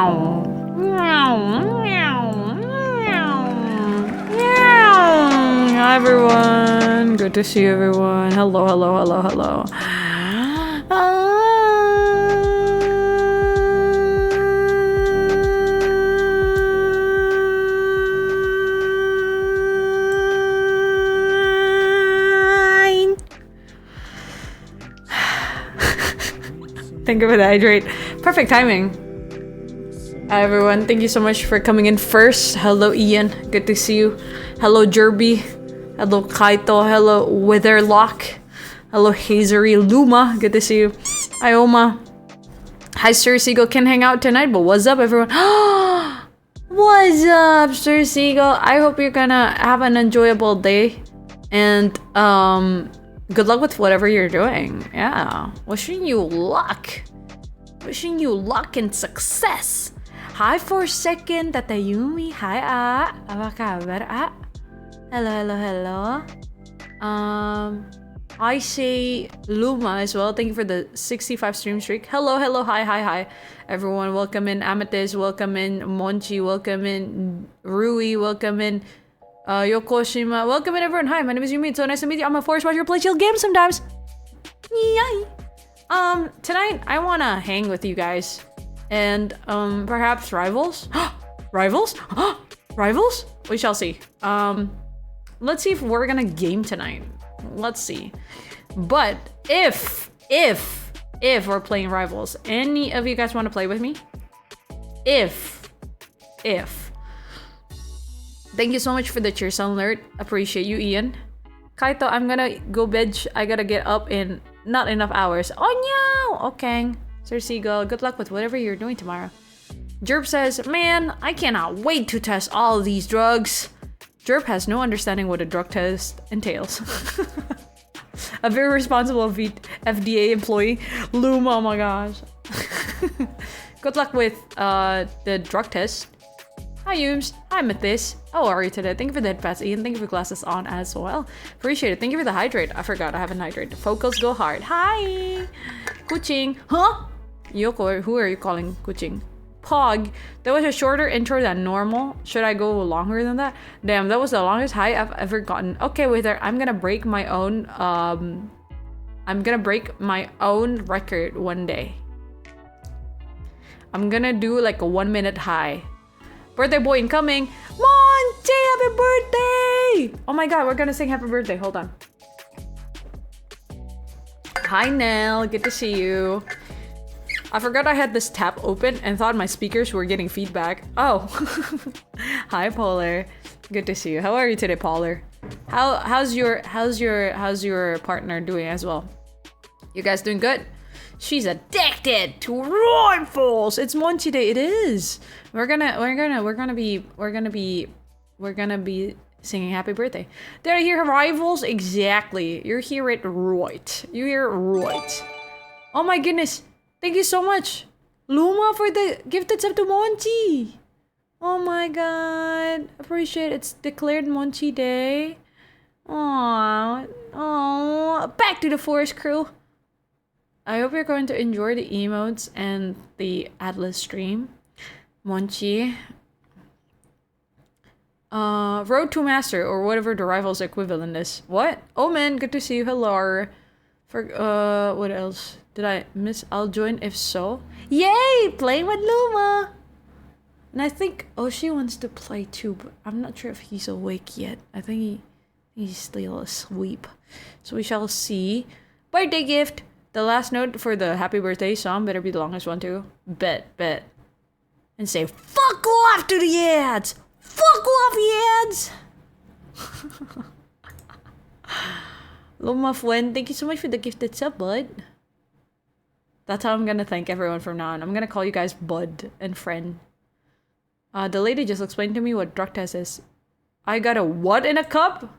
Meow. Meow. Meow. Meow. Hi everyone. Good to see everyone. Hello, hello, hello, hello. Thank you for the hydrate. Perfect timing. Hi everyone, thank you so much for coming in first. Hello Ian, good to see you. Hello Jerby. Hello Kaito. Hello Witherlock. Hello Hazery Luma, good to see you. Hi Oma. Hi Sir Seagull, can hang out tonight, but what's up everyone? What's up Sir Seagull? I hope you're gonna have an enjoyable day. And good luck with whatever you're doing. Yeah. Wishing you luck. Wishing you luck and success. Hi for a second, Tata Yumi. Hi apa kabar Hello, hello, hello. I say Luma as well. Thank you for the 65 stream streak. Hello, hello, hi, hi, hi. Everyone, welcome in Amethyst, welcome in Monchi, welcome in Rui, welcome in Yokoshima. Welcome in everyone. Hi, my name is Yumi. It's so nice to meet you. I'm a forest watcher who plays chill games sometimes. Yay. Tonight I wanna hang with you guys. And perhaps rivals? Rivals? Rivals? We shall see. Let's see if we're gonna game tonight. Let's see. But if we're playing rivals, any of you guys wanna play with me? If. Thank you so much for the cheer sound alert. Appreciate you, Ian. Kaito, I'm gonna go bed. I gotta get up in not enough hours. Oh no! Okay. Sir Seagull, good luck with whatever you're doing tomorrow. Jerp says, man, I cannot wait to test all of these drugs. Jerp has no understanding what a drug test entails. A very responsible FDA employee. Loom, oh my gosh. Good luck with the drug test. Hi Yums, hi Mathis. How are you today? Thank you for the headpass, Ian. Thank you for glasses on as well. Appreciate it. Thank you for the hydrate. I forgot I haven't hydrated. Focus, go hard. Hi! Kuching. Huh? Yoko, who are you calling Kuching? Pog. That was a shorter intro than normal. Should I go longer than that? Damn, that was the longest hi I've ever gotten. Okay, wait there. I'm gonna break my own record one day. I'm gonna do like a 1 minute hi. Birthday boy incoming. Monty, happy birthday! Oh my god, we're gonna sing happy birthday. Hold on. Hi Nell, good to see you. I forgot I had this tab open and thought my speakers were getting feedback. Oh. Hi Polar. Good to see you. How are you today, Polar? How's your partner doing as well? You guys doing good? She's addicted to rifles. It's Monchi Day. It is. We're gonna be singing happy birthday. Did I hear rivals? Exactly. You hear it right. You hear it right. Oh my goodness. Thank you so much, Luma, for the gifted sub to Monchi. Oh my god. Appreciate it. It's declared Monchi Day. Aww. Aww. Back to the forest crew. I hope you're going to enjoy the emotes and the Atlas stream. Monchi. Road to Master, or whatever the rival's equivalent is. What? Oh man, good to see you. Hello. For what else? Did I miss? I'll join if so. Yay! Playing with Luma! And I think Oshi wants to play too, but I'm not sure if he's awake yet. I think he's still asleep. So we shall see. Birthday gift! The last note for the happy birthday song better be the longest one too. Bet. And say, fuck off to the ads! Fuck off, ads! Luma Fwend, thank you so much for the gifted sub, bud. That's how I'm gonna thank everyone from now on. I'm gonna call you guys bud and friend. The lady just explained to me what drug test is. I got a what in a cup?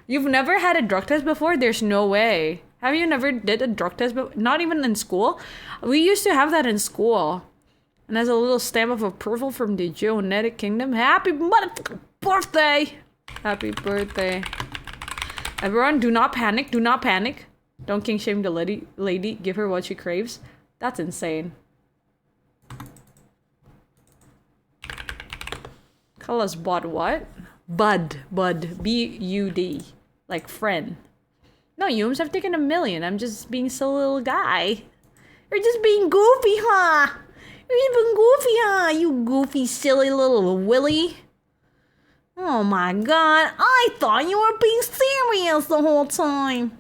You've never had a drug test before? There's no way. Have you never did a drug test before? Not even in school? We used to have that in school. And as a little stamp of approval from the Geonetic Kingdom. Happy motherfucking birthday! Happy birthday. Everyone, do not panic. Do not panic. Don't king shame the lady. Give her what she craves. That's insane. Call us Bud what? Bud. B-U-D. Like friend. No, Yums, I've taken 1,000,000. I'm just being silly little guy. You're just being goofy, huh? You're just being goofy, huh? You goofy, silly little Willy. Oh my god. I thought you were being serious the whole time.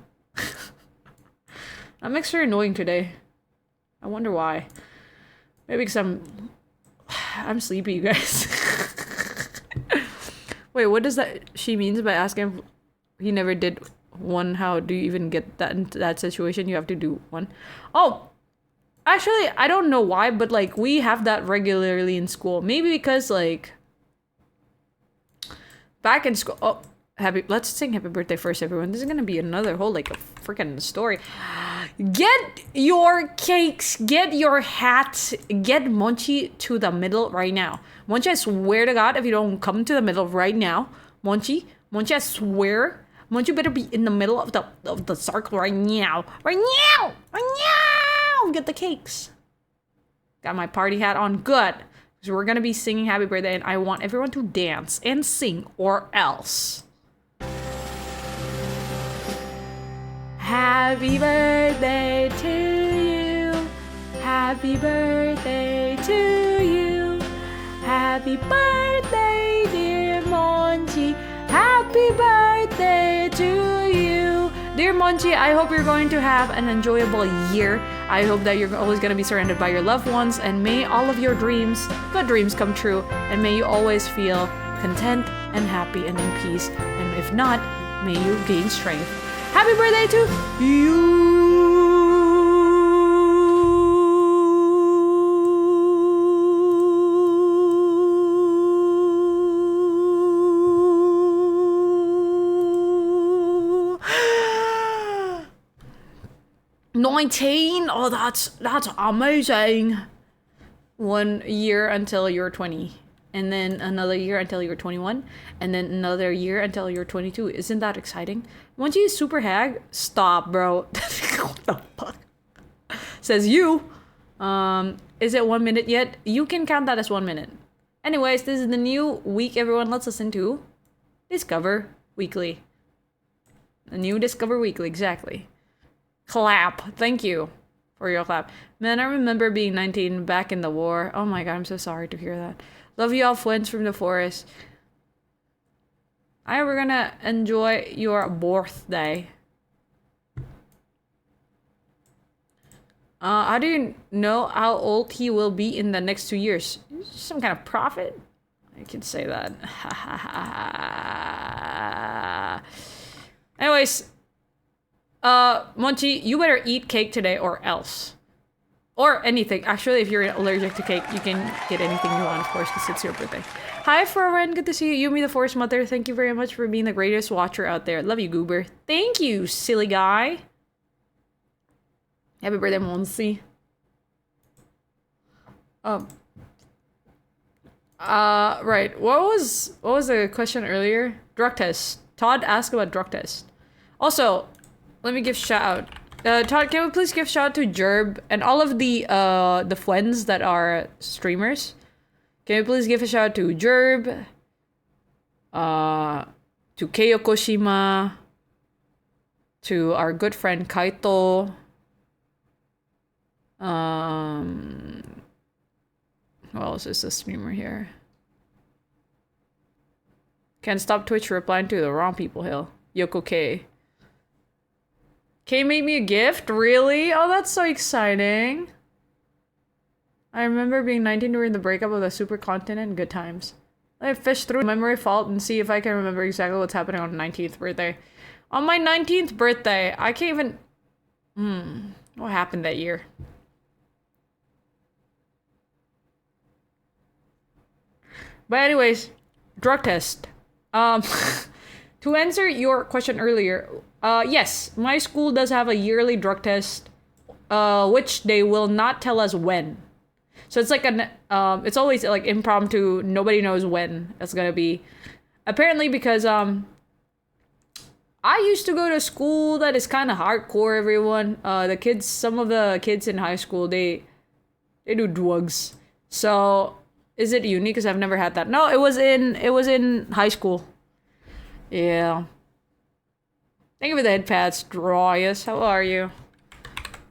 I'm extra annoying today. I wonder why. Maybe because I'm sleepy, you guys. Wait, what does she means by asking if he never did one? How do you even get that into that situation? You have to do one. Oh, actually, I don't know why, but like we have that regularly in school. Maybe because like back in school. Oh, let's sing happy birthday first, everyone. This is gonna be another whole like a freaking story. Get your cakes, get your hats, get Monchi to the middle right now. Monchi, I swear to God, if you don't come to the middle right now, Monchi, I swear, Monchi better be in the middle of the circle right now. Right now! Get the cakes. Got my party hat on. Good. So we're gonna be singing happy birthday and I want everyone to dance and sing or else. Happy birthday to you. Happy birthday to you. Happy birthday, dear Monchi. Happy birthday to you. Dear Monchi, I hope you're going to have an enjoyable year. I hope that you're always going to be surrounded by your loved ones and may all of your dreams, good dreams come true and may you always feel content and happy and in peace. And if not, may you gain strength. Happy birthday to you! 19! Oh, that's amazing! 1 year until you're 20. And then another year until you're 21. And then another year until you're 22. Isn't that exciting? Once you super hag, stop, bro. What the fuck? Says you. Is it 1 minute yet? You can count that as 1 minute. Anyways, this is the new week, everyone. Let's listen to Discover Weekly. The new Discover Weekly, exactly. Clap. Thank you for your clap. Man, I remember being 19 back in the war. Oh my god, I'm so sorry to hear that. Love you all, Fwends from the forest. Alright, we're gonna enjoy your birthday. How do you know how old he will be in the next 2 years? Some kind of prophet? I can say that. Anyways, Monchi, you better eat cake today or else. Or anything. Actually, if you're allergic to cake, you can get anything you want, of course, because it's your birthday. Hi, Fwends. Good to see you. Yumi, the Forest Mother. Thank you very much for being the greatest watcher out there. Love you, Goober. Thank you, silly guy. Happy birthday, Monsi. Right. What was the question earlier? Drug test. Todd asked about drug test. Also, let me give shout out. Todd, can we please give shout out to Jerb and all of the Fwends that are streamers? Can we please give a shout out to Jerb, to Keio Koshima, to our good friend Kaito, who else is a streamer here? Can't stop Twitch replying to the wrong people, Hill. Yoko K. Kay made me a gift? Really? Oh, that's so exciting. I remember being 19 during the breakup of the supercontinent. Good times. I fished through memory fault and see if I can remember exactly what's happening on 19th birthday. On my 19th birthday, I can't even... What happened that year? But anyways, drug test. To answer your question earlier, yes, my school does have a yearly drug test, which they will not tell us when. So it's like it's always like impromptu. Nobody knows when it's gonna be. Apparently, because I used to go to school that is kind of hardcore. Everyone, some of the kids in high school, they do drugs. So Is it uni? Because I've never had that. No, it was in high school. Yeah. Thank you for the head pats, Dryas. How are you?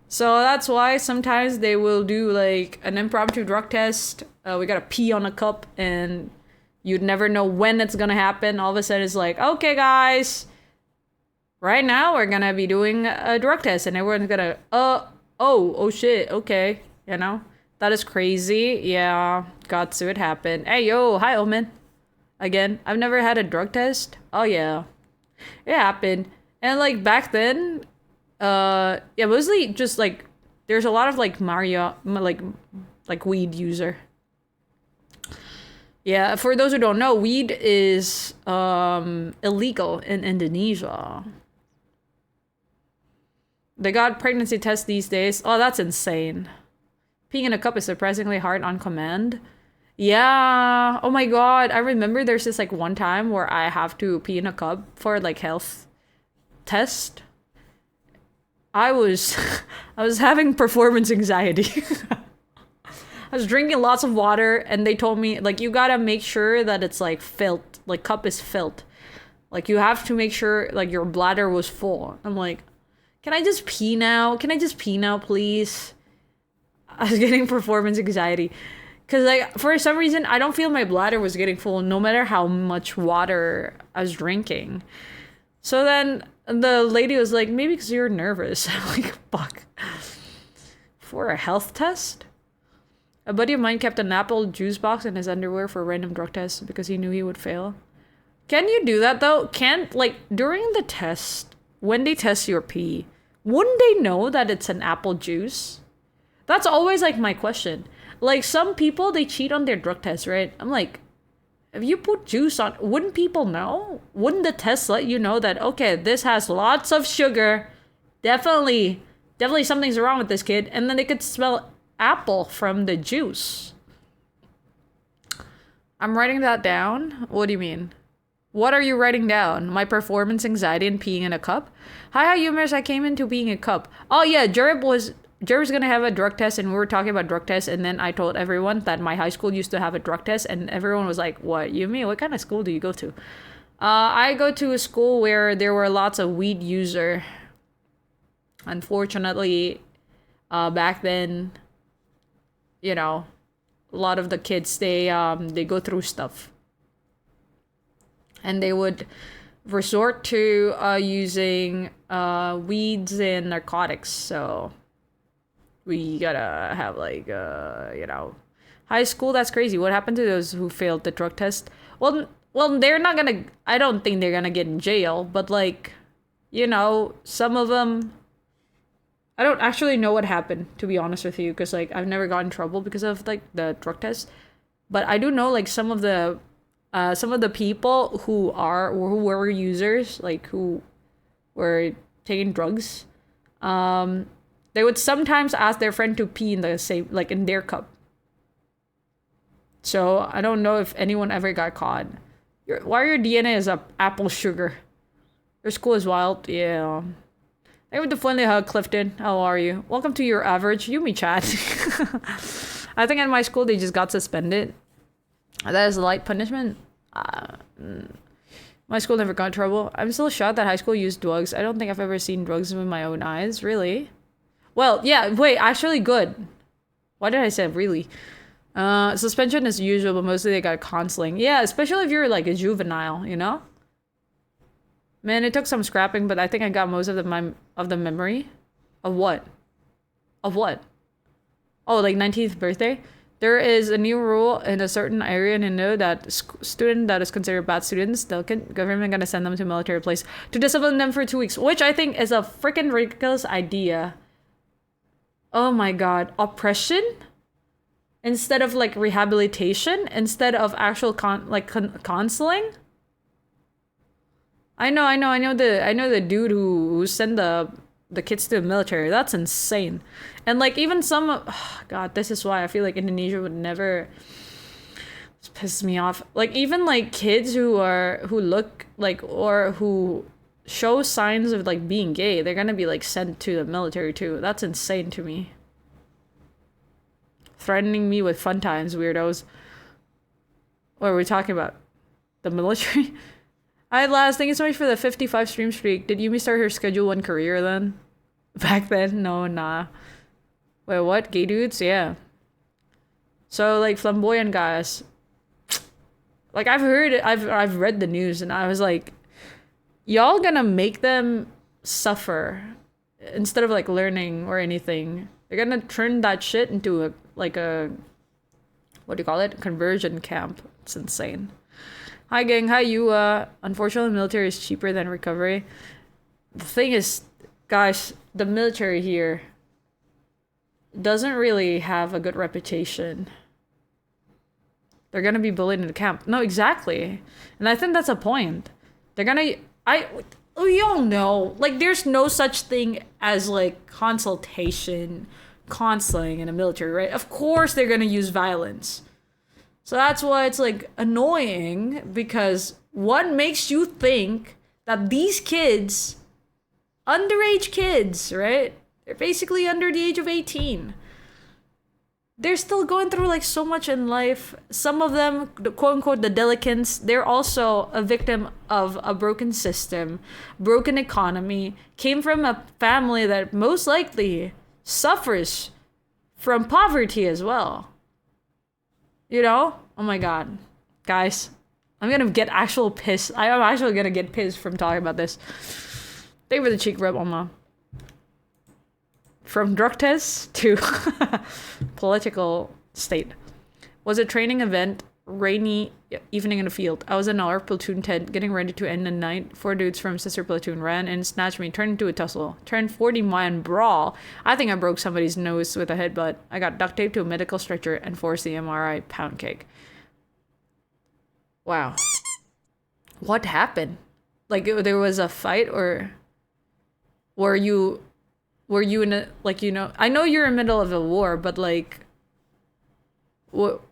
So that's why sometimes they will do like an impromptu drug test. We gotta pee on a cup and you'd never know when it's gonna happen. All of a sudden it's like, okay guys, right now we're gonna be doing a drug test and everyone's gonna, oh shit, okay, you know? That is crazy. Yeah, got to, it happened. Hey yo, hi Omen. Again, I've never had a drug test. Oh yeah, it happened. And like back then, yeah, mostly just like there's a lot of like like weed user. Yeah, for those who don't know, weed is illegal in Indonesia. They got pregnancy tests these days. Oh, that's insane. Peeing in a cup is surprisingly hard on command. Yeah. Oh my god. I remember there's this like one time where I have to pee in a cup for like health test. I was having performance anxiety. I was drinking lots of water and they told me like you gotta make sure that it's like filled, like cup is filled. Like you have to make sure like your bladder was full. I'm like, can I just pee now? Can I just pee now, please? I was getting performance anxiety. Cause like for some reason I don't feel my bladder was getting full no matter how much water I was drinking. So then the lady was like, maybe because you're nervous. I'm like, fuck. For a health test? A buddy of mine kept an apple juice box in his underwear for random drug tests because he knew he would fail. Can you do that though? Can't, like, during the test, when they test your pee, wouldn't they know that it's an apple juice? That's always like my question. Like some people, they cheat on their drug test, right? I'm like, if you put juice on, wouldn't people know? Wouldn't the test let you know that, okay, this has lots of sugar. Definitely something's wrong with this kid. And then they could smell apple from the juice. I'm writing that down. What do you mean? What are you writing down? My performance anxiety and peeing in a cup? Hi, Umers, I came into peeing in a cup. Oh yeah, Jerb was gonna have a drug test and we were talking about drug tests and then I told everyone that my high school used to have a drug test and everyone was like, what, Yumi? What kind of school do you go to? I go to a school where there were lots of weed user. Unfortunately, back then, you know, a lot of the kids, they go through stuff. And they would resort to using weeds and narcotics, so we gotta have like you know, high school. That's crazy. What happened to those who failed the drug test? Well, they're not gonna, I don't think they're gonna get in jail, but like, you know, some of them, I don't actually know what happened, to be honest with you, because like I've never gotten in trouble because of like the drug test, but I do know like some of the people who were users, like who were taking drugs, they would sometimes ask their friend to pee in the same, like in their cup. So I don't know if anyone ever got caught. Why your DNA is a apple sugar? Your school is wild. Yeah. Thank you for the friendly hug, Clifton. How are you? Welcome to your average Yumi chat. I think in my school they just got suspended. That is a light punishment. My school never got in trouble. I'm still shocked that high school used drugs. I don't think I've ever seen drugs with my own eyes. Really? Well, yeah, wait, actually good. Why did I say really? Suspension is usual, but mostly they got counseling. Yeah, especially if you're like a juvenile, you know? Man, it took some scrapping, but I think I got most of the memory. Of what? Of what? Oh, like 19th birthday? There is a new rule in a certain area in Indo that student that is considered bad students, the government gonna send them to military place to discipline them for 2 weeks, which I think is a freaking ridiculous idea. Oh my god, oppression instead of like rehabilitation, instead of actual counseling. I know the dude who sent the kids to the military. That's insane. And like even some, god, this is why I feel like Indonesia would never, piss me off. Like even like kids who look like or who show signs of like being gay, they're gonna be like sent to the military too. That's insane to me. Threatening me with fun times, weirdos. What are we talking about? The military? Alright, last, thank you so much for the 55 stream streak. Did Yumi start her Schedule 1 career then? Back then? No, nah. Wait, what? Gay dudes? Yeah. So, like, flamboyant guys. Like, I've heard it, I've read the news, and I was like, y'all gonna make them suffer instead of, like, learning or anything. They're gonna turn that shit into a, like a, what do you call it? Conversion camp. It's insane. Hi, gang. Hi, you. Unfortunately, military is cheaper than recovery. The thing is, guys, the military here doesn't really have a good reputation. They're gonna be bullied in the camp. No, exactly. And I think that's a point. They're gonna... We all know. Like, there's no such thing as, like, consultation, counseling in the military, right? Of course they're gonna use violence. So that's why it's, like, annoying, because what makes you think that these kids, underage kids, right? They're basically under the age of 18. They're still going through, like, so much in life. Some of them, the quote-unquote, the delinquents, they're also a victim of a broken system, broken economy, came from a family that most likely suffers from poverty as well. You know? Oh my god. Guys, I'm gonna get actual pissed. I'm actually gonna get pissed from talking about this. Thank you for the cheek rub, Oma. From drug tests to political state. Was a training event, rainy evening in the field. I was in our platoon tent, getting ready to end the night. 4 dudes from sister platoon ran and snatched me, turned into a tussle. Turned 40-man brawl. I think I broke somebody's nose with a headbutt. I got duct taped to a medical stretcher and forced the MRI pound cake. Wow. What happened? Like, there was a fight, or were you in a, like, you know, I know you're in the middle of a war, but, like, what?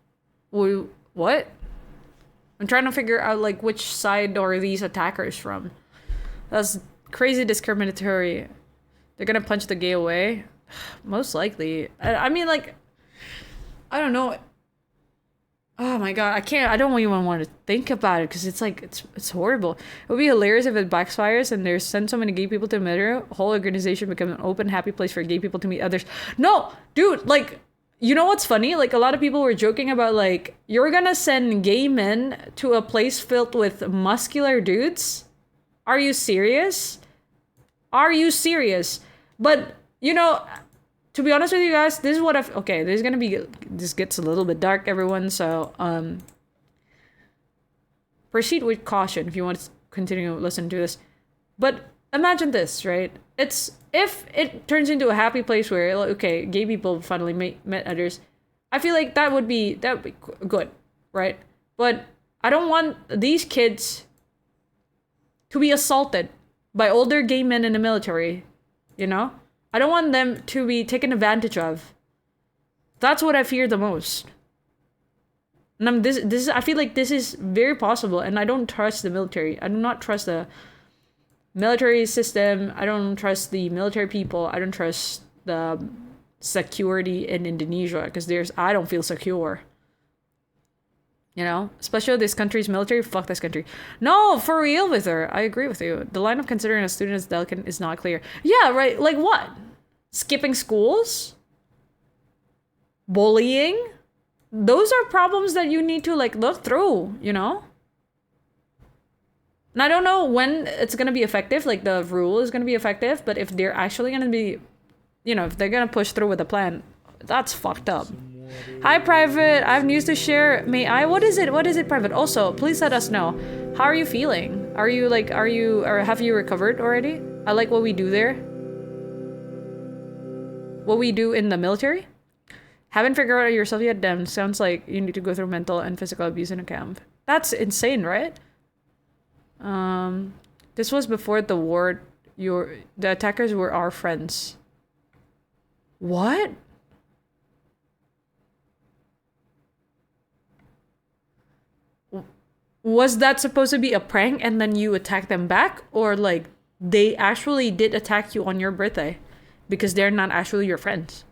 I'm trying to figure out, like, which side are these attackers from. That's crazy discriminatory. They're gonna punch the gay away? Most likely. I mean, like, I don't know. Oh my god, I don't even want to think about it, because it's like, it's horrible. It would be hilarious if it backfires and there's sent so many gay people to the military, whole organization become an open, happy place for gay people to meet others. No, dude, like, you know what's funny? Like, a lot of people were joking about, like, you're gonna send gay men to a place filled with muscular dudes? Are you serious? Are you serious? But, you know, to be honest with you guys, this is what I've... Okay, this gets a little bit dark, everyone, so, proceed with caution if you want to continue listening to this. But imagine this, right? If it turns into a happy place where, okay, gay people finally met others, I feel like that would be good, right? But I don't want these kids to be assaulted by older gay men in the military, you know? I don't want them to be taken advantage of. That's what I fear the most. And I feel like this is very possible, and I don't trust the military. I do not trust the military system. I don't trust the military people. I don't trust the security in Indonesia, because I don't feel secure. You know? Especially this country's military. Fuck this country. No, for real with her. I agree with you. The line of considering a student as delicate is not clear. Yeah, right. Like what? Skipping schools? Bullying? Those are problems that you need to, like, look through, you know? And I don't know when it's going to be effective, like the rule is going to be effective, but if they're actually going to be, you know, if they're going to push through with a plan, that's fucked up. Hi, Private. I have news to share. May I? What is it? What is it, Private? Also, please let us know. How are you feeling? Or have you recovered already? I like what we do there. What we do in the military. Haven't figured out yourself yet, damn. Sounds like you need to go through mental and physical abuse in a camp. That's insane, right? This was before the war. The attackers were our friends. What? Was that supposed to be a prank and then you attack them back? Or, like, they actually did attack you on your birthday because they're not actually your friends?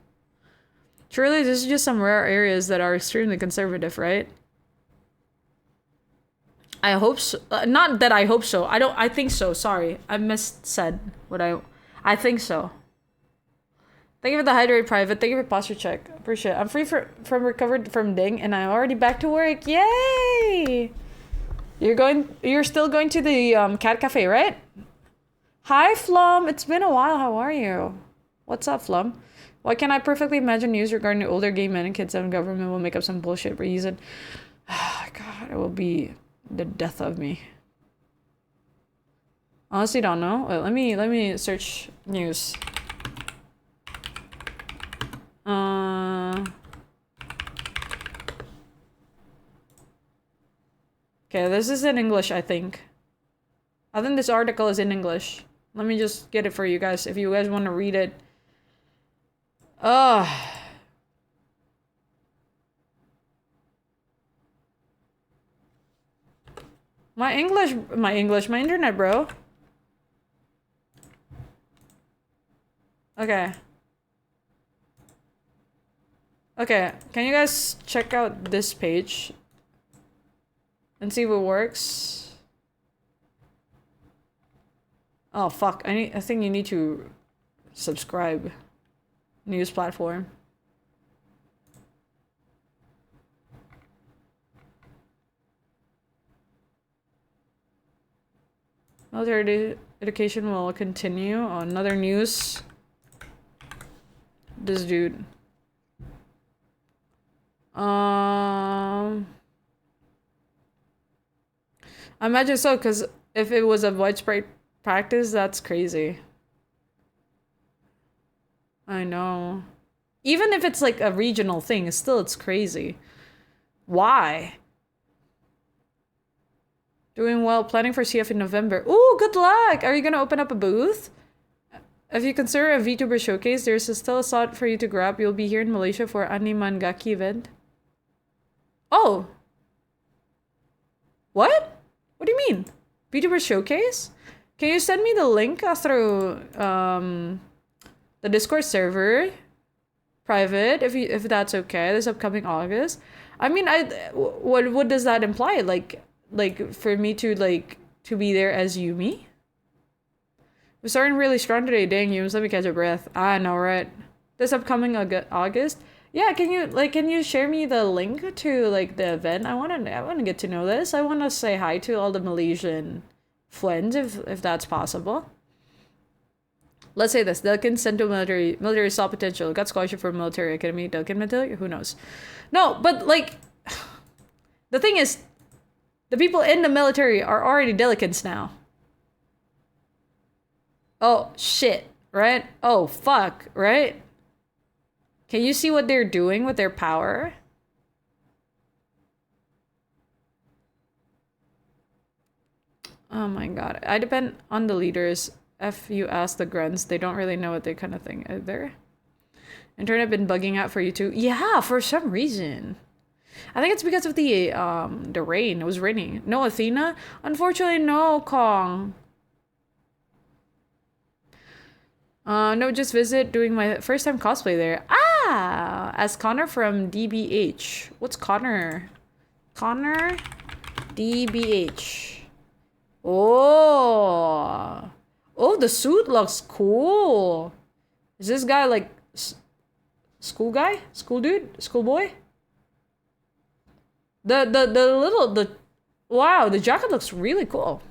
Surely this is just some rare areas that are extremely conservative, right? I hope so. Not that I hope so. I think so. Sorry. I missaid what I think so. Thank you for the hydrate private. Thank you for posture check. Appreciate it. I'm free from recovered from ding and I'm already back to work. Yay! You're still going to the cat cafe, right? Hi Flum. It's been a while. How are you? What's up, Flum? Why can't I perfectly imagine news regarding older gay men and kids and government will make up some bullshit reason? God, it will be the death of me. Honestly, don't know. Wait, let me search news. Okay, this is in English, I think. I think this article is in English. Let me just get it for you guys if you guys want to read it. My internet, bro. Okay. Okay, can you guys check out this page and see if it works? Oh fuck, I think you need to subscribe. News platform. Military education will continue. Oh, another news. This dude. I imagine so, because if it was a widespread practice, that's crazy. I know. Even if it's like a regional thing, it's crazy. Why? Doing well, planning for CF in November. Ooh, good luck! Are you gonna open up a booth? If you consider a VTuber showcase, there's still a slot for you to grab. You'll be here in Malaysia for Animangaki event. Oh! What? What do you mean? VTuber showcase? Can you send me the link through the Discord server? Private, if that's okay, this upcoming August. I mean, what does that imply? Like for me to be there as Yumi? We're starting really strong today. Dang, Yumi, let me catch a breath. I know, right? This upcoming August. Yeah, can you share me the link to the event? I wanna get to know this. I wanna say hi to all the Malaysian Fwends if that's possible. Let's say this. Delkin sent to military saw potential. Got scholarship for military academy. Delkin military? Who knows? No, but the thing is, the people in the military are already Delicants now. Oh, shit, right? Oh, fuck, right? Can you see what they're doing with their power? Oh my god. I depend on the leaders. If you ask the grunts, they don't really know what they kind of thing either. Internet been bugging out for you too? Yeah, for some reason. I think it's because of the rain. It was raining. No, Athena? Unfortunately, no, Kong. No, just visit doing my first time cosplay there. Ah! As Connor from DBH. What's Connor? Connor? DBH. Oh! Oh, the suit looks cool. Is this guy school guy? School dude? School boy? Wow, the jacket looks really cool.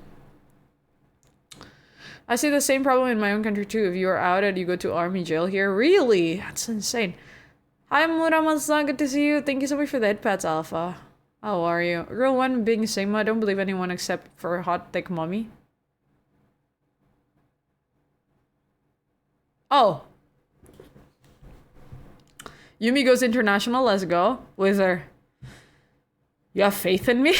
I see the same problem in my own country too. If you are outed, you go to army jail here. Really? That's insane. Hi, Muramatsan. Good to see you. Thank you so much for the headpats, Alpha. How are you? Girl 1 being Sigma. I don't believe anyone except for hot thick mommy. Oh. Yumi goes international. Let's go. With her. You have faith in me?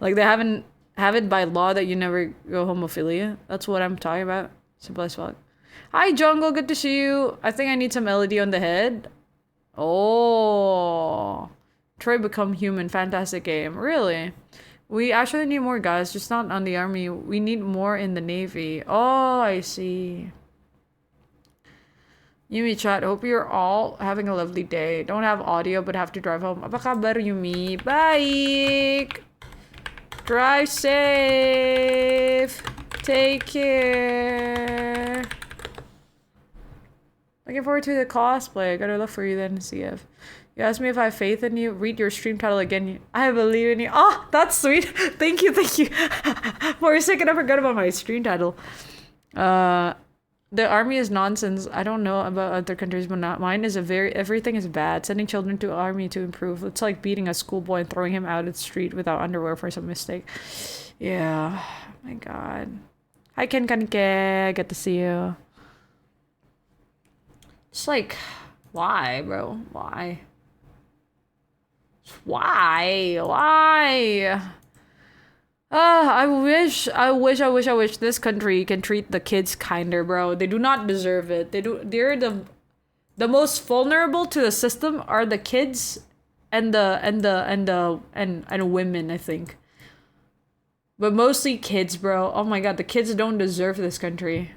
They haven't have it by law that you never go homophilia. That's what I'm talking about. Simple as fuck. Hi, Jungle. Good to see you. I think I need some LED on the head. Oh. Troy Become Human. Fantastic game. Really? We actually need more guys, just not on the army. We need more in the Navy. Oh, I see. Yumi chat, hope you're all having a lovely day. Don't have audio but have to drive home. Apa kabar, Yumi? Baik. Drive safe. Take care. Looking forward to the cosplay. I gotta look for you then, CF. You asked me if I have faith in you. Read your stream title again. I believe in you. Oh, that's sweet. Thank you, thank you. For a second, I forgot about my stream title. The army is nonsense. I don't know about other countries, but not mine. Everything is bad. Sending children to army to improve. It's like beating a schoolboy and throwing him out of the street without underwear for some mistake. Yeah. My God. Hi, Ken Kanike. Good to see you. It's like, why, bro? Why? Why? I wish this country can treat the kids kinder, bro. They do not deserve it. They're the most vulnerable to the system are the kids and women, I think. But mostly kids, bro. Oh my God, the kids don't deserve this country.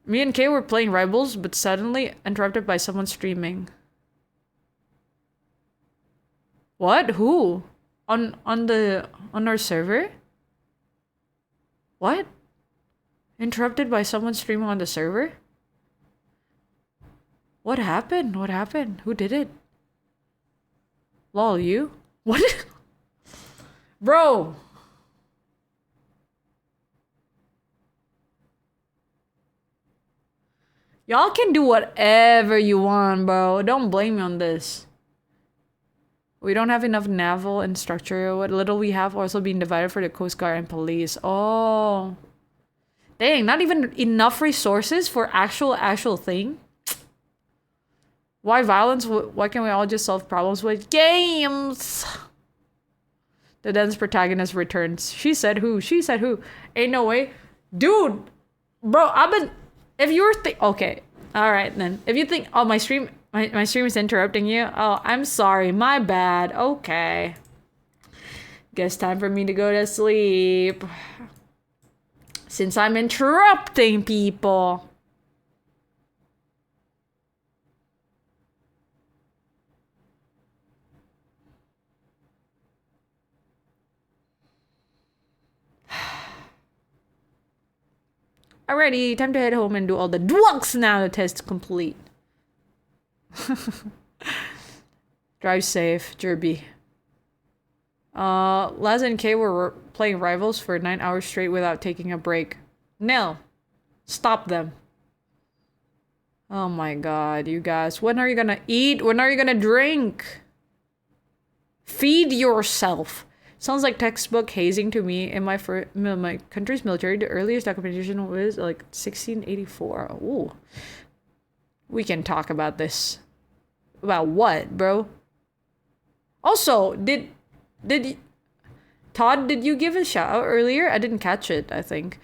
Me and Kay were playing Rivals, but suddenly interrupted by someone streaming. What? Who? On our server? What? Interrupted by someone streaming on the server? What happened? What happened? Who did it? Lol, you? What? Bro! Y'all can do whatever you want, bro. Don't blame me on this. We don't have enough naval and structure. What little we have also being divided for the Coast Guard and police. Oh. Dang, not even enough resources for actual thing? Why violence? Why can't we all just solve problems with games? The dense protagonist returns. She said who? She said who? Ain't no way. Dude! Bro, if you're okay. Alright then. If you think, oh, my stream is interrupting you. Oh, I'm sorry. My bad. Okay. Guess time for me to go to sleep. Since I'm interrupting people. Alrighty, time to head home and do all the drugs now. The test complete. Drive safe, Jerby. Laz and Kay were playing Rivals for 9 hours straight without taking a break. Nell, stop them. Oh my God, you guys. When are you gonna eat? When are you gonna drink? Feed yourself. Sounds like textbook hazing to me. In my country's military, the earliest documentation was like 1684. Ooh. We can talk about this. About what, bro? Also, Todd, did you give a shout out earlier? I didn't catch it, I think.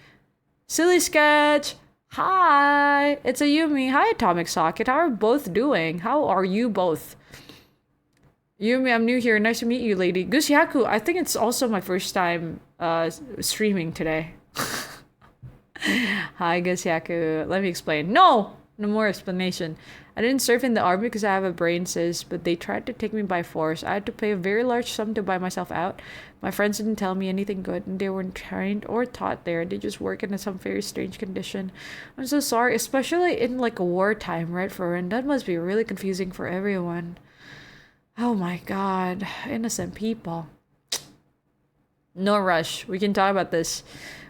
Silly Sketch. Hi. It's a Yumi. Hi, Atomic Socket. How are both doing? How are you both? Yumi, I'm new here. Nice to meet you, lady. Gusyaku, I think it's also my first time streaming today. Hi, Gusyaku. Let me explain. No more explanation. I didn't serve in the army because I have a brain cyst, but they tried to take me by force. I had to pay a very large sum to buy myself out. My friends didn't tell me anything good, and they weren't trained or taught there. They just work in some very strange condition. I'm so sorry, especially in like a wartime, right, Fwend? That must be really confusing for everyone. Oh my God, innocent people. No rush. We can talk about this.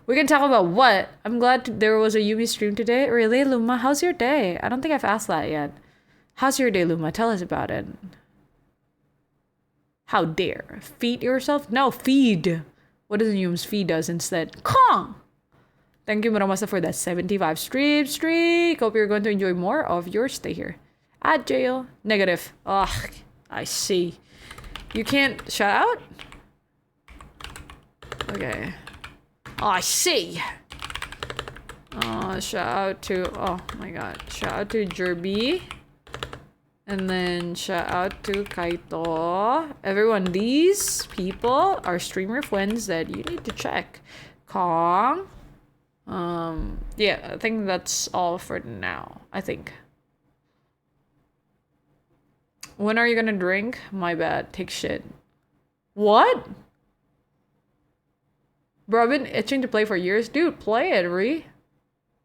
We can talk about what? I'm glad there was a Yumi stream today. Really, Luma? How's your day? I don't think I've asked that yet. How's your day, Luma? Tell us about it. How dare. Feed yourself? No, feed. What does Yum's feed does instead? Kong! Thank you, Muramasa, for that 75 streak. Hope you're going to enjoy more of your stay here. At jail. Negative. Ugh. I see. You can't shout out? Okay. Oh, I see. Shout out to, oh my God. Shout out to Jerby. And then shout out to Kaito. Everyone, these people are streamer friends that you need to check. Kong. Yeah, I think that's all for now. I think. When are you gonna drink? My bad. Take shit. What? Bro, I've been itching to play for years. Dude, play it, Ree.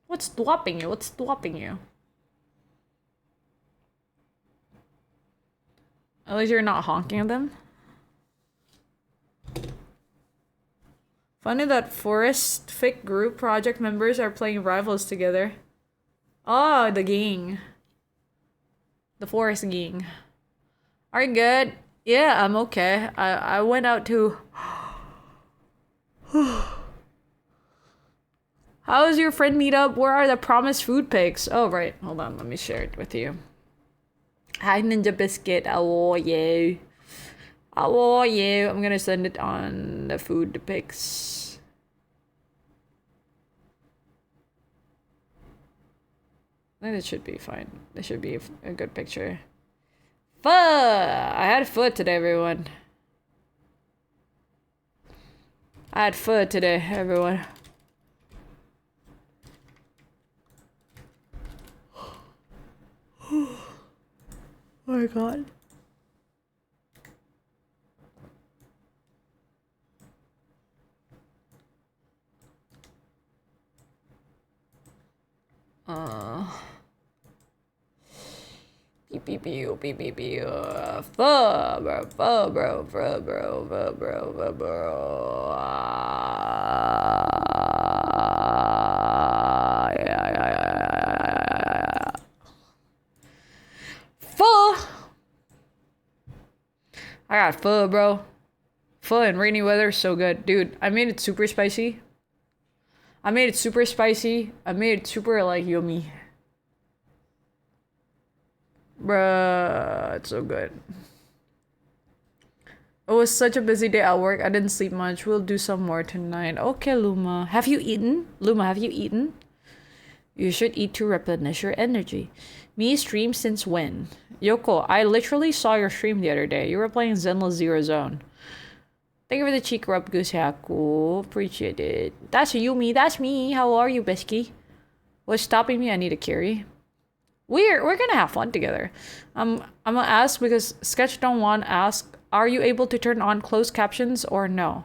What's stopping you? What's stopping you? At least you're not honking at them. Funny that Forest Fic group project members are playing rivals together. Oh, the gang. The Forest gang. Are you good? Yeah, I'm okay. I went out to... How was your friend meetup? Where are the promised food pics? Oh, right. Hold on. Let me share it with you. Hi, Ninja Biscuit. How are you? How are you? I'm gonna send it on the food pics. I think it should be fine. This should be a good picture. Pho! I had pho today, everyone. I had pho today, everyone. Oh my god. Beep beep beep beep beep beep. Pho, bro, pho, bro, bro, bro, bro, bro, bro, bro. Yeah. Pho. I got pho, bro. Pho in rainy weather, so good, dude. I made it super spicy. I made it super spicy. I made it super like yummy. Bruh, it's so good. It was such a busy day at work. I didn't sleep much. We'll do some more tonight. Okay, Luma. Have you eaten? Luma, have you eaten? You should eat to replenish your energy. Me stream since when? Yoko, I literally saw your stream the other day. You were playing Zenless Zero Zone. Thank you for the cheek rub, Goosehaku. Appreciate it. That's Yumi. That's me. How are you, Bisky? What's stopping me? I need a carry. We're gonna have fun together. I'm gonna ask because Sketch don't want to ask. Are you able to turn on closed captions or no?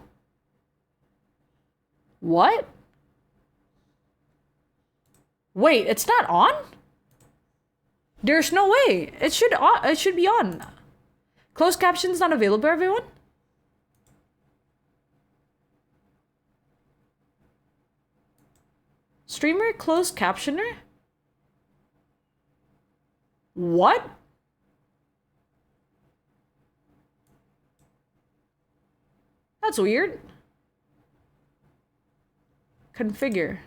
What? Wait, it's not on? There's no way. It should be on. Closed captions not available, everyone? Streamer closed captioner? What? That's weird. Configure.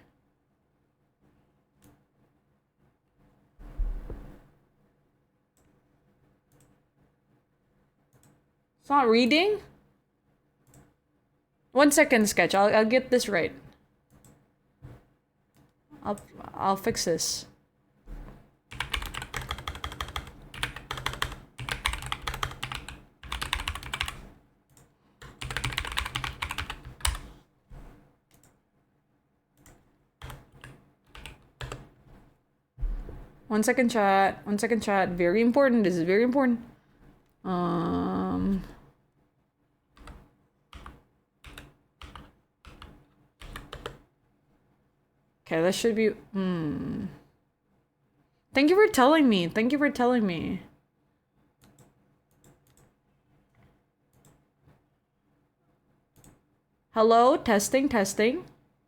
It's not reading? 1 second, Sketch. I'll get this right. I'll fix this. One second, chat. 1 second, chat. Very important. This is very important. Okay, that should be... Thank you for telling me. Thank you for telling me. Hello? Testing, testing.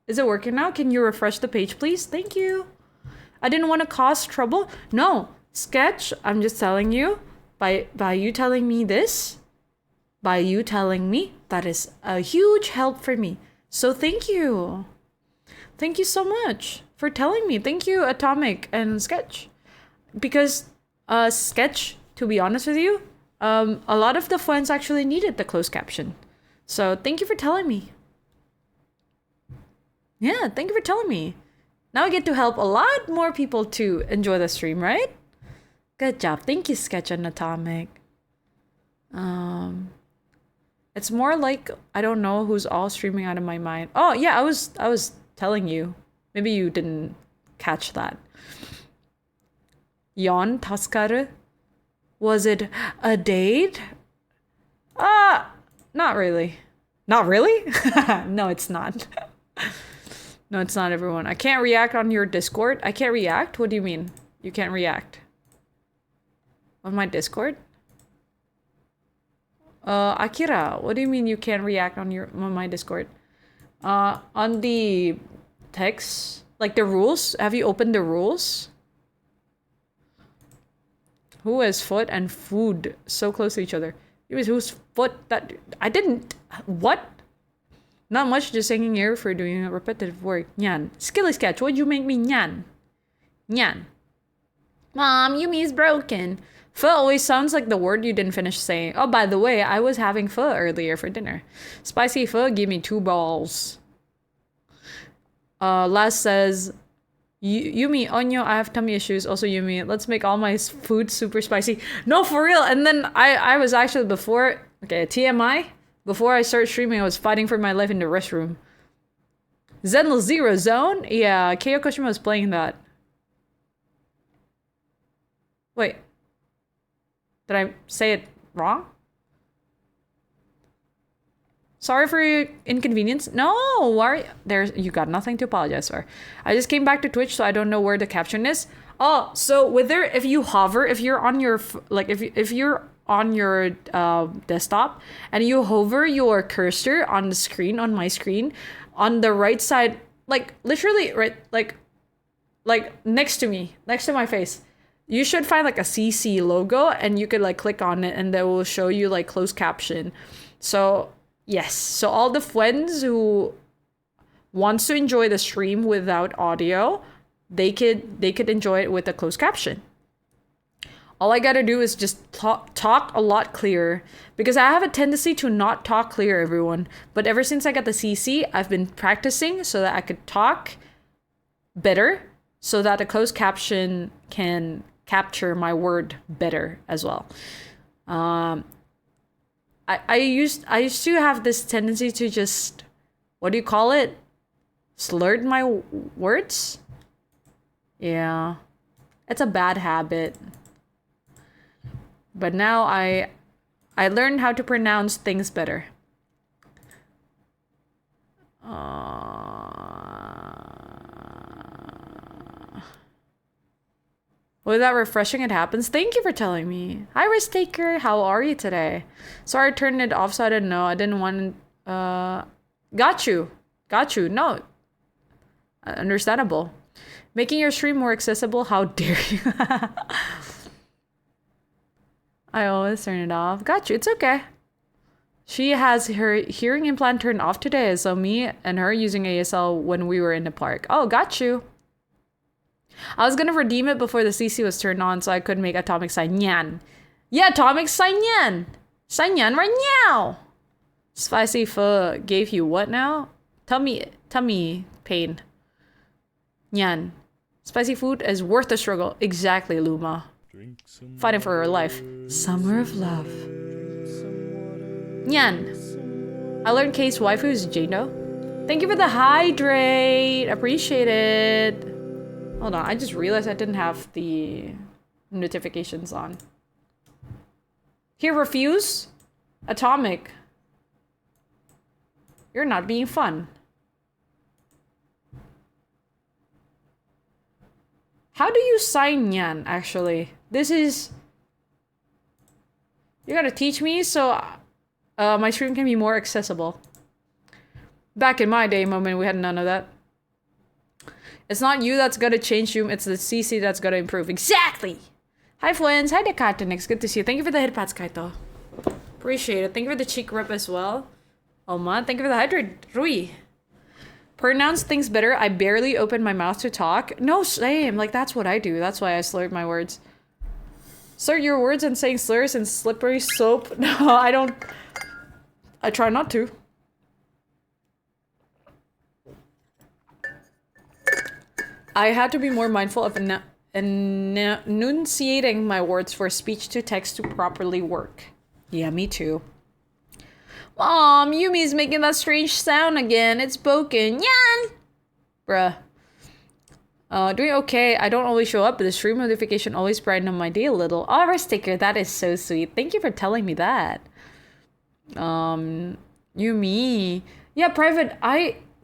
Is it working now? Can you refresh the page, please? Thank you. I didn't want to cause trouble. No. Sketch, I'm just telling you. By you telling me this, by you telling me, that is a huge help for me. So thank you. Thank you so much for telling me. Thank you, Atomic and Sketch. Because Sketch, to be honest with you, a lot of the Fwends actually needed the closed caption. So thank you for telling me. Yeah, thank you for telling me. Now I get to help a lot more people to enjoy the stream, right? Good job. Thank you, Sketch and Atomic. It's more like I don't know who's all streaming out of my mind. Oh yeah, I was telling you. Maybe you didn't catch that. Yon Taskaru? Was it a date? Not really. Not really? No, it's not. No, it's not everyone. I can't react on your Discord. I can't react? What do you mean? You can't react? On my Discord? Akira, what do you mean you can't react on my Discord? On the text, like the rules? Have you opened the rules? Who has foot and food so close to each other? Whose foot that I didn't. What? Not much, just hanging here for doing a repetitive work. Nyan. Skilly sketch, what'd you make me nyan? Nyan. Mom, Yumi's broken. Pho always sounds like the word you didn't finish saying. Oh, by the way, I was having pho earlier for dinner. Spicy pho, give me 2 balls. Last says, Yumi, Onyo, I have tummy issues. Also, Yumi, let's make all my food super spicy. No, for real. And then I was actually before, okay, TMI, before I started streaming, I was fighting for my life in the restroom. Zenl Zero Zone? Yeah, Keio Koshima was playing that. Wait. Did I say it wrong? Sorry for your inconvenience. No, worry. You got nothing to apologize for. I just came back to Twitch, so I don't know where the caption is. Oh, so if you hover, if you're on your if you're on your desktop and you hover your cursor on the screen, on my screen, on the right side, like literally right, like next to me, next to my face, you should find like a CC logo, and you could like click on it, and that will show you like closed caption. So yes, so all the Fwends who wants to enjoy the stream without audio, they could enjoy it with a closed caption. All I gotta do is just talk a lot clearer, because I have a tendency to not talk clear, everyone. But ever since I got the CC, I've been practicing so that I could talk better, so that the closed caption can capture my word better as well. I used to have this tendency to just, what do you call it? Slurred my words? Yeah. It's a bad habit. But now I learned how to pronounce things better. Without refreshing, it happens. Thank you for telling me. Hi, Risk Taker. How are you today? Sorry, I turned it off, so I didn't know. I didn't want to... Got you. No. Understandable. Making your stream more accessible? How dare you? I always turn it off. Got you. It's okay. She has her hearing implant turned off today, so me and her using ASL when we were in the park. Oh, got you. I was gonna redeem it before the CC was turned on so I could make atomic sign Nyan. Yeah, atomic sign Nyan. Sign Nyan right now. Spicy pho gave you what now? Tummy pain. Nyan. Spicy food is worth the struggle. Exactly, Luma. Fighting for her life. Summer of love. Nyan. I learned K's waifu is Jado. Thank you for the hydrate. Appreciate it. Hold on, I just realized I didn't have the notifications on. Here, refuse. Atomic. You're not being fun. How do you sign Nyan, actually? This is... You gotta teach me so my stream can be more accessible. Back in my day, moment, we had none of that. It's not you that's gonna change you, it's the CC that's gonna improve. Exactly! Hi, Fwends. Hi, Decatonix. Good to see you. Thank you for the hitpats, Kaito. Appreciate it. Thank you for the cheek rep as well. Oma, thank you for the hydrate. Rui. Pronounce things better. I barely open my mouth to talk. No, same. Like, that's what I do. That's why I slurred my words. Slur your words and saying slurs and slippery soap. No, I don't. I try not to. I had to be more mindful of enunciating my words for speech to text to properly work. Yeah, me too. Mom, Yumi's making that strange sound again. It's broken. Yan! Bruh. Doing okay. I don't always show up, but the stream notification always brighten up my day a little. Oh, Risk Taker, that is so sweet. Thank you for telling me that. Yumi. Yeah, private.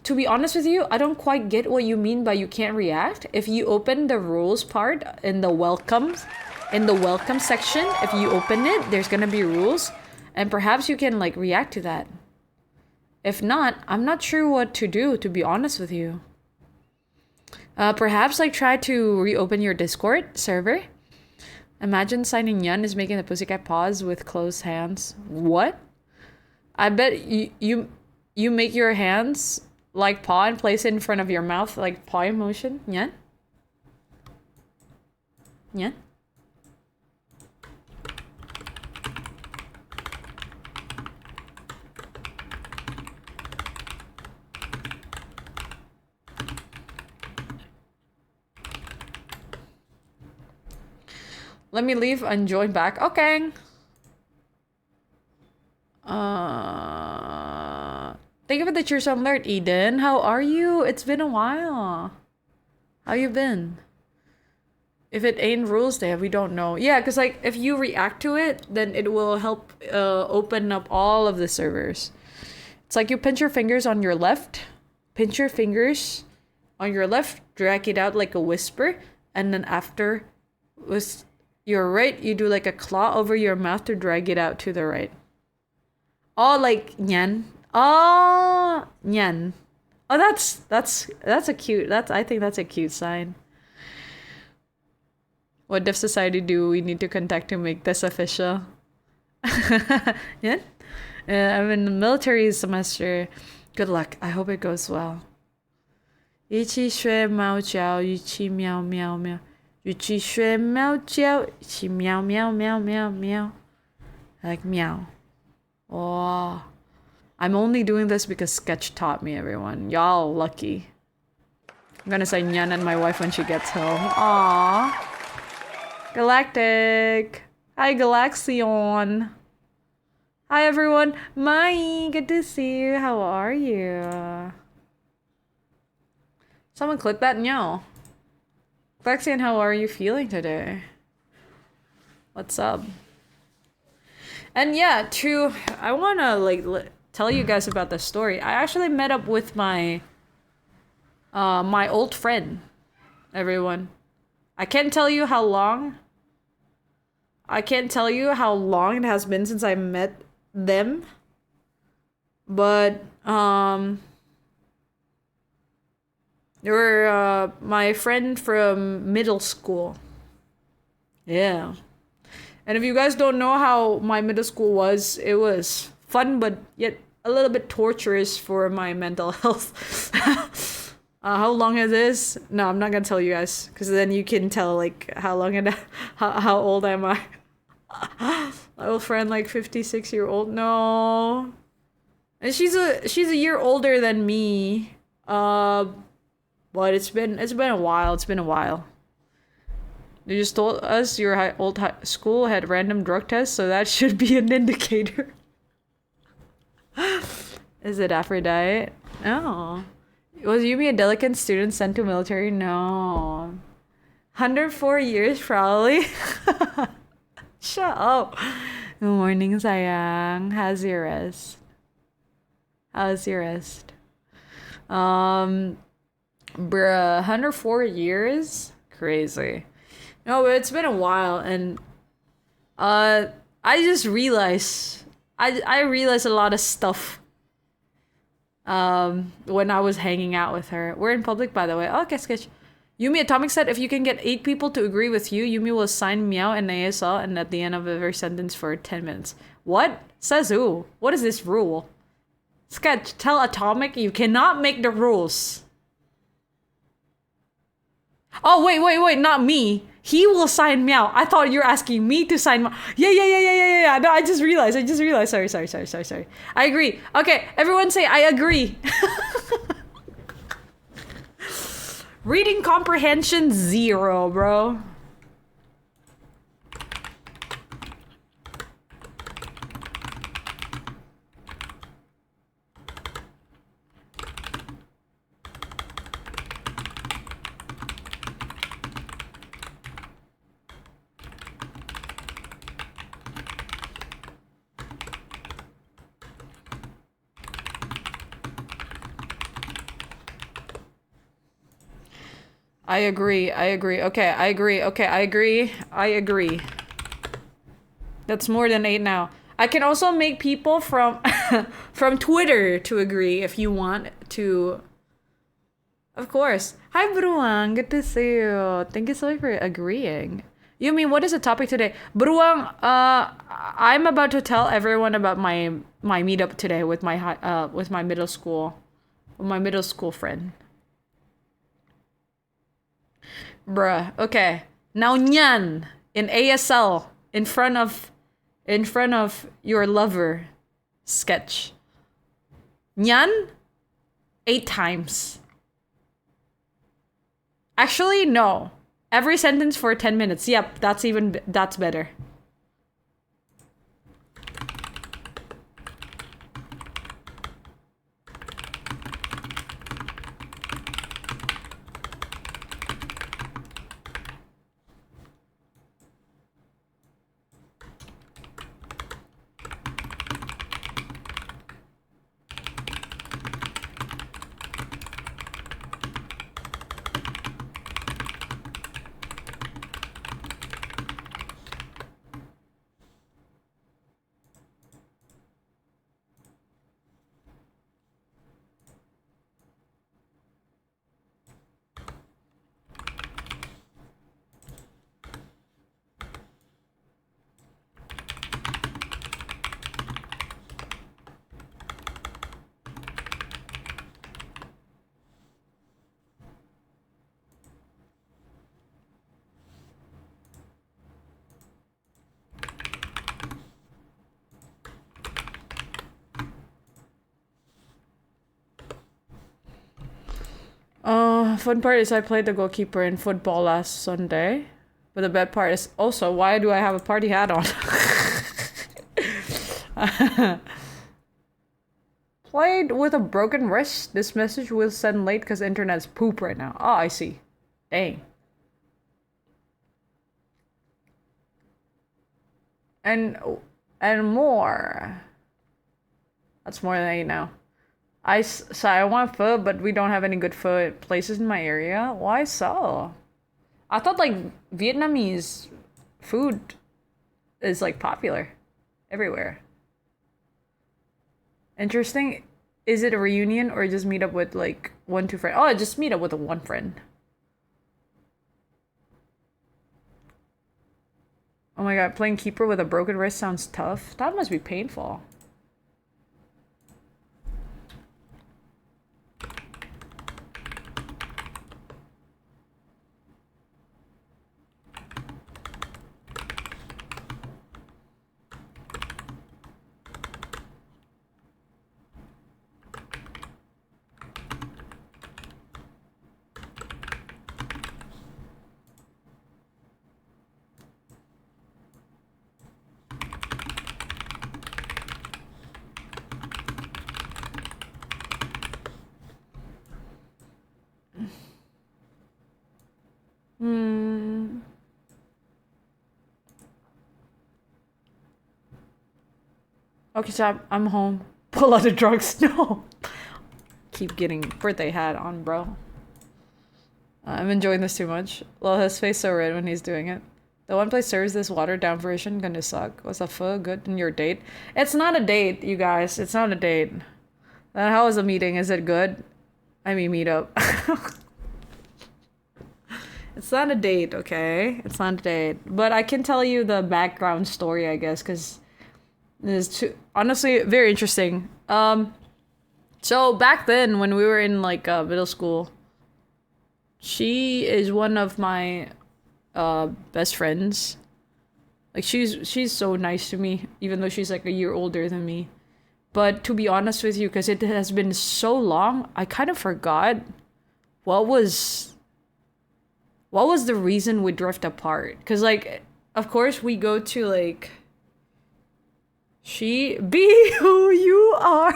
To be honest with you, I don't quite get what you mean by you can't react. If you open the rules part in the welcome section, if you open it, there's gonna be rules, and perhaps you can like react to that. If not, I'm not sure what to do, to be honest with you. Perhaps like try to reopen your Discord server. Imagine signing Yun is making the pussycat pause with closed hands. What? I bet you make your hands like paw and place it in front of your mouth like paw motion. Yeah. Yeah. Let me leave and join back. Okay. Thank you for the cheers alert, Eden. How are you? It's been a while. How you been? If it ain't rules day, we don't know. Yeah, because like if you react to it, then it will help open up all of the servers. It's like you pinch your fingers on your left. Pinch your fingers on your left, drag it out like a whisper, and then after with your right, you do like a claw over your mouth to drag it out to the right. Oh, like nyan. Oh, nyan. Oh, that's a cute. I think that's a cute sign. What Deaf Society do we need to contact to make this official? Yeah. I'm in the military semester. Good luck. I hope it goes well. Ichi shui mao jiao, ichi meow meow meow. Ichi shui mao jiao, ichi meow meow meow meow meow. Like meow. Oh. I'm only doing this because Sketch taught me, everyone. Y'all lucky. I'm gonna say Nyan and my wife when she gets home. Aww. Galactic. Hi, Galaxion. Hi, everyone. Mai, good to see you. How are you? Someone click that no. Galaxion, how are you feeling today? What's up? And yeah, I wanna like tell you guys about the story. I actually met up with my my old friend, everyone. I can't tell you how long. I can't tell you how long it has been since I met them. But they were my friend from middle school. Yeah. And if you guys don't know how my middle school was, it was fun, but yet a little bit torturous for my mental health. How long is this? No, I'm not gonna tell you guys, because then you can tell like how long and how old am I? My old friend, like 56-year-old. No, and she's a year older than me. But it's been a while. It's been a while. They just told us your old high school had random drug tests, so that should be an indicator. Is it Aphrodite? No. Was Yumi a delicate student sent to military? No. 104 years, probably. Shut up. Good morning, sayang. How's your rest? How's your rest? Bruh, 104 years? Crazy. No, but it's been a while, and I just realized I realized a lot of stuff when I was hanging out with her. We're in public, by the way. Oh, okay, sketch. Yumi Atomic said if you can get 8 people to agree with you, Yumi will sign meow and ASL and at the end of every sentence for 10 minutes. What? Says who? What is this rule? Sketch, tell Atomic you cannot make the rules. Oh, wait, not me. He will sign meow. I thought you were asking me to sign meow. Yeah. No, I just realized. Sorry. I agree. Okay, everyone say I agree. Reading comprehension 0, bro. I agree. Okay, I agree. That's more than 8 now. I can also make people from from Twitter to agree if you want to. Of course. Hi, Bruang. Good to see you. Thank you so much for agreeing. Yumi, what is the topic today? Bruang, I'm about to tell everyone about my meetup today with my middle school friend. Bruh. Okay. Now nyan in ASL in front of your lover. Sketch. Nyan 8 times. Actually, no. Every sentence for 10 minutes. Yep, that's better. Fun part is I played the goalkeeper in football last Sunday. But the bad part is also, why do I have a party hat on? Played with a broken wrist. This message will send late because internet's poop right now. Oh, I see. Dang. And more. That's more than 8 now. I want pho, but we don't have any good pho places in my area. Why so? I thought like Vietnamese food is like popular everywhere. Interesting. Is it a reunion or just meet up with like 1-2 friends? Oh, just meet up with one friend. Oh my god, playing keeper with a broken wrist sounds tough. That must be painful. Okay, so I'm home. Pull out the drugs. No. Keep getting birthday hat on, bro. I'm enjoying this too much. Lol, his face so red when he's doing it. The one place serves this watered down version gonna suck. Was the pho good in your date? It's not a date, you guys. It's not a date. Then how was the meeting? Is it good? I mean, meet up. It's not a date, okay? It's not a date. But I can tell you the background story, I guess, because it's honestly very interesting. So back then when we were in like middle school, she is one of my best friends. Like she's so nice to me, even though she's like a year older than me. But to be honest with you, because it has been so long, I kind of forgot what was the reason we drift apart. Because like, of course we go to like, be who you are.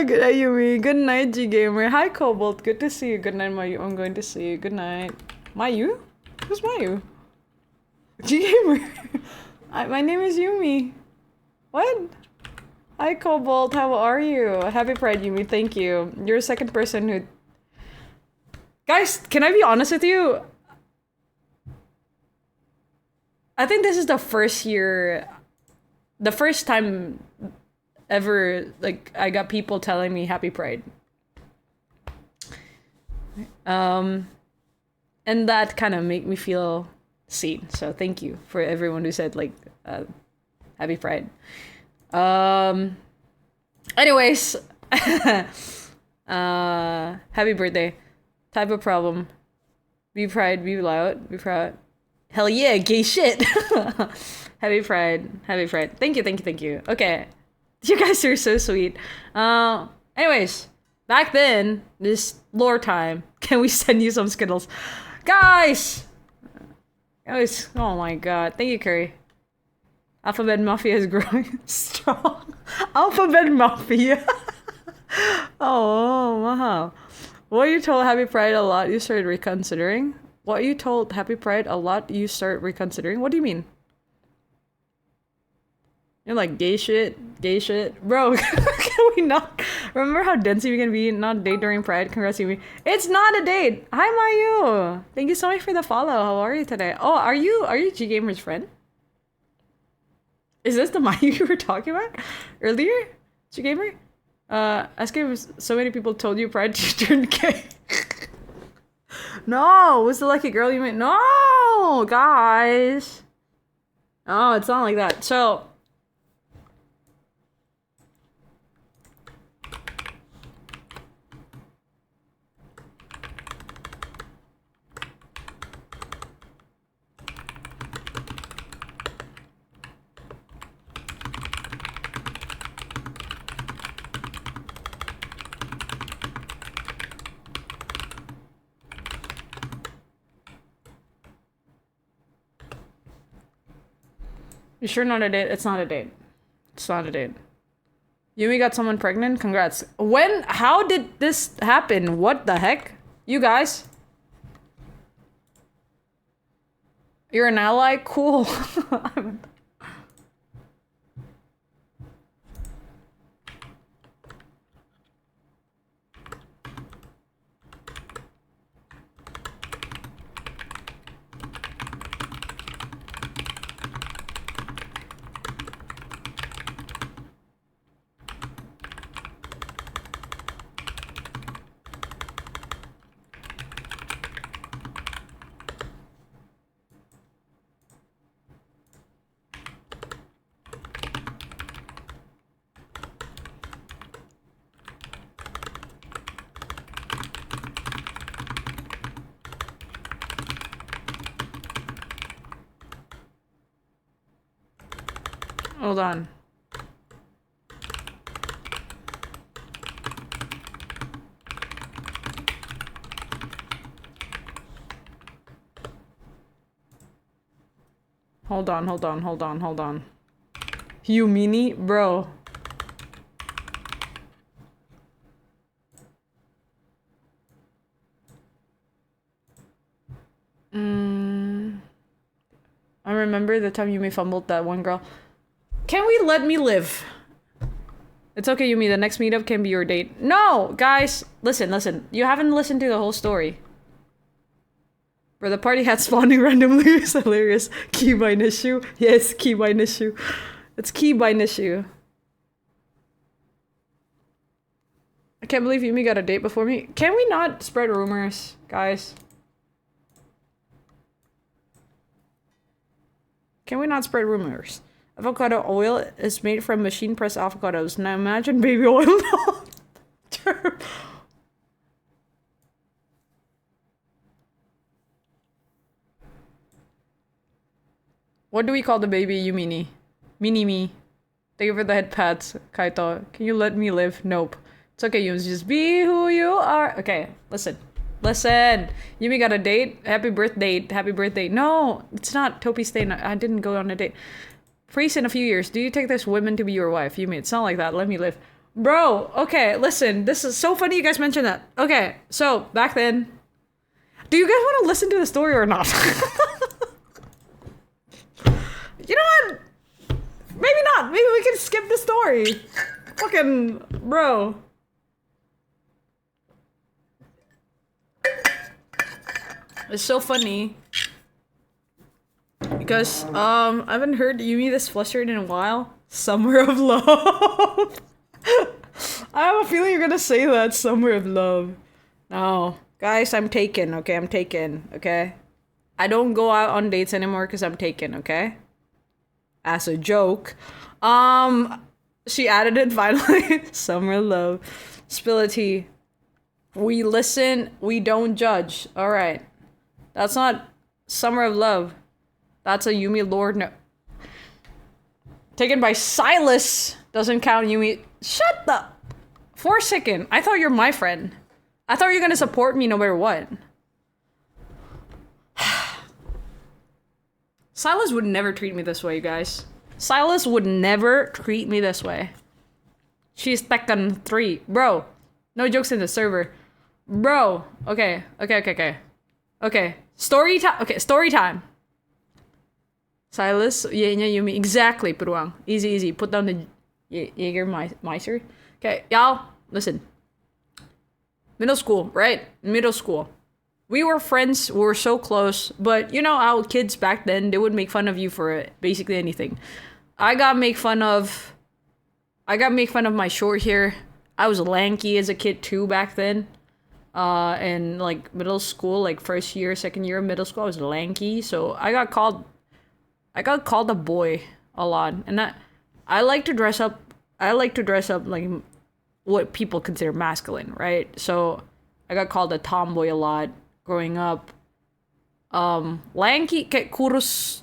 Good night, Yumi. Good night, G Gamer. Hi, Cobalt. Good to see you. Good night, Mayu. I'm going to see you. Good night. Mayu? Who's Mayu? G Gamer. My name is Yumi. What? Hi, Cobalt. How are you? Happy Pride, Yumi. Thank you. You're the second person who... Guys, can I be honest with you? I think this is the first time ever, like, I got people telling me Happy Pride. And that kind of made me feel seen. So thank you for everyone who said, like, Happy Pride. Anyways, happy birthday. Type of problem. Be pride, be loud, be proud. Hell yeah, gay shit. Happy Pride. Happy Pride. Thank you. Okay. You guys are so sweet. Anyways, back then, this lore time. Can we send you some Skittles? Guys! Oh my god. Thank you, Curry. Alphabet Mafia is growing strong. Alphabet Mafia. Oh, wow. What you told Happy Pride a lot, you started reconsidering? What you told Happy Pride a lot, you start reconsidering? What do you mean? You're like, gay shit? Bro, can we not? Remember how densey we can be? Not date during Pride? Congrats, Yumi. It's not a date! Hi, Mayu! Thank you so much for the follow. How are you today? Oh, are you G Gamer's friend? Is this the Mayu you were talking about earlier? G Gamer? Ask him if so many people told you Pride you turned gay. No! Was the lucky girl you meant? No! Guys! Oh, it's not like that. So... You sure not a date? It's not a date. It's not a date. Yumi got someone pregnant? Congrats. When? How did this happen? What the heck? You guys? You're an ally? Cool. Hold on. Hold on. Yumini? Bro. I remember the time Yumi fumbled that one girl. Can we let me live? It's okay, Yumi. The next meetup can be your date. No! Guys, listen. You haven't listened to the whole story. Bro, the party hat spawning randomly is hilarious. Keybind issue. Yes, keybind issue. It's keybind issue. I can't believe Yumi got a date before me. Can we not spread rumors, guys? Can we not spread rumors? Avocado oil is made from machine pressed avocados. Now imagine baby oil. What do we call the baby, Yumini? Mini-me. Thank you for the head pats, Kaito. Can you let me live? Nope. It's okay, Yums. Just be who you are. Okay, listen. Yumi got a date. Happy birthday. No, it's not Topi's thing. I didn't go on a date. Priest in a few years. Do you take this woman to be your wife? Yumi, it's not like that. Let me live. Bro, okay, listen. This is so funny you guys mentioned that. Okay, so, back then. Do you guys want to listen to the story or not? You know what? Maybe not. Maybe we can skip the story. Fucking bro. It's so funny. Because I haven't heard Yumi this flustered in a while. Summer of Love. I have a feeling you're gonna say that. Summer of Love. No. Guys, I'm taken, okay? I'm taken, okay? I don't go out on dates anymore because I'm taken, okay? As a joke. She added it finally. Summer of Love. Spill a tea. We listen, we don't judge. Alright. That's not Summer of Love. That's a Yumi Lord. No. Taken by Silas. Doesn't count Yumi. Shut the... For a second. I thought you're my friend. I thought you were gonna support me no matter what. Silas would never treat me this way, you guys. Silas would never treat me this way. She's Tekken 3. Bro. No jokes in the server. Bro. Okay. Okay. Story time. Okay, story time. Silas, Yumi. Exactly, Puruang. Easy. Put down the Jägermeister. Okay, y'all, listen. Middle school, right? Middle school. We were friends, we were so close, but you know how kids back then, they would make fun of you for basically anything. I got make fun of my short hair. I was lanky as a kid too back then. In like middle school, like first year, second year of middle school, I was lanky, so I got called a boy a lot, and I like to dress up like what people consider masculine, right? So I got called a tomboy a lot growing up. Lanky kayak kurus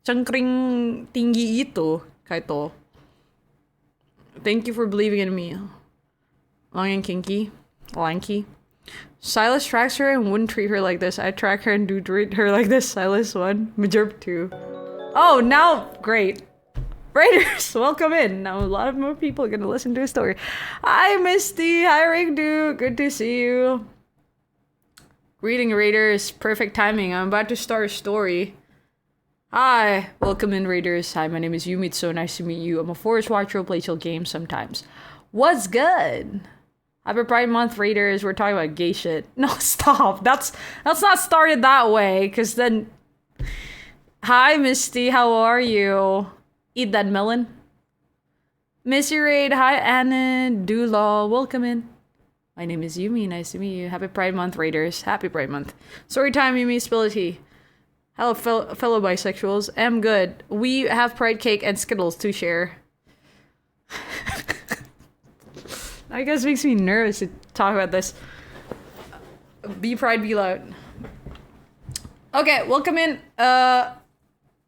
cengkring tinggi itu kayak to. Thank you for believing in me. Long and kinky, lanky. Silas tracks her and wouldn't treat her like this. I track her and do treat her like this. Silas 1, Majorp 2. Oh, now, great. Raiders, welcome in. Now, a lot of more people are gonna listen to a story. Hi, Misty. Hi, Ringdu. Good to see you. Greeting, Raiders. Perfect timing. I'm about to start a story. Hi. Welcome in, Raiders. Hi, my name is Yumi. It's so nice to meet you. I'm a forest watcher who plays chill games sometimes. What's good? Happy Pride Month, Raiders. We're talking about gay shit. No, stop. That's not started that way, because then... Hi, Misty. How are you? Eat that melon. Missy Raid. Hi, Anna. Dulaw. Welcome in. My name is Yumi. Nice to meet you. Happy Pride Month, Raiders. Happy Pride Month. Story time, Yumi. Spill a tea. Hello, fellow bisexuals. I'm good. We have Pride cake and Skittles to share. I guess makes me nervous to talk about this. Be Pride, be loud. Okay, welcome in.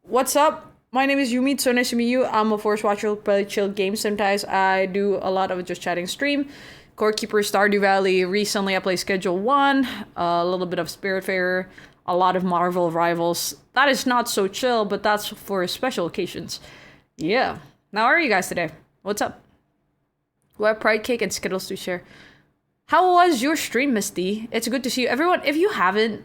What's up? My name is Yumi. It's so nice to meet you. I'm a forest watcher who play chill games sometimes. I do a lot of just chatting stream. Core Keeper, Stardew Valley. Recently, I played Schedule 1. A little bit of Spiritfarer. A lot of Marvel Rivals. That is not so chill, but that's for special occasions. Yeah. Now, how are you guys today? What's up? We have Pride Cake and Skittles to share. How was your stream, Misty? It's good to see you. Everyone, if you haven't,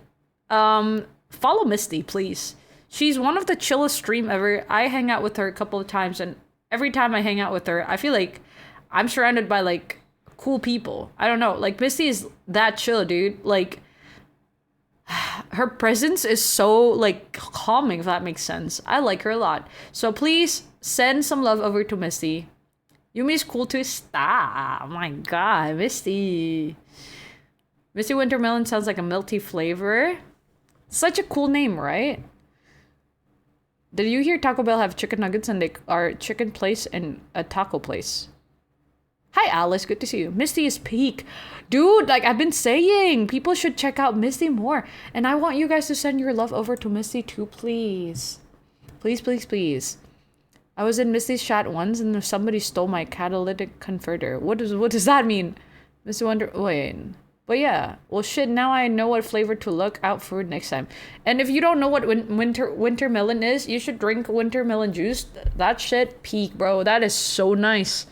follow Misty, please. She's one of the chillest stream ever. I hang out with her a couple of times, and every time I hang out with her, I feel like I'm surrounded by, like, cool people. I don't know. Like, Misty is that chill, dude. Like, her presence is so, like, calming, if that makes sense. I like her a lot. So please send some love over to Misty. Yumi's cool too. Stop. Oh my god, Misty. Misty Wintermelon sounds like a melty flavor. Such a cool name, right? Did you hear Taco Bell have chicken nuggets and they are chicken place and a taco place? Hi, Alice. Good to see you. Misty is peak. Dude, like I've been saying, people should check out Misty more. And I want you guys to send your love over to Misty too, please. Please, please, please. I was in Misty's chat once and somebody stole my catalytic converter. What does that mean? Misty Wonder... Wait. But yeah. Well, shit, now I know what flavor to look out for next time. And if you don't know what winter melon is, you should drink winter melon juice. That shit peak, bro. That is so nice.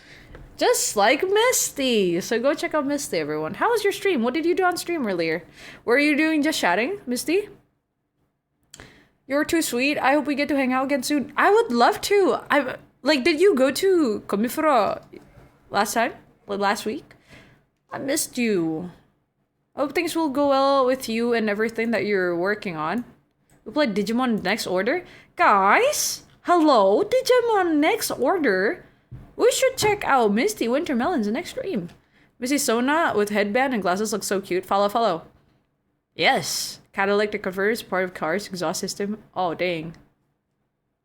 Just like Misty. So go check out Misty, everyone. How was your stream? What did you do on stream earlier? Were you doing just chatting, Misty? You're too sweet. I hope we get to hang out again soon. I would love to. Like, did you go to Komifura last time? Like, last week? I missed you. I hope things will go well with you and everything that you're working on. We played Digimon Next Order. Guys! Hello, Digimon Next Order. We should check out Misty Wintermelon's next stream. Missy Sona with headband and glasses looks so cute. Follow, follow. Yes. Catalytic converters, part of car's exhaust system. Oh, dang.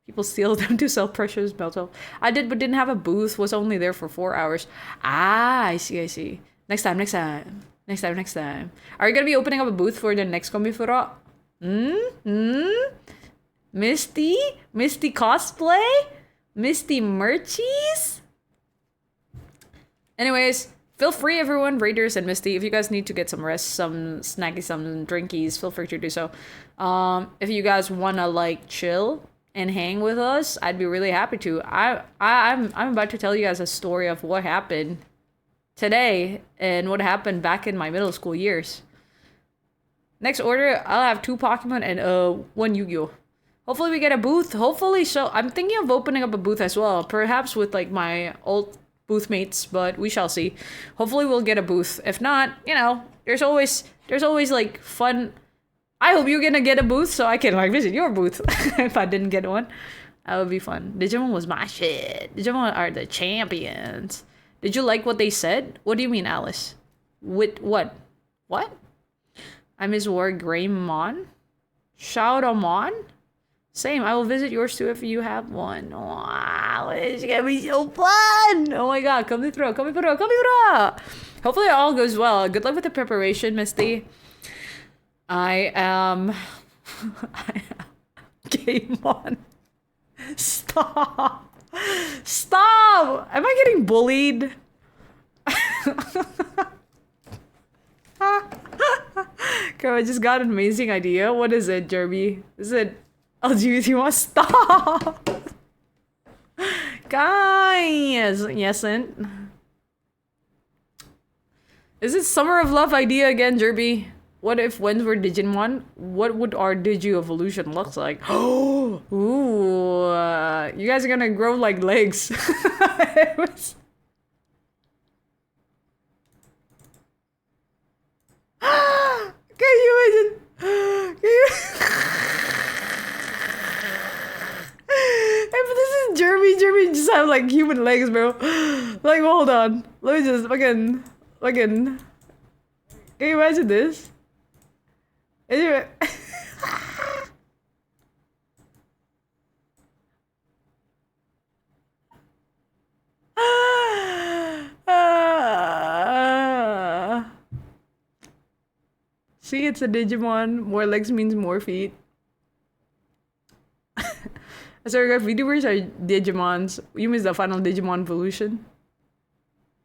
People steal them to sell precious metal. I did, but didn't have a booth. Was only there for 4 hours. Ah, I see, I see. Next time, next time. Next time, next time. Are you gonna be opening up a booth for the next Komifura? Misty? Misty cosplay? Misty merchies? Anyways, feel free, everyone, Raiders and Misty, if you guys need to get some rest, some snacky, some drinkies, feel free to do so. If you guys wanna like chill and hang with us, I'd be really happy to. I'm about to tell you guys a story of what happened today and what happened back in my middle school years. Next order, I'll have 2 Pokemon and 1 Yu-Gi-Oh. Hopefully we get a booth. Hopefully, so I'm thinking of opening up a booth as well, perhaps with like my old booth mates, but we shall see. Hopefully we'll get a booth. If not, you know, there's always like fun. I hope you're gonna get a booth so I can like visit your booth if I didn't get one. That would be fun. Digimon was my shit. Digimon are the champions. Did you like what they said? What do you mean, Alice? With what? What? I miss War Greymon? Shadowmon? Same, I will visit yours too if you have one. Wow, it's gonna be so fun! Oh my god, come through, come through, come through! Hopefully it all goes well. Good luck with the preparation, Misty. I am Game on. Stop! Stop! Am I getting bullied? Okay, I just got an amazing idea. What is it, Jerby? Is it LGBT? Stop! Guys! Yesn't. Is it Summer of Love idea again, Jerby? What if Fwends were Digimon? What would our Digi-evolution look like? Oh! Ooh! You guys are gonna grow like legs. Can you imagine? Can you... If this is Jeremy just have like human legs, bro. Like, hold on. Let me just fucking. Can you imagine this? Anyway. See, it's a Digimon. More legs means more feet. Sorry, guys, VTubers are Digimons. You missed the final Digimon evolution.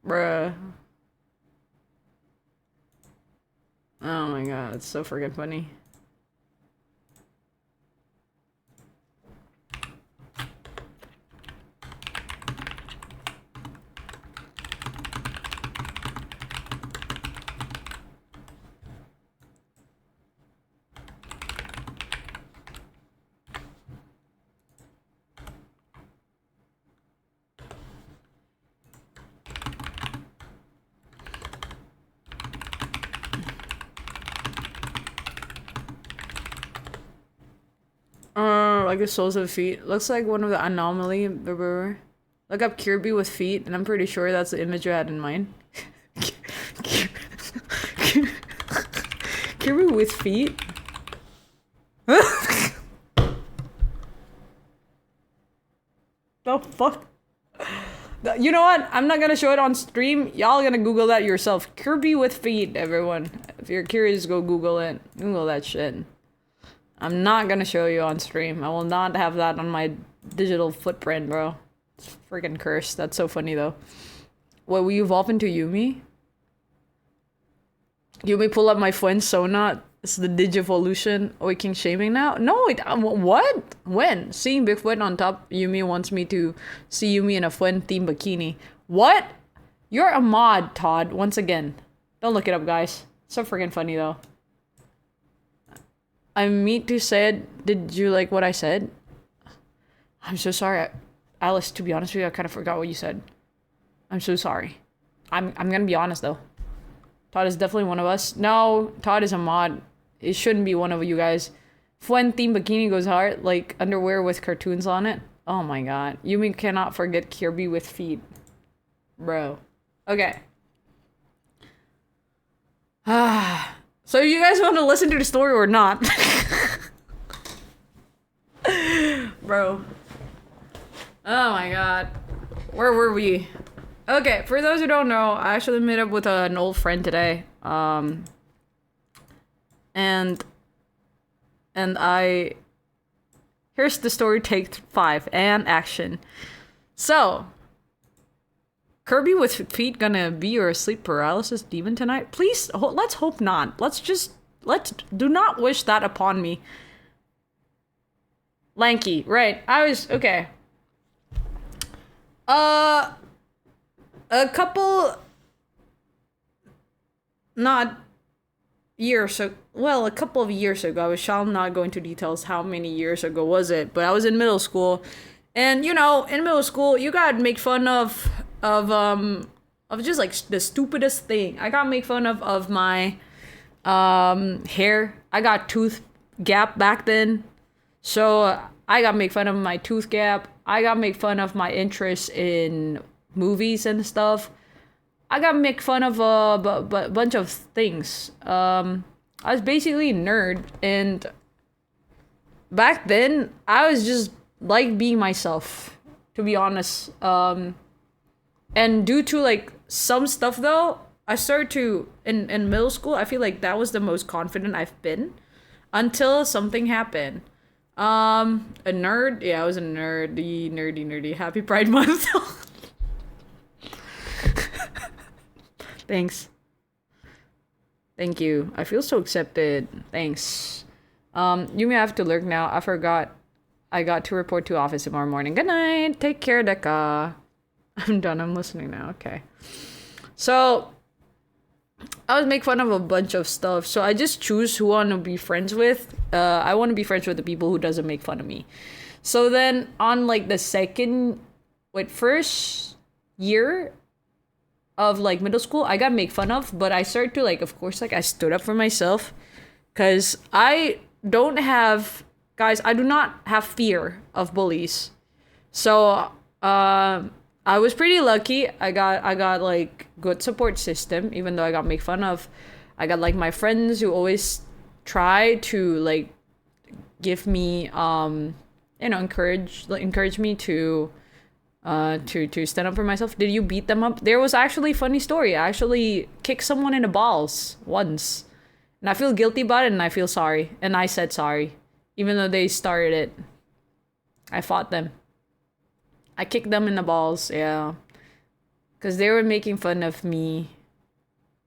Bruh. Oh my god, it's so freaking funny. Like the soles of feet. Looks like one of the anomaly. Look up Kirby with feet, and I'm pretty sure that's the image I had in mind. Kirby with feet? The fuck? You know what? I'm not gonna show it on stream. Y'all gonna Google that yourself. Kirby with feet, everyone. If you're curious, go Google it. Google that shit. I'm not gonna show you on stream. I will not have that on my digital footprint, bro. It's freaking cursed. That's so funny, though. What, will you evolve into Yumi? Yumi, pull up my Fwends Sona. It's the Digivolution. Are we king shaming now? No, what? When? Seeing Big Fwend on top, Yumi wants me to see Yumi in a Fwend themed bikini. What? You're a mod, Todd, once again. Don't look it up, guys. So freaking funny, though. I mean to say, did you like what I said? I'm so sorry. Alice, to be honest with you, I kind of forgot what you said. I'm so sorry. I'm gonna be honest though. Todd is definitely one of us. No, Todd is a mod. It shouldn't be one of you guys. Fwend Team Bikini goes hard, like underwear with cartoons on it. Oh my god. Yumi cannot forget Kirby with feet. Bro. Okay. So you guys want to listen to the story or not? Bro. Oh my god. Where were we? Okay, for those who don't know, I actually met up with an old friend today. And I... Here's the story, take 5, and action. So... Kirby with feet gonna be your sleep paralysis demon tonight? Please, let's hope not. Let's do not wish that upon me. Lanky, right. Okay. A couple... Not years ago... Well, a couple of years ago. I shall not go into details how many years ago was it. But I was in middle school. And, you know, in middle school, you gotta make fun of just, like, the stupidest thing. I got make fun of my, hair. I got tooth gap back then. So, I got make fun of my tooth gap. I got make fun of my interest in movies and stuff. I got make fun of a bunch of things. I was basically a nerd, and back then I was just like being myself, to be honest. And due to like some stuff though, I started to in middle school. I feel like that was the most confident I've been until something happened. A nerd. Yeah, I was a nerdy. Happy Pride Month. Thanks. Thank you. I feel so accepted. Thanks. You may have to lurk now. I forgot. I got to report to office tomorrow morning. Good night. Take care, Deka. I'm done. I'm listening now. Okay. So, I was make fun of a bunch of stuff. So I just choose who I want to be friends with. I want to be friends with the people who doesn't make fun of me. So then on like the first year of like middle school, I got made fun of, but I started to like, of course, like I stood up for myself, because I do not have fear of bullies. So I was pretty lucky. I got like good support system, even though I got made fun of. I got like my friends who always try to like give me encourage me to stand up for myself. Did you beat them up? There was actually a funny story. I actually kicked someone in the balls once, and I feel guilty about it, and I feel sorry, and I said sorry, even though they started it. I fought them. I kicked them in the balls, yeah, because they were making fun of me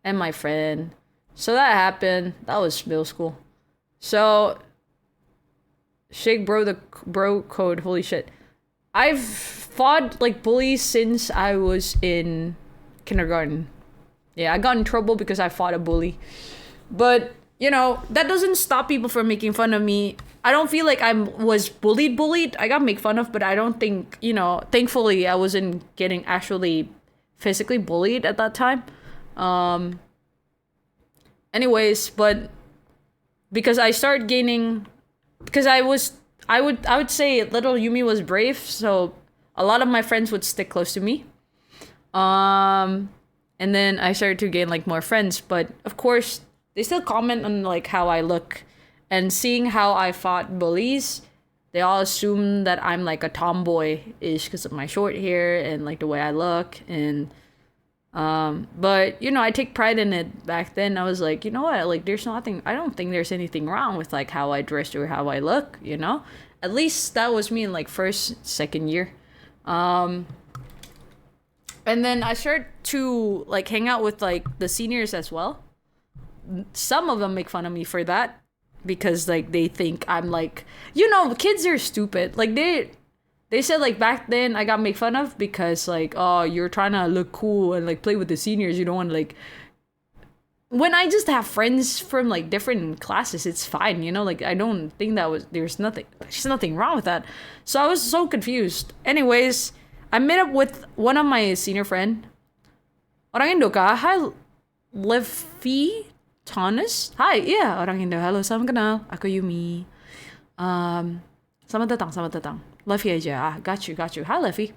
and my friend. So that happened. That was middle school. So shake the bro code. Holy shit. I've fought like bullies since I was in kindergarten. Yeah, I got in trouble because I fought a bully. But, you know, that doesn't stop people from making fun of me. I don't feel like I was bullied. I got made fun of, but I don't think, you know, thankfully I wasn't getting actually physically bullied at that time. Anyways, but because I started gaining, because I would say little Yumi was brave, so a lot of my friends would stick close to me. And then I started to gain like more friends, but of course they still comment on like how I look, and seeing how I fought bullies, they all assume that I'm like a tomboy-ish because of my short hair and like the way I look. And but you know, I take pride in it. Back then I was like, you know what, like there's nothing, I don't think there's anything wrong with like how I dress or how I look, you know. At least that was me in like second year. And then I started to like hang out with like the seniors as well. Some of them make fun of me for that, because like they think I'm like, you know, kids are stupid. Like they said like back then I got made fun of because like, oh, you're trying to look cool and like play with the seniors. You don't want to like, when I just have friends from like different classes, it's fine, you know, like I don't think there's nothing wrong with that. So I was so confused. Anyways, I met up with one of my senior friend. Orang Indo kah? Hi, Levi Thomas. Hi, yeah, orang Indo. Halo, salam kenal. Aku Yumi. Selamat datang. Levi aja. Got you. Hi, Levi.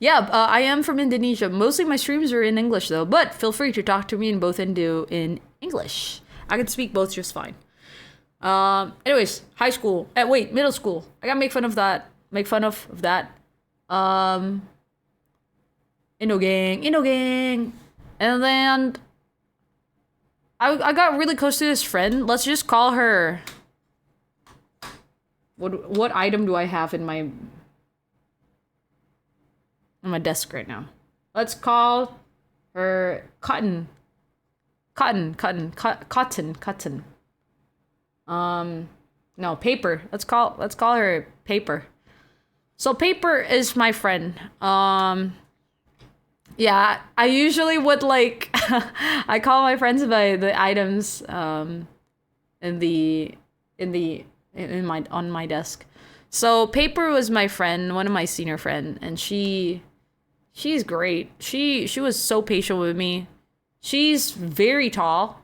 Yeah, I am from Indonesia. Mostly my streams are in English though, but feel free to talk to me in both in English. I can speak both just fine. Anyways, high school. Middle school. I gotta make fun of that. Indo gang. And then I got really close to this friend. Let's just call her. What item do I have in my on my desk right now? Let's call her Cotton. No, Paper. Let's call her Paper. So Paper is my friend. Yeah, I usually would like I call my friends by the items on my desk. So Paper was my friend, one of my senior friend, and she's great. She was so patient with me. She's very tall.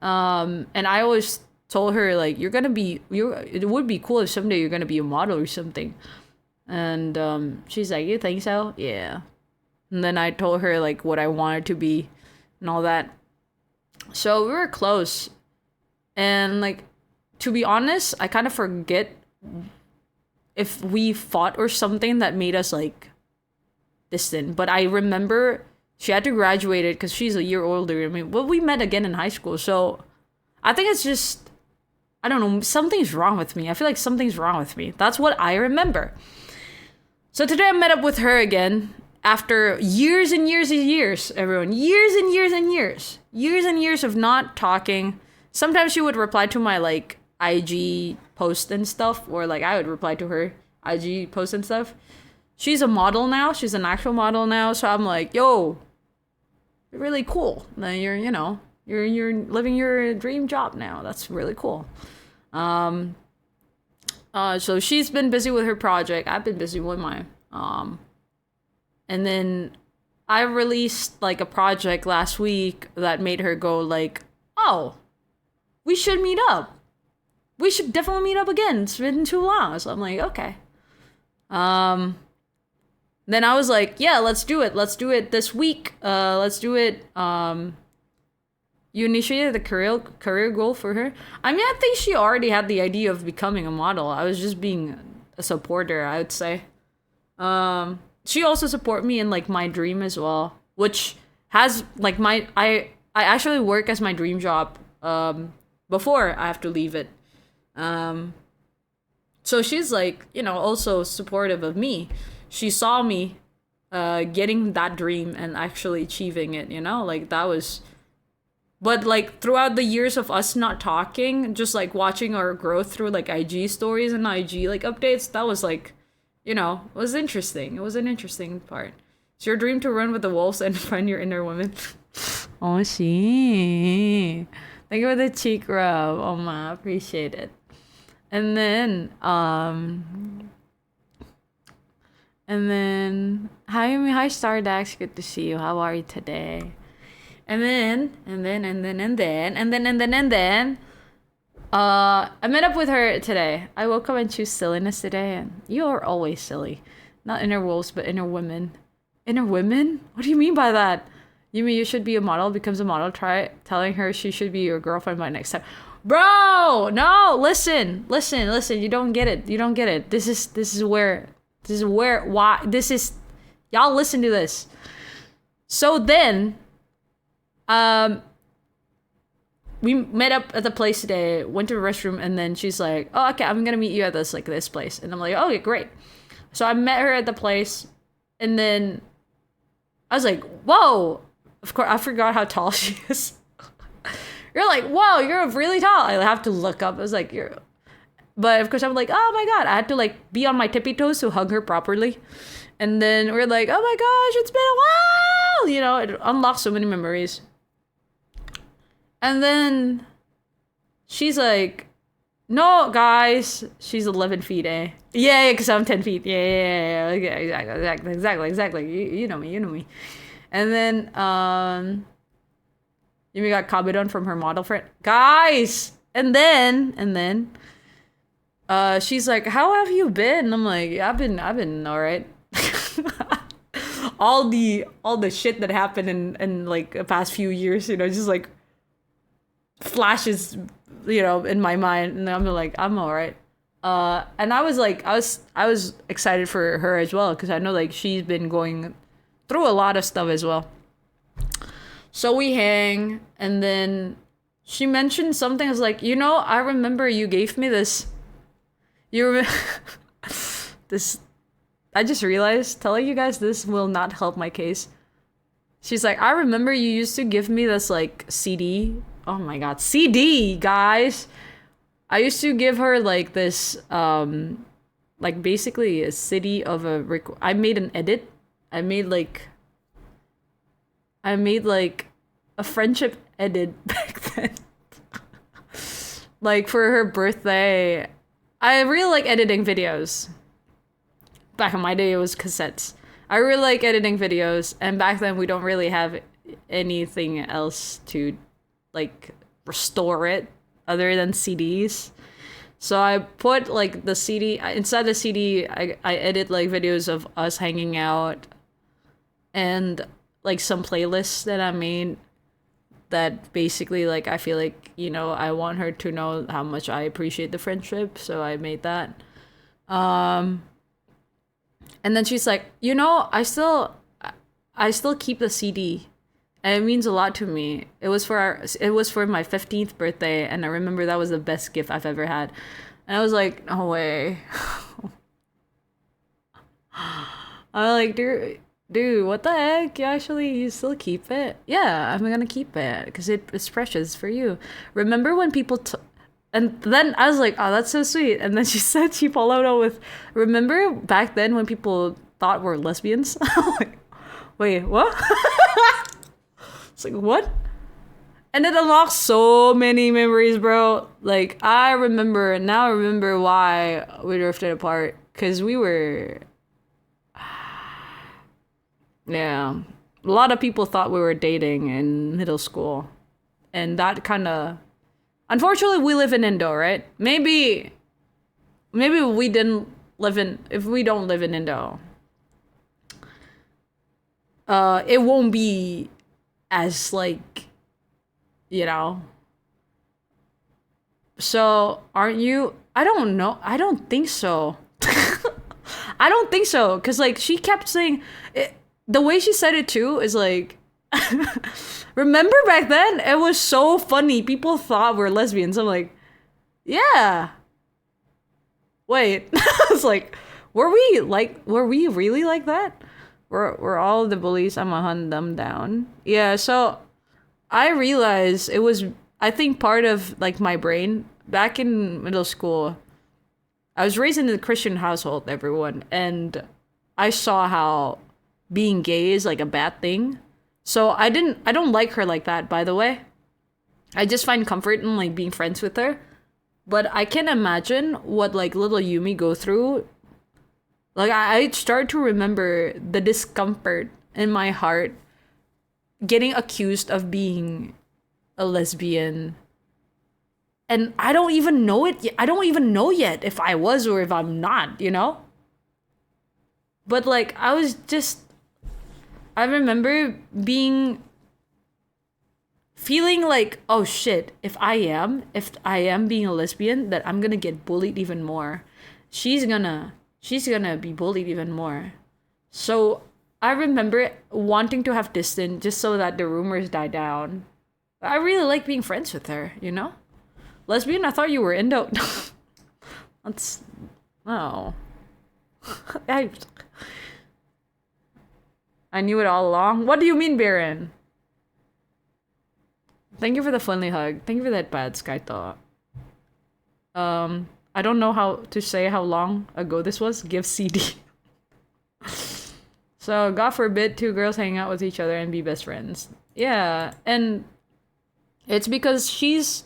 And I always told her like it would be cool if someday you're gonna be a model or something. And she's like, you think so? Yeah. And then I told her like what I wanted to be and all that. So we were close. And like, to be honest, I kind of forget if we fought or something that made us like distant. But I remember she had to graduate it because she's a year older. I mean, well, we met again in high school. So I think it's just, I don't know, something's wrong with me. I feel like something's wrong with me. That's what I remember. So today I met up with her again after years and years, everyone. Years and years of not talking. Sometimes she would reply to my like IG post and stuff, or like I would reply to her IG post and stuff. She's a model now. She's an actual model now. So I'm like, yo, you're really cool. Then you're living your dream job now. That's really cool. So she's been busy with her project. I've been busy with mine. And then I released like a project last week that made her go like, oh, we should meet up. We should definitely meet up again. It's been too long. So I'm like, okay. Then I was like, yeah, let's do it. Let's do it this week. Let's do it. You initiated the career goal for her. I mean, I think she already had the idea of becoming a model. I was just being a supporter, I would say. She also support me in like my dream as well, which has like I actually work as my dream job before I have to leave it. So she's like, also supportive of me. She saw me getting that dream and actually achieving it, like that was. But like throughout the years of us not talking, just like watching our growth through like IG stories and IG like updates, that was like, it was interesting. It was an interesting part. It's your dream to run with the wolves and find your inner woman. Oshi. Thank you for the cheek rub. Oh ma, appreciate it. And then hi Stardax, good to see you. How are you today? I met up with her today. I woke up and chose silliness today, and you are always silly. Not inner wolves, but inner women. Inner women? What do you mean by that? You mean you should be a model, becomes a model, try telling her she should be your girlfriend by next time. Bro, no, listen. You don't get it. This is where, y'all listen to this. So then, we met up at the place today, went to the restroom, and then she's like, oh, okay, I'm gonna meet you at this place. And I'm like, okay, great. So I met her at the place, and then I was like, whoa. Of course, I forgot how tall she is. You're like, whoa, you're really tall. I have to look up. I was like, but of course I'm like, oh my God. I had to like be on my tippy toes to hug her properly. And then we're like, oh my gosh, it's been a while. It unlocks so many memories. And then she's like, no, guys. She's 11 feet, eh? Yeah, because I'm 10 feet. Yeah. Okay, exactly. You know me. And then, Yumi got kabedon from her model friend. Guys! And then, she's like, how have you been? I'm like, I've been alright. all the shit that happened in like the past few years, just like flashes, in my mind, and I'm like, I'm alright. And I was like, I was excited for her as well, because I know like she's been going through a lot of stuff as well. So we hang, and then she mentioned something. I was like, I remember you gave me this. You remember this? I just realized telling you guys this will not help my case. She's like, I remember you used to give me this like CD. Oh my god, CD, guys. I used to give her like this, like basically a CD of I made an edit. I made like a friendship edit back then. Like for her birthday. I really like editing videos. Back in my day, it was cassettes. I really like editing videos, and back then we don't really have anything else to like restore it other than CDs. So I put like the CD inside the CD. I edit like videos of us hanging out, and like some playlists that I made. That basically like I feel like I want her to know how much I appreciate the friendship. So I made that. And then she's like, I still keep the CD, and it means a lot to me. It was for my 15th birthday, and I remember that was the best gift I've ever had. And I was like, no way. I'm like, dude, what the heck? You still keep it? Yeah, I'm gonna keep it because it's precious for you. Remember when people and then I was like, oh, that's so sweet. And then she said she followed up with, remember back then when people thought we're lesbians? I'm like, wait, what? It's like, what? And it unlocks so many memories, bro. Like, I remember why we drifted apart. Because we were... Yeah. A lot of people thought we were dating in middle school. And that kind of... Unfortunately, we live in Indo, right? Maybe we didn't live in... If we don't live in Indo, it won't be as, like, So, aren't you... I don't know. I don't think so. I don't think so. Because, like, she kept saying... The way she said it, too, is, like... Remember back then? It was so funny. People thought we're lesbians. I'm like, yeah. Wait. I was like, were we really like that? We're all the bullies. I'm gonna hunt them down. Yeah, so I realized it was, I think, part of like my brain. Back in middle school, I was raised in a Christian household, everyone, and I saw how being gay is like a bad thing. So I don't like her like that, by the way. I just find comfort in like being friends with her. But I can imagine what like little Yumi go through. Like I start to remember the discomfort in my heart getting accused of being a lesbian. And I don't even know it yet. I don't even know yet if I was or if I'm not, But like I remember feeling like, oh shit, if I am being a lesbian, that I'm gonna get bullied even more. She's gonna be bullied even more. So I remember wanting to have distance just so that the rumors die down. I really like being friends with her, Lesbian, I thought you were Indo. That's... Oh. I knew it all along. What do you mean, Baron? Thank you for the friendly hug. Thank you for that bad Skyto. I don't know how to say how long ago this was. Give CD. So, God forbid two girls hang out with each other and be best friends. Yeah, and It's because she's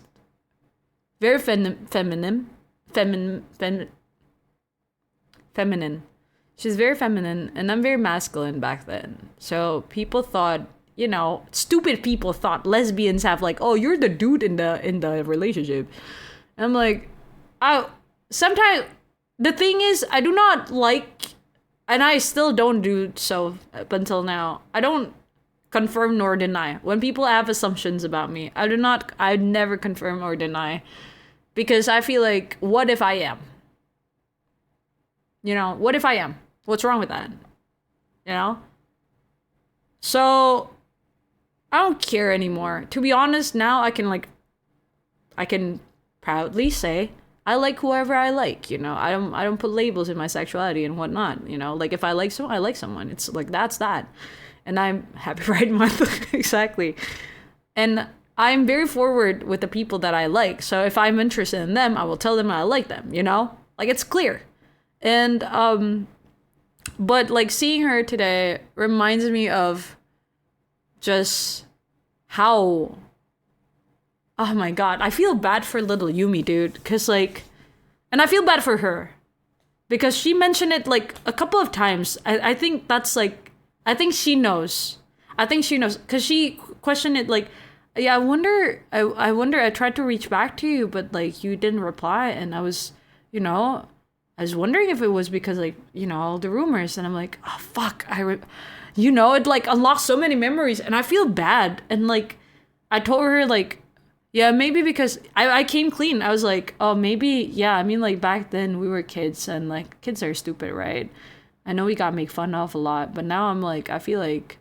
very feminine. She's very feminine, and I'm very masculine back then. So people thought, stupid people thought lesbians have like, oh, you're the dude in the relationship. And I'm like, sometimes the thing is, I do not like, and I still don't do so up until now. I don't confirm nor deny. When people have assumptions about me, I never confirm or deny, because I feel like, what if I am? What if I am? What's wrong with that? So I don't care anymore. To be honest, now I can proudly say I like whoever I like. I don't put labels in my sexuality and whatnot. Like if I like someone, I like someone. It's like that's that. And I'm happy Pride Month. Exactly. And I'm very forward with the people that I like. So if I'm interested in them, I will tell them I like them, Like it's clear. And but like seeing her today reminds me of just how, oh my god, I feel bad for little Yumi, dude, cuz like, and I feel bad for her because she mentioned it like a couple of times. I think that's like, I think she knows because she questioned it like, yeah, I wonder, I tried to reach back to you, but like you didn't reply, and I was wondering if it was because like, all the rumors, and I'm like, oh fuck, it like unlocked so many memories, and I feel bad. And like I told her like, yeah, maybe because I came clean. I was like, oh, maybe, yeah, I mean like back then we were kids, and like kids are stupid, right? I know we got made fun of a lot, but now I'm like, I feel like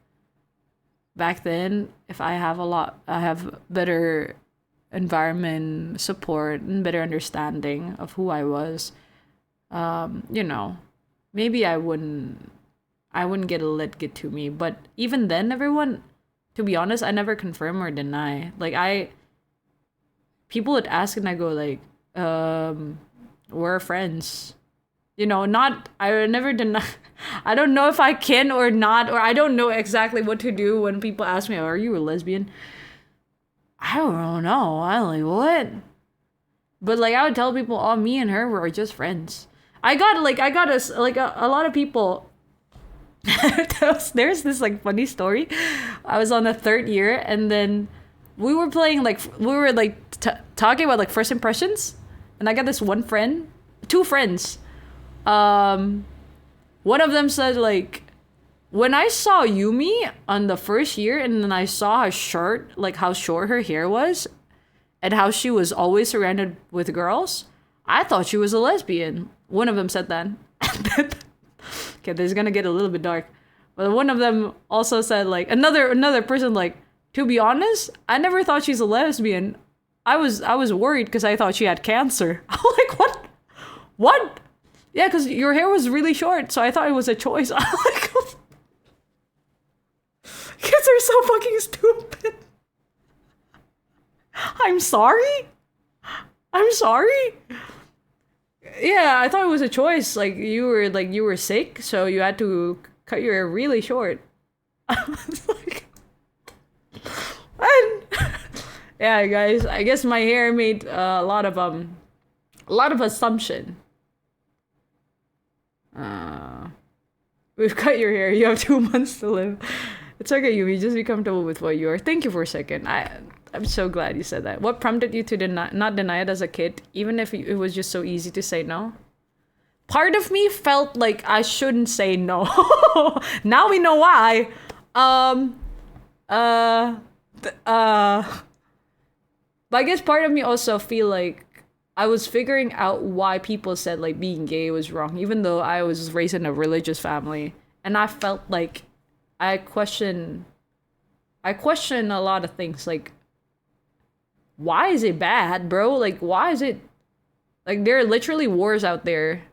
back then, if I have better environment support and better understanding of who I was, maybe I wouldn't get get to me. But even then, everyone, to be honest, I never confirm or deny. Like people would ask, and I go like, we're friends. I would never deny. I don't know if I can or not, or I don't know exactly what to do when people ask me, are you a lesbian? I don't know. I'm like, what? But like I would tell people, oh, me and her were just friends. I got a lot of people. There's this like funny story. I was on the third year, and then we were talking about like first impressions, and I got this two friends. One of them said like, when I saw Yumi on the first year, and then I saw her shirt, like how short her hair was, and how she was always surrounded with girls, I thought she was a lesbian. One of them said that. Okay, this is gonna get a little bit dark. But one of them also said like, another person like, to be honest, I never thought she's a lesbian. I was worried because I thought she had cancer. I'm like, what? What? Yeah, because your hair was really short, so I thought it was a choice. I'm like, kids are so fucking stupid. I'm sorry. Yeah, I thought it was a choice. Like you were sick, so you had to cut your hair really short. I was like, and yeah, guys, I guess my hair made a lot of assumption. We've cut your hair. You have 2 months to live. It's okay, Yumi. Just be comfortable with what you are. Thank you for a second. I'm so glad you said that. What prompted you to not deny it as a kid, even if it was just so easy to say no? Part of me felt like I shouldn't say no. Now we know why. But I guess part of me also feel like I was figuring out why people said like being gay was wrong, even though I was raised in a religious family, and I felt like I question a lot of things. Like, why is it bad, bro? Like, why is it like there are literally wars out there?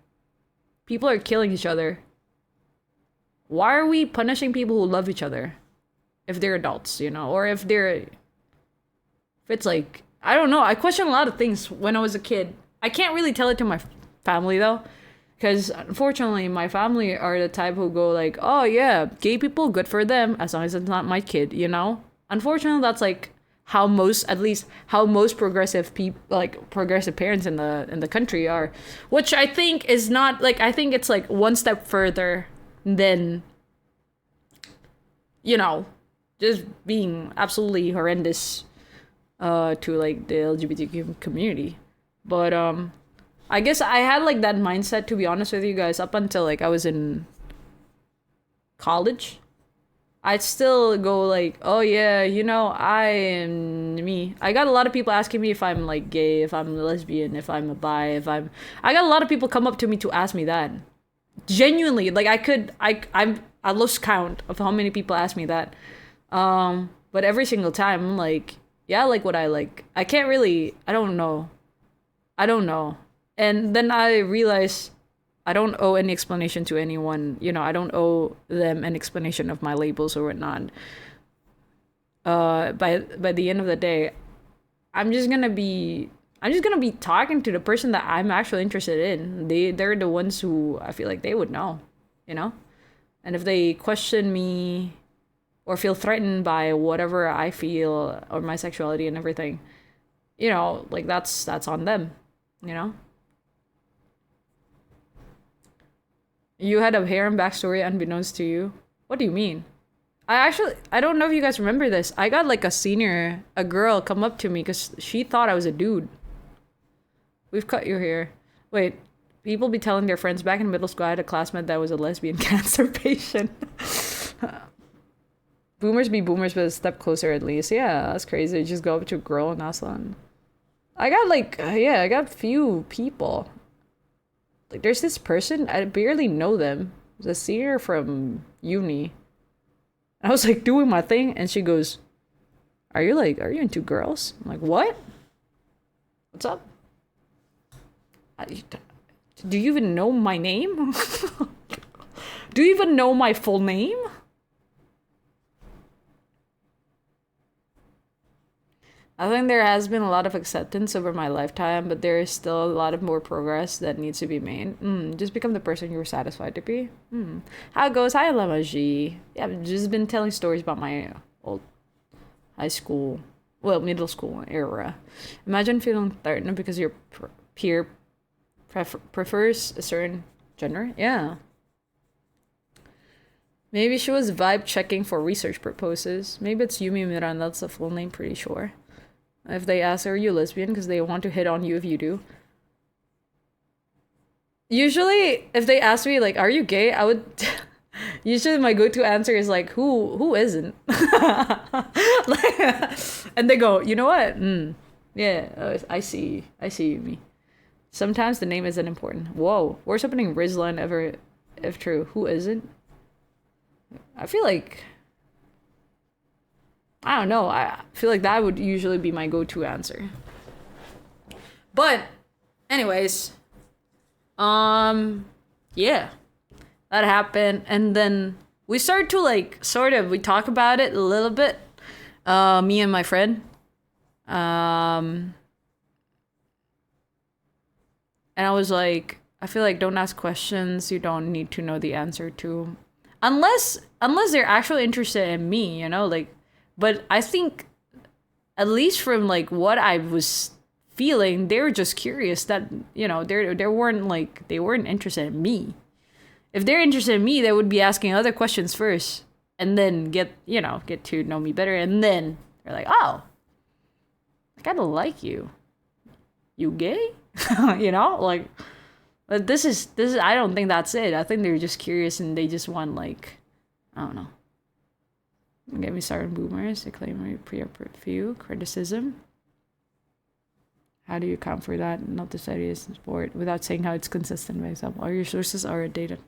People are killing each other. Why are we punishing people who love each other if they're adults, or if it's like, I don't know. I question a lot of things when I was a kid. I can't really tell it to my family though, because unfortunately my family are the type who go like, oh yeah, gay people, good for them, as long as it's not my kid, Unfortunately, that's like how most, at least how most progressive people, like progressive parents in the country are, which I think is not like, I think it's like one step further than, you know, just being absolutely horrendous to like the LGBTQ community. But I guess I had like that mindset, to be honest with you guys, up until like I was in college. I'd still go like, oh yeah, you know, I am me. I got a lot of people asking me if I'm like gay, if I'm lesbian, if I'm a bi, if I'm. I got a lot of people come up to me to ask me that. Genuinely, like I lost count of how many people ask me that. But every single time, I'm like, yeah, I like what I like. I can't really. I don't know. And then I realize I don't owe any explanation to anyone. You know, I don't owe them an explanation of my labels or whatnot. By the end of the day, I'm just gonna be talking to the person that I'm actually interested in. They're the ones who I feel like they would know, you know? And if they question me or feel threatened by whatever I feel or my sexuality and everything, you know, like that's on them, you know? You had a harem backstory unbeknownst to you. What do you mean? I don't know if you guys remember this. I got like a girl come up to me because she thought I was a dude. We've cut your hair. Wait, people be telling their friends back in middle school I had a classmate that was a lesbian cancer patient. Boomers be boomers, but a step closer at least. Yeah, that's crazy. Just go up to a girl and ask them. I got few people. Like, there's this person, I barely know them. It's a senior from uni. I was like doing my thing, and she goes, are you into girls? I'm like, what? What's up? Do you even know my name? Do you even know my full name? I think there has been a lot of acceptance over my lifetime, but there is still a lot of more progress that needs to be made. Just become the person you're satisfied to be. How it goes? Hi, Lama G. Yeah, I've just been telling stories about my old high school, middle school era. Imagine feeling threatened because your peer prefers a certain gender. Yeah. Maybe she was vibe checking for research purposes. Maybe it's Yumi Umiran. That's the full name, pretty sure. If they ask, are you lesbian? Because they want to hit on you if you do. Usually, if they ask me, like, are you gay? I would... Usually my go-to answer is like, who isn't? And they go, you know what? Yeah, I see Yumi. Sometimes the name isn't important. Whoa, worst opening Rizlan ever, if true. Who isn't? I feel like... I don't know. I feel like that would usually be my go-to answer. But, anyways, yeah, that happened, and then we started to like we talk about it a little bit, me and my friend, and I was like, I feel like don't ask questions you don't need to know the answer to, unless they're actually interested in me, you know, like. But I think, at least from like what I was feeling, they were just curious that, you know, they weren't interested in me. If they're interested in me, they would be asking other questions first, and then get to know me better, and then they're like, oh, I kind of like you. You gay? You know, like, but this is I don't think that's it. I think they're just curious and they just want like, I don't know. Get me started on boomers, acclaim few criticism. How do you account for that? Not the studies in sport without saying how it's consistent by example. All your sources are dated.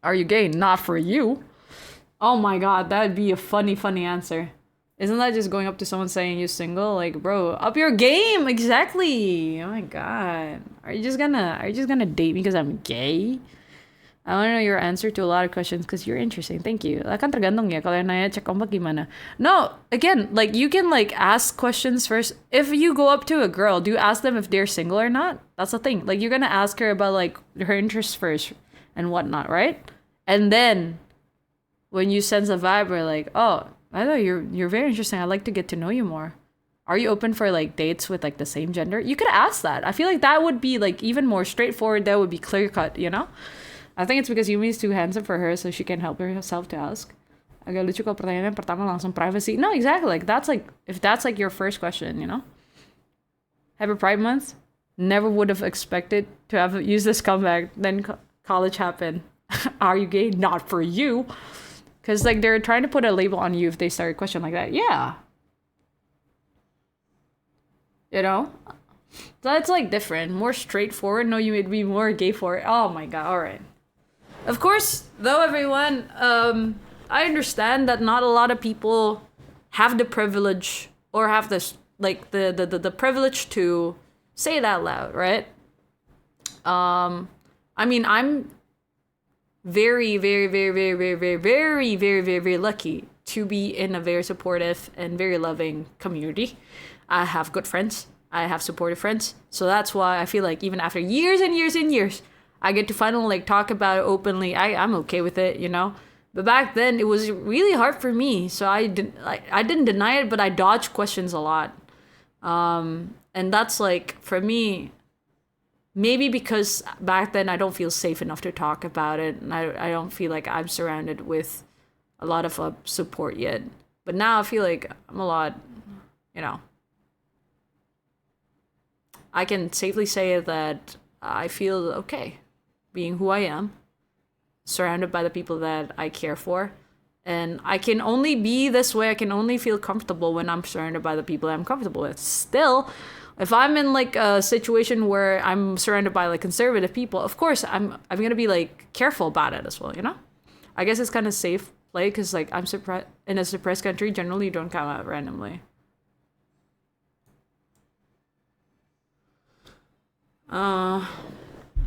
Are you gay? Not for you. Oh my god, that would be a funny answer. Isn't that just going up to someone saying you're single? Like, bro, up your game. Exactly. Oh my god. Are you just gonna date me because I'm gay? I want to know your answer to a lot of questions because you're interesting. Thank you. Akan tergantung ya kalau yang nanya cek ombak gimana. No, again, like you can like ask questions first. If you go up to a girl, do you ask them if they're single or not? That's the thing. Like you're gonna ask her about like her interests first and whatnot, right? And then when you sense a vibe, we're like, oh, I know you're very interesting. I'd like to get to know you more. Are you open for like dates with like the same gender? You could ask that. I feel like that would be like even more straightforward. That would be clear cut, you know? I think it's because Yumi is too handsome for her, so she can help herself to ask. Agak lucu kalau pertanyaannya pertama langsung privacy. No, exactly. Like that's like if that's like your first question, you know? Happy Pride Month. Never would have expected to have used this comeback. Then college happened. Are you gay? Not for you. Because like they're trying to put a label on you if they start a question like that. Yeah. You know? That's like different. More straightforward. No, you would be more gay for it. Oh my god. Alright. Of course, though, everyone, I understand that not a lot of people have the privilege or have this like the privilege to say it out loud, right? I mean, I'm very, very, very, very, very, very, very, very, very, very lucky to be in a very supportive and very loving community. I have good friends. I have supportive friends. So that's why I feel like even after years and years and years, I get to finally like talk about it openly. I'm okay with it, you know? But back then it was really hard for me. So I didn't deny it, but I dodged questions a lot. And that's like for me, maybe because back then I don't feel safe enough to talk about it, and I don't feel like I'm surrounded with a lot of support yet. But now I feel like I'm a lot, you know. I can safely say that I feel okay being who I am, surrounded by the people that I care for. And I can only be this way, I can only feel comfortable when I'm surrounded by the people I'm comfortable with. Still, if I'm in like a situation where I'm surrounded by like conservative people, of course I'm gonna be like careful about it as well, you know? I guess it's kind of safe play because like I'm surprised in a suppressed country, generally you don't come out randomly.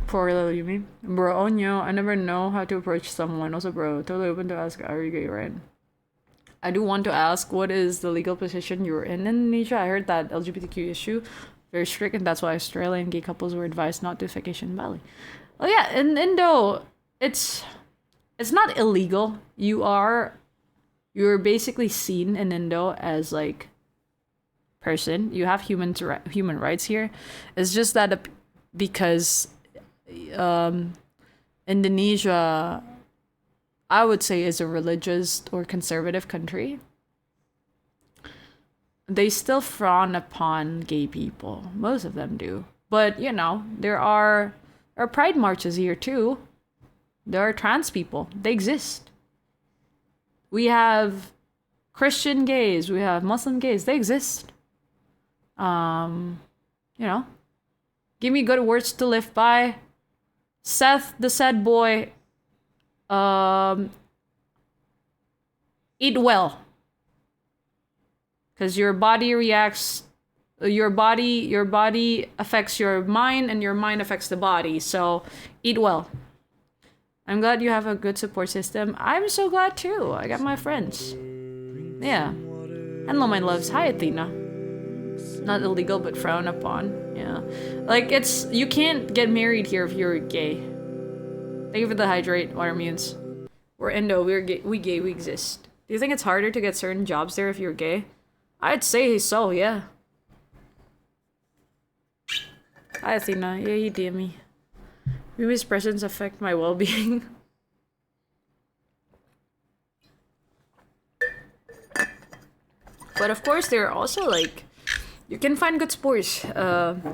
Poor little Yumi. Bro, oh no, I never know how to approach someone. Also, bro, totally open to ask, are you gay, right? I do want to ask, what is the legal position you're in Indonesia? I heard that LGBTQ issue very strict, and that's why Australian gay couples were advised not to vacation in Bali. Oh yeah, in Indo, it's not illegal. You're basically seen in Indo as like person. You have human rights here. It's just that because Indonesia, I would say, is a religious or conservative country. They still frown upon gay people. Most of them do. But, you know, there are pride marches here too. There are trans people. They exist. We have Christian gays. We have Muslim gays. They exist. You know, give me good words to live by. Seth, the sad boy, eat well. Because your body affects your mind, and your mind affects the body. So eat well. I'm glad you have a good support system. I'm so glad too. I got my friends. Yeah. Hello, my loves. Hi, Athena. Not illegal, but frowned upon. Yeah. Like, you can't get married here if you're gay. Thank you for the hydrate, water mutes. We're Indo, we're gay, we exist. Do you think it's harder to get certain jobs there if you're gay? I'd say so, yeah. Hi, Athena. Yeah, you DM me. Yumi's presence affect my well-being. But of course, there are also like, you can find good sports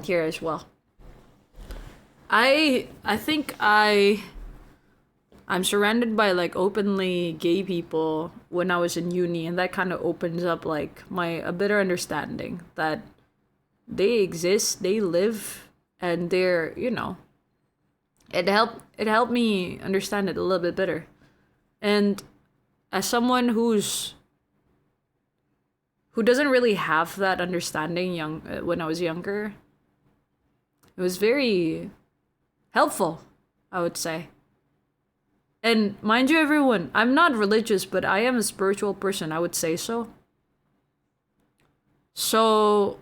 here as well. I think I'm surrounded by like openly gay people when I was in uni, and that kind of opens up like a better understanding that they exist, they live, and they're, you know, it helped me understand it a little bit better. And as someone who doesn't really have that understanding when I was younger, it was very helpful, I would say. And mind you, everyone, I'm not religious, but I am a spiritual person, I would say so. So,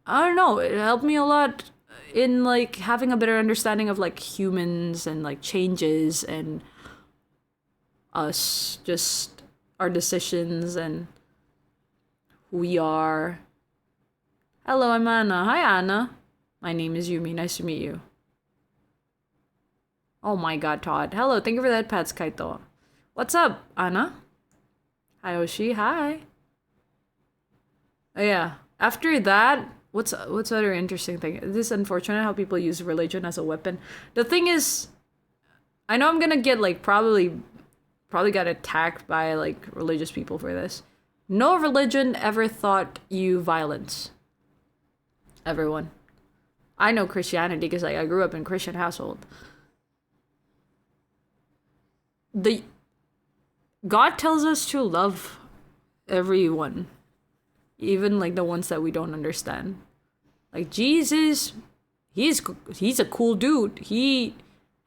I don't know, it helped me a lot in like having a better understanding of like humans and like changes and us, just our decisions and who we are. Hello, I'm Anna. Hi, Anna. My name is Yumi. Nice to meet you. Oh my god, Todd. Hello, thank you for that, Pats Kaito. What's up, Anna? Hi, Oshi. Hi. Oh, yeah. After that, what's other interesting thing? It is unfortunate how people use religion as a weapon. The thing is, I know I'm gonna get like probably got attacked by like religious people for this. No religion ever taught you violence. Everyone. I know Christianity because like I grew up in a Christian household. God tells us to love everyone, even like the ones that we don't understand. Like Jesus, he's a cool dude. He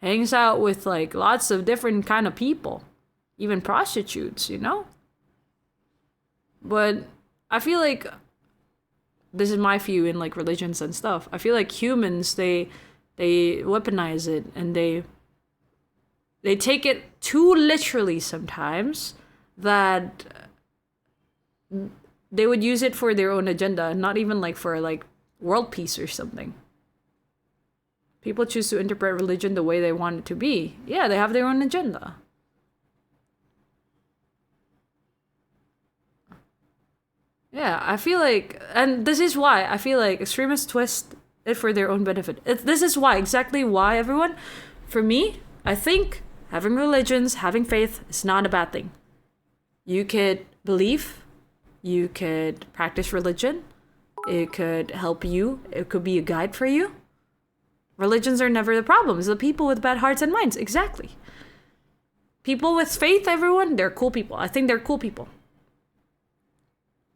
hangs out with like lots of different kind of people, even prostitutes, you know? But I feel like this is my view in like religions and stuff. I feel like humans they weaponize it and they take it too literally sometimes, that they would use it for their own agenda, not even like for like world peace or something. People choose to interpret religion the way they want it to be. Yeah, they have their own agenda. Yeah, I feel like, and this is why I feel like extremists twist it for their own benefit. This is why, exactly why, everyone. For me, I think having religions, having faith is not a bad thing. You could believe, you could practice religion, it could help you, it could be a guide for you. Religions are never the problem. It's the people with bad hearts and minds. Exactly. People with faith, everyone, they're cool people. I think they're cool people.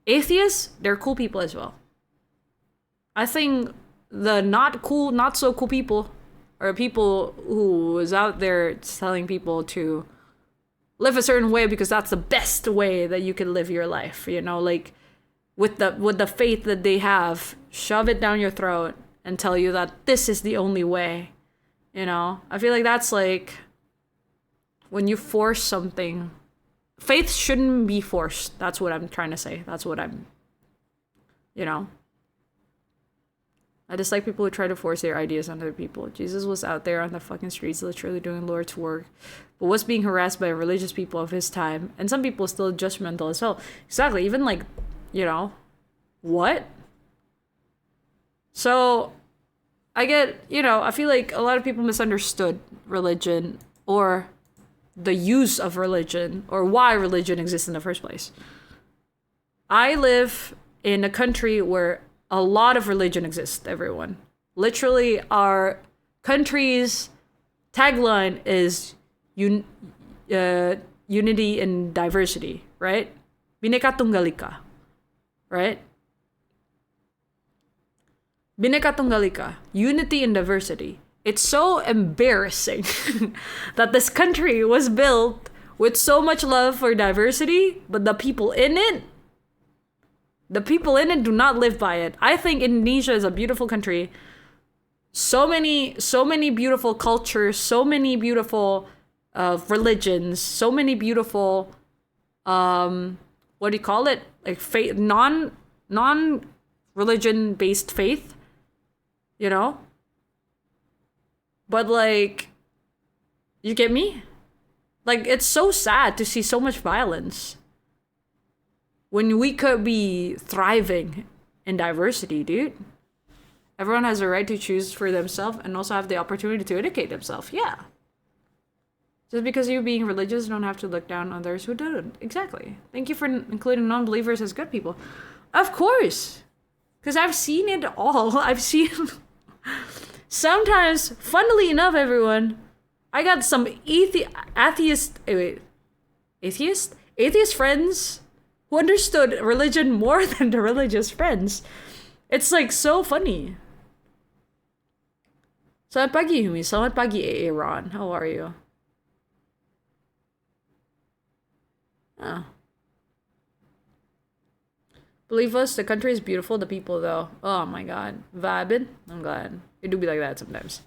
Atheists, they're cool people as well. I think the not cool, not so cool people are people who is out there telling people to live a certain way because that's the best way that you can live your life. You know, like with the faith that they have, shove it down your throat and tell you that this is the only way. You know, I feel like that's like when you force something. Faith shouldn't be forced. That's what I'm trying to say. That's what I'm, you know. I dislike people who try to force their ideas on other people. Jesus was out there on the fucking streets literally doing Lord's work, but was being harassed by religious people of his time. And some people still judgmental as well. Exactly. Even like, you know, what? So, I get, you know, I feel like a lot of people misunderstood religion or the use of religion or why religion exists in the first place. I live in a country where a lot of religion exists, everyone. Literally, our country's tagline is unity and diversity, right? Bineka Tunggal Ika, right? Bineka Tunggal Ika, unity and diversity. It's so embarrassing that this country was built with so much love for diversity, but the people in it do not live by it. I think Indonesia is a beautiful country. So many beautiful cultures, so many beautiful religions, so many beautiful what do you call it? Like faith, non religion based faith, you know? But like, you get me? Like, it's so sad to see so much violence when we could be thriving in diversity, dude. Everyone has a right to choose for themselves and also have the opportunity to educate themselves. Yeah. Just because you're being religious, you don't have to look down on others who don't. Exactly. Thank you for including non-believers as good people. Of course. Because I've seen it all. I've seen... Sometimes, funnily enough, everyone, I got some atheist friends who understood religion more than the religious friends. It's like so funny. Selamat pagi, Yumi. Selamat pagi, Aaron. How are you? Oh. Believe us, the country is beautiful, the people though. Oh my god. Vibing? I'm glad. It do be like that sometimes.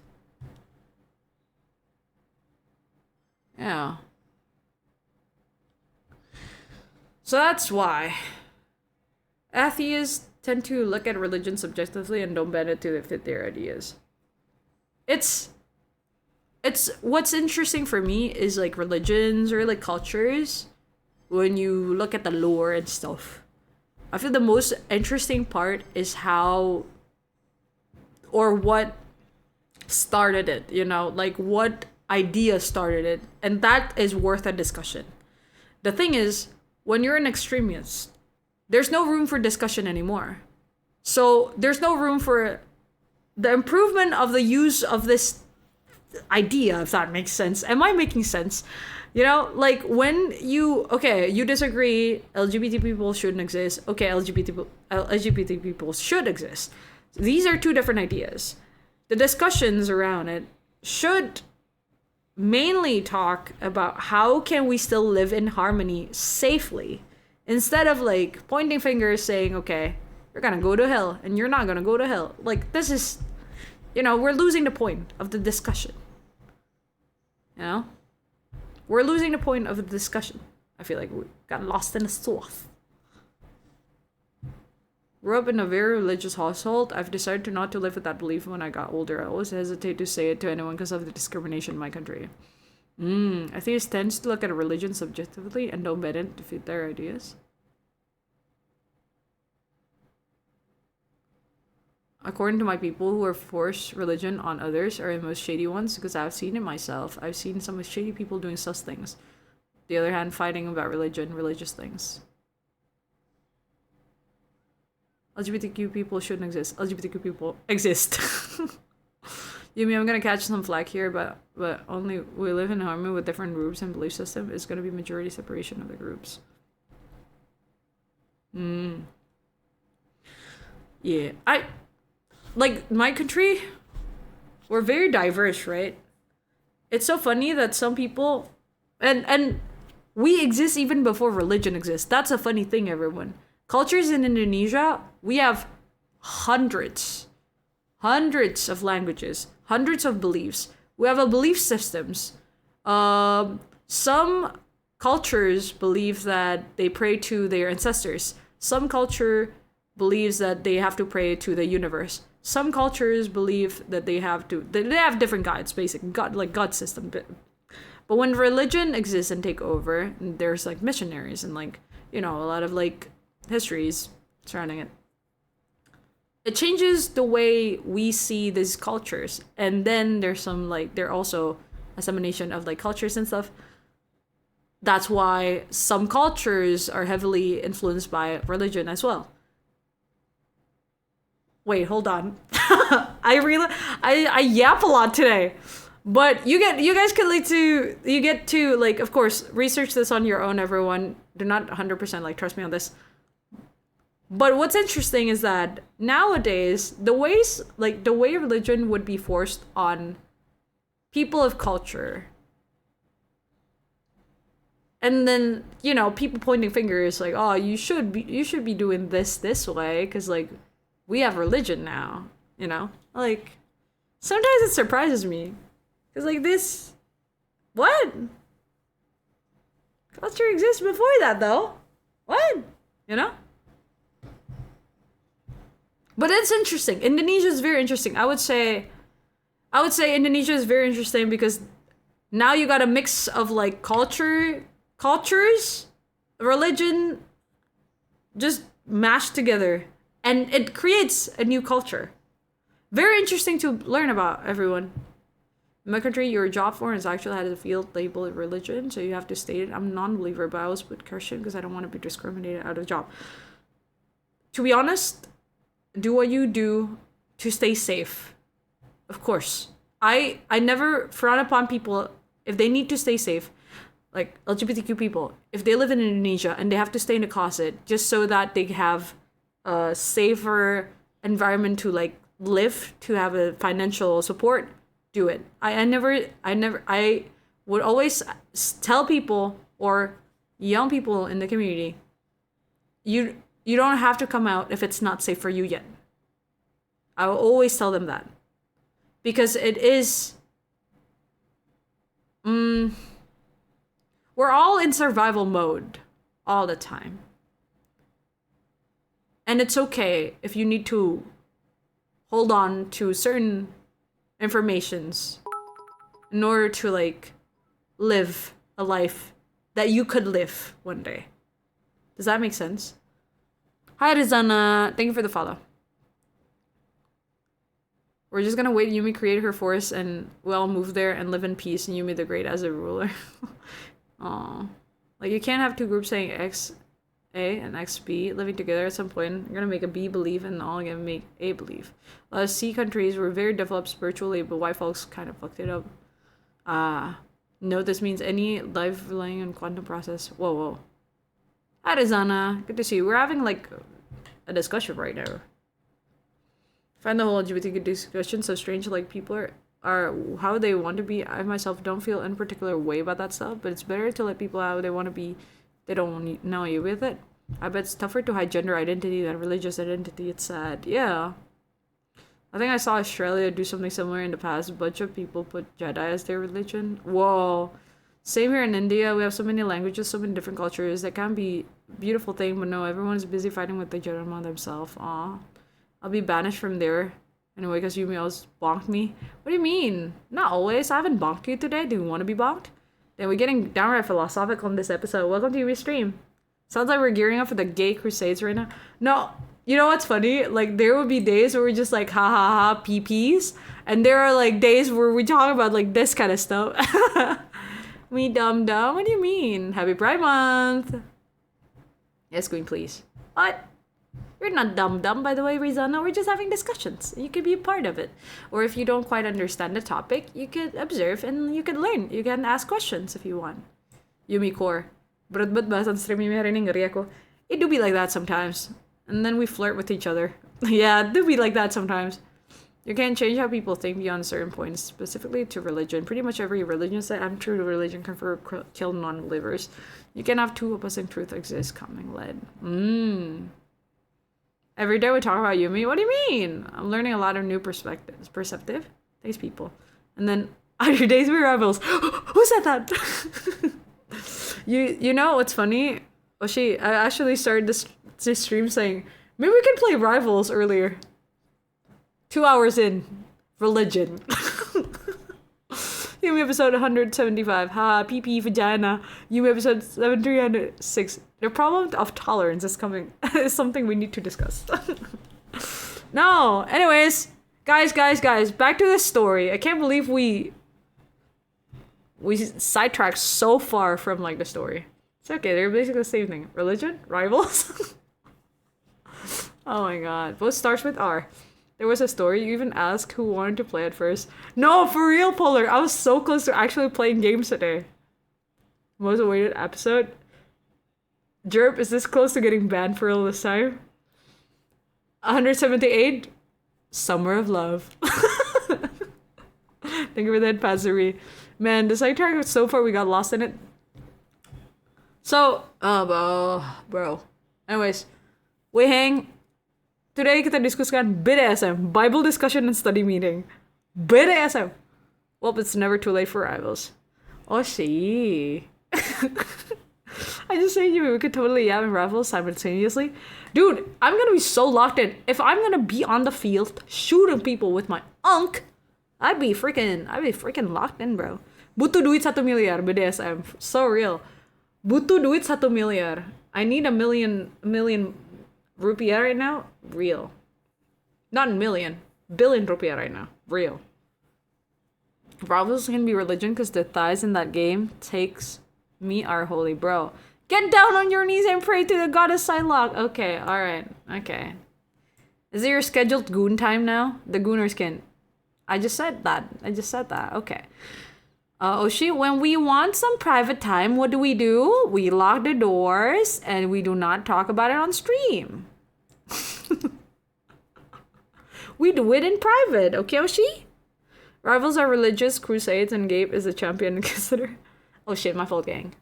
Yeah. So that's why atheists tend to look at religion subjectively and don't bend it to fit their ideas. It's what's interesting for me is like religions or like cultures when you look at the lore and stuff. I feel the most interesting part is how or what started it, you know, like what idea started it, and that is worth a discussion. The thing is, when you're an extremist, there's no room for discussion anymore. So there's no room for the improvement of the use of this idea, if that makes sense. Am I making sense? You know, like when you disagree, LGBT people shouldn't exist. Okay, LGBT people should exist. These are two different ideas. The discussions around it should mainly talk about how can we still live in harmony safely, instead of like pointing fingers saying, okay, you're gonna go to hell and you're not gonna go to hell. Like, this is, we're losing the point of the discussion. We're losing the point of the discussion. I feel like we got lost in the sauce. Grew up in a very religious household. I've decided to not to live with that belief when I got older. I always hesitate to say it to anyone because of the discrimination in my country. Atheists tends to look at a religion subjectively and don't bend it to fit their ideas. According to my people who are forced religion on others are the most shady ones, because I've seen it myself. I've seen some shady people doing sus things. The other hand, fighting about religious things. LGBTQ people shouldn't exist. LGBTQ people exist. Yumi, I'm gonna catch some flack here, but only we live in harmony with different groups and belief system. It's gonna be majority separation of the groups. Yeah, like my country, we're very diverse, right? It's so funny that some people, and we exist even before religion exists. That's a funny thing, everyone. Cultures in Indonesia, we have hundreds of languages, hundreds of beliefs. We have a belief systems. Some cultures believe that they pray to their ancestors. Some culture believes that they have to pray to the universe. Some cultures believe that they have different gods, basically god system. But when religion exists and take over, there's like missionaries and like, a lot of like histories surrounding it. It changes the way we see these cultures. And then there's some like, they're also assimilation of like cultures and stuff. That's why some cultures are heavily influenced by religion as well. Wait, hold on. I yap a lot today. But you guys get to like, of course, research this on your own, everyone. Do not 100% like trust me on this. But what's interesting is that nowadays the way religion would be forced on people of culture, and then people pointing fingers like, oh, you should be doing this way because like we have religion now, like sometimes it surprises me because like this, what culture exists before that though, what. But it's interesting. Indonesia is very interesting. I would say Indonesia is very interesting because now you got a mix of like cultures, religion, just mashed together, and it creates a new culture. Very interesting to learn about, everyone. In my country, your job form is actually has a field labeled religion, so you have to state it. I'm a non-believer, but I always put Christian because I don't want to be discriminated out of job. To be honest, do what you do to stay safe. Of course. I never frown upon people if they need to stay safe, like LGBTQ people. If they live in Indonesia and they have to stay in a closet just so that they have a safer environment to like live, to have a financial support, do it. I would always tell people or young people in the community, you don't have to come out if it's not safe for you yet. I will always tell them that. Because it is... we're all in survival mode. all the time. And it's okay if you need to hold on to certain informations in order to like live a life that you could live one day. Does that make sense? Hi Rizana, thank you for the follow. We're just gonna wait Yumi create her forest and we all move there and live in peace and Yumi the Great as a ruler. Aww. Like you can't have two groups saying X A and XB living together at some point. You're gonna make a B believe and all gonna make A believe. A lot of C countries were very developed spiritually, but white folks kind of fucked it up. No, this means any life relying on quantum process. Whoa. Hi Rizana, good to see you. We're having like a discussion right now. I find the whole LGBTQ discussion so strange. Like people are how they want to be. I myself don't feel any particular way about that stuff, but it's better to let people how they want to be. They don't know you with it. I bet it's tougher to hide gender identity than religious identity. It's sad. Yeah. I think I saw Australia do something similar in the past. A bunch of people put Jedi as their religion. Whoa. Same here in India. We have so many languages, so many different cultures. That can be a beautiful thing, but no, everyone's busy fighting with the Jedi among themselves. Aw. I'll be banished from there. Anyway, because Yumi always bonked me. What do you mean? Not always. I haven't bonked you today. Do you want to be bonked? Then we're getting downright philosophical in this episode. Welcome to Yumi's stream. Sounds like we're gearing up for the gay crusades right now. No, you know what's funny? Like, there would be days where we're just like, ha ha ha, PPs. And there are like days where we talk about like this kind of stuff. Me dumb. What do you mean? Happy Pride Month. Yes, Queen, please. What? You're not dumb, by the way, Rizana. We're just having discussions. You could be a part of it. Or if you don't quite understand the topic, you could observe and you could learn. You can ask questions if you want. Yumi core. But ba sa stream yung ngari ako. It do be like that sometimes. And then we flirt with each other. Yeah, it do be like that sometimes. You can't change how people think beyond certain points, specifically to religion. Pretty much every religion said, I'm true to religion, confer kill non-believers. You can have two opposing truth exist, coming led. Every day we talk about Yumi. What do you mean? I'm learning a lot of new perspectives. Perceptive? Thanks, people. And then other days we rebels. Who said that? You know what's funny? Oshi, I actually started this stream saying, maybe we can play Rivals earlier. 2 hours in. Religion. Yumi episode 175. Ha, PP vagina. Yumi episode 7306. The problem of tolerance is is something we need to discuss. No. Anyways, guys. Back to the story. I can't believe we sidetracked so far from like the story. It's okay. They're basically the same thing. Religion, rivals. Oh my god. Both starts with R. There was a story. You even asked who wanted to play it first. No, for real, Polar. I was so close to actually playing games today. Most awaited episode. Jerp, is this close to getting banned for real this time? 178. Summer of Love. Thank you for that, Pazuri. Man, the sidetrack so far, we got lost in it. So, bro. Anyways, we hang. Today kita diskuskan BDSM, Bible discussion and study meeting. BDSM. Well, it's never too late for rivals. Oh, see. I just say we could totally have rivals simultaneously. Dude, I'm gonna be so locked in. If I'm gonna be on the field shooting people with my unk, I'd be freaking locked in, bro. Butuh duit 1 miliar BDSM. So real. Butuh duit 1 miliar. I need a million rupiah right now. Real. Not a million. Billion rupiah right now. Real. Rivals can be religion because the thighs in that game takes me are holy, bro. Get down on your knees and pray to the goddess Psylocke. Okay, alright. Okay. Is it your scheduled goon time now? The gooners can. I just said that. Okay. Oshi, when we want some private time, what do? We lock the doors and we do not talk about it on stream. We do it in private, okay, Oshi? Rivals are religious, crusades, and Gabe is a champion consider. Oh shit, my fault, gang.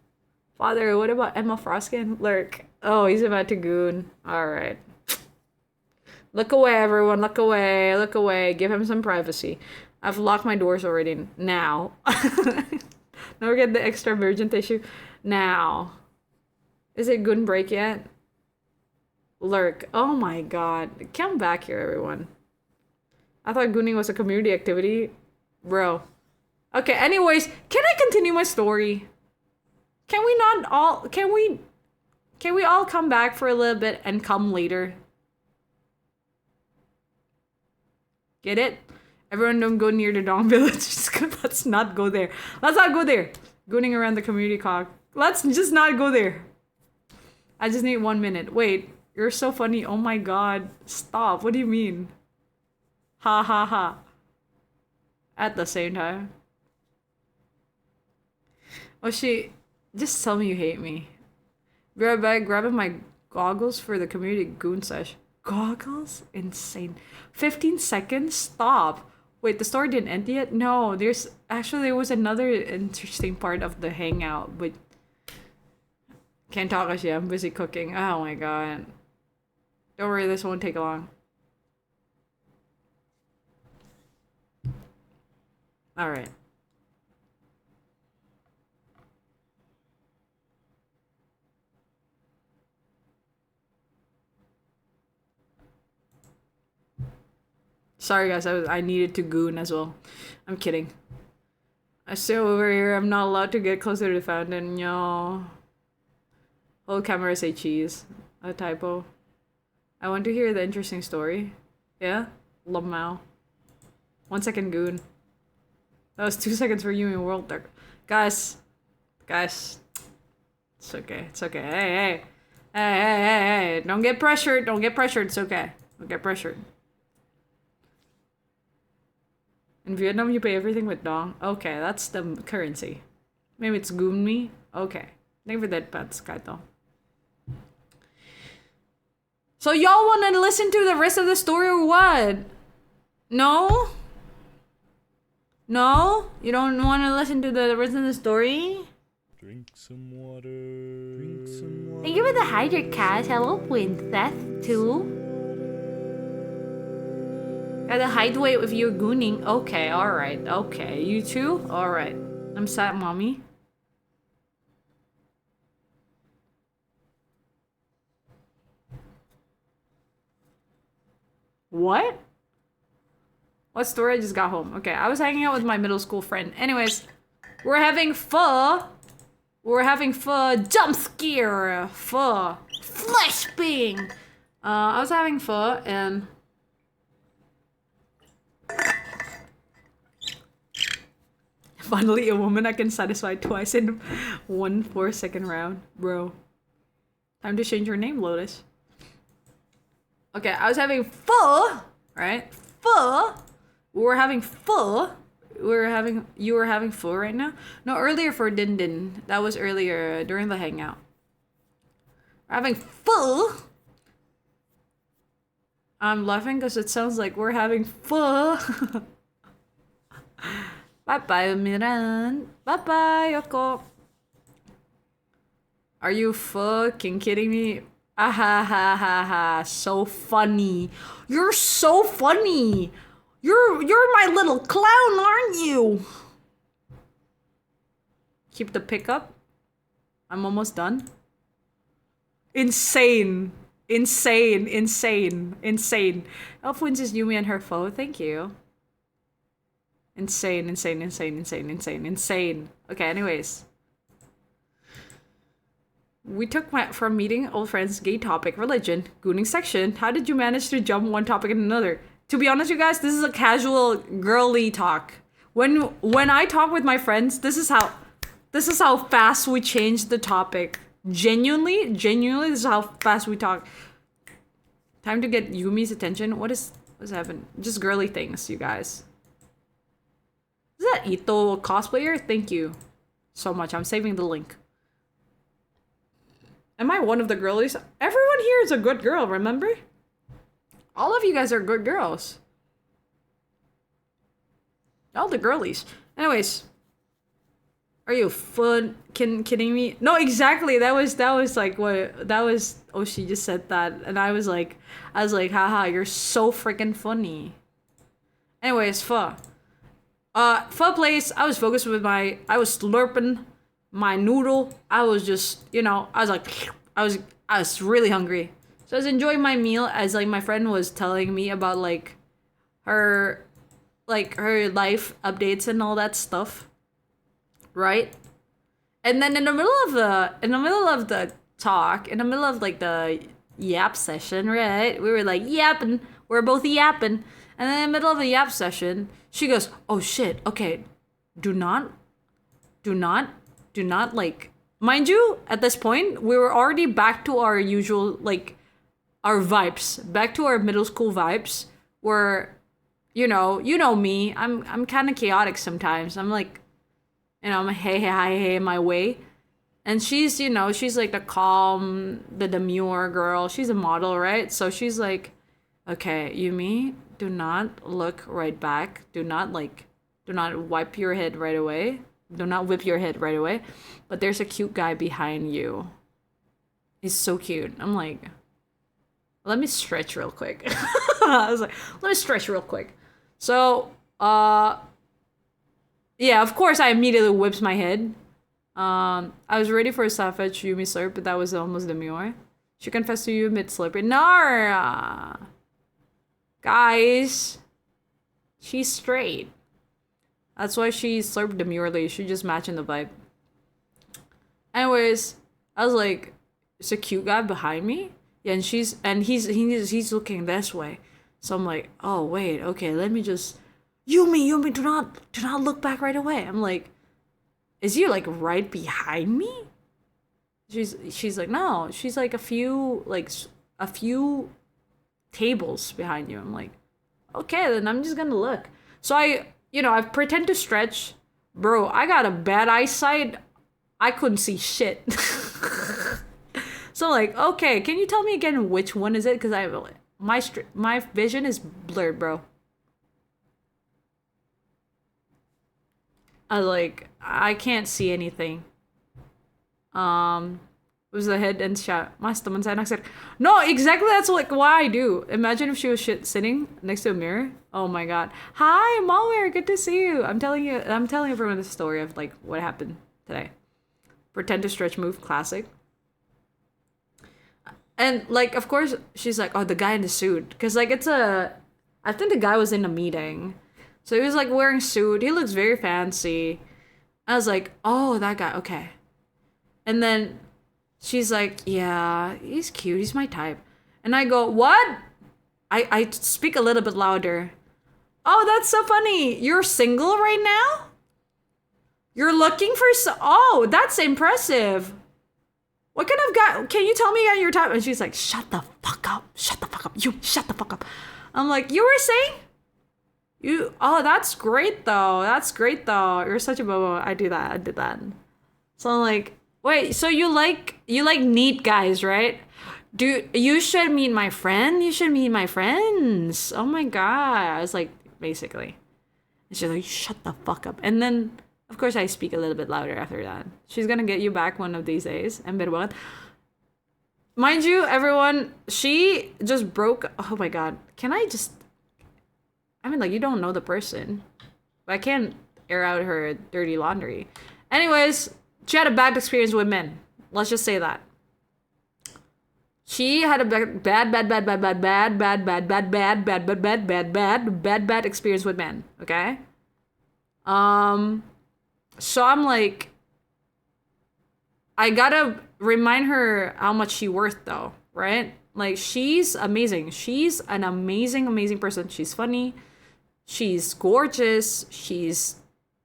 Father, what about Emma Froskin? Lurk. Oh, he's about to goon. Alright. Look away, everyone. Look away. Give him some privacy. I've locked my doors already. Now. Don't forget the extra virgin tissue. Now. Is it Goon break yet? Lurk. Oh my god. Come back here, everyone. I thought gooning was a community activity. Bro. Okay, anyways, can I continue my story? Can we not all... Can we all come back for a little bit and come later? Get it? Everyone don't go near the Dong Village. Let's not go there. Let's not go there. Gooning around the community cock. Let's just not go there. I just need 1 minute. Wait, you're so funny. Oh my god. Stop. What do you mean? Ha ha ha. At the same time. Oshi, just tell me you hate me. Be right back, grabbing my goggles for the community goon sesh. Goggles? Insane. 15 seconds? Stop. Wait, the story didn't end yet? No, there was another interesting part of the hangout, but can't talk as yet. I'm busy cooking. Oh my god. Don't worry, this won't take long. Alright. Sorry guys, I needed to goon as well. I'm kidding. I stay over here. I'm not allowed to get closer to the fountain. Yo. Whole camera say cheese. A typo. I want to hear the interesting story. Yeah? Lamau. 1 second goon. That was 2 seconds for Yumi World Dark. Guys. Guys. It's okay. It's okay. Hey. Hey. Don't get pressured. Don't get pressured. It's okay. Don't get pressured. In Vietnam, you pay everything with dong. Okay, that's the currency. Maybe it's goon me. Okay. Thank you for that, Pats Kaito. So y'all want to listen to the rest of the story or what? No? No? You don't want to listen to the rest of the story? Drink some water. Drink some water. Thank you for the hydrate, Cass. Hello, Princess, too. Gotta hide away if you're gooning. Okay, alright. Okay, you too? Alright. I'm sad, mommy. What? What story? I just got home. Okay, I was hanging out with my middle school friend. Anyways, we're having pho. We're having pho. Jump scare. Pho. Flesh bing. I was having pho and... Finally, a woman I can satisfy twice in 1 4-second round. Bro. Time to change your name, Lotus. Okay, I was having pho, right? Pho. We were having pho. You were having pho right now? No, earlier for Din Din. That was earlier during the hangout. We're having pho. I'm laughing because it sounds like we're having pho. Bye-bye, Umiran. Bye-bye, Yoko. Are you fucking kidding me? Ah ha ha ha ha. So funny. You're so funny. You're my little clown, aren't you? Keep the pickup. I'm almost done. Insane. Insane. Insane. Insane. Fwends is Yumi and her foe. Thank you. Insane, insane, insane, insane, insane, insane. Okay, anyways. We took from meeting old friends, gay topic, religion, gooning section. How did you manage to jump one topic in another? To be honest, you guys, this is a casual girly talk. When I talk with my friends, this is how fast we change the topic. Genuinely, this is how fast we talk. Time to get Yumi's attention. What's happening? Just girly things, you guys. Is that Ito cosplayer? Thank you so much. I'm saving the link. Am I one of the girlies? Everyone here is a good girl, remember? All of you guys are good girls. All the girlies. Anyways. Are you kidding me? No, exactly. That was like what that was. Oh, she just said that, and I was like, haha, you're so freaking funny. Anyways, pho place. I was focused with I was slurping my noodle. I was just, I was like, I was really hungry. So I was enjoying my meal as like my friend was telling me about her her life updates and all that stuff. Right? And then in the middle of the talk, in the middle of like the yap session, right? We were like yapping. We're both yapping. And then in the middle of the yap session, she goes, "Oh shit, okay. Do not like, mind you, at this point, we were already back to our usual, like, our vibes, back to our middle school vibes, where, you know me, I'm kind of chaotic sometimes. I'm like, I'm a hey, my way. And she's, she's like the calm, the demure girl. She's a model, right? So she's like, okay, Yumi, do not look right back. Do not wipe your head right away. Do not whip your head right away. But there's a cute guy behind you. He's so cute. I'm like, let me stretch real quick. I was like, let me stretch real quick. So, yeah, of course I immediately whips my head. I was ready for a savage Yumi slurp, but that was almost demure. She confessed to you mid slurping. No! Guys, she's straight. That's why she slurped demurely. She just matching the vibe. Anyways, I was like, it's a cute guy behind me. Yeah, and he's looking this way. So I'm like, oh wait, okay, let me just Yumi, do not look back right away. I'm like, is he like right behind me? She's like, no, she's like a few tables behind you. I'm like, okay, then I'm just gonna look. So I pretend to stretch. Bro, I got a bad eyesight. I couldn't see shit. So I'm like, okay, can you tell me again which one is it? Because my vision is blurred, bro. I can't see anything. Was the head and shot. Mas teman saya said, no, exactly. That's like why I do. Imagine if she was sitting next to a mirror. Oh my god. Hi, Malware. Good to see you. I'm telling everyone the story of like what happened today. Pretend to stretch move, classic. And like, of course, she's like, oh, the guy in the suit, because like I think the guy was in a meeting, so he was like wearing a suit. He looks very fancy. I was like, oh, that guy, okay. And then she's like, yeah, he's cute. He's my type. And I go, what? I speak a little bit louder. Oh, that's so funny. You're single right now? You're looking for oh, that's impressive. What kind of guy? Can you tell me again your type? And she's like, shut the fuck up. Shut the fuck up. You shut the fuck up. I'm like, you were saying? Oh, that's great though. That's great though. You're such a bobo. I did that. So I'm like, wait, so you like neat guys, right? Dude, you should meet my friend. You should meet my friends. Oh my god. I was like, basically. And she's like, shut the fuck up. And then, of course, I speak a little bit louder after that. She's gonna get you back one of these days. And what? Mind you, everyone, she just broke. Oh my god. I mean, like, you don't know the person. But I can't air out her dirty laundry. Anyways, she had a bad experience with men. Let's just say that. She had a bad experience with men. Okay? So I'm like, I gotta remind her how much she's worth though, right? Like, she's amazing. She's an amazing person. She's funny. She's gorgeous. She's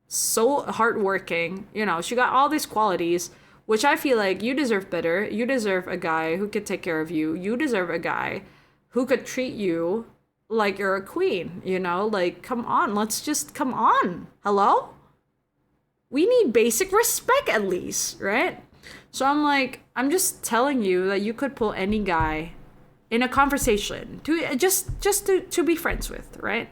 so hardworking. She got all these qualities, which I feel like you deserve better. You deserve a guy who could take care of you. You deserve a guy who could treat you like you're a queen, Like, come on. Let's just come on. Hello? We need basic respect at least, right? So I'm like, I'm just telling you that you could pull any guy in a conversation to just to be friends with, right?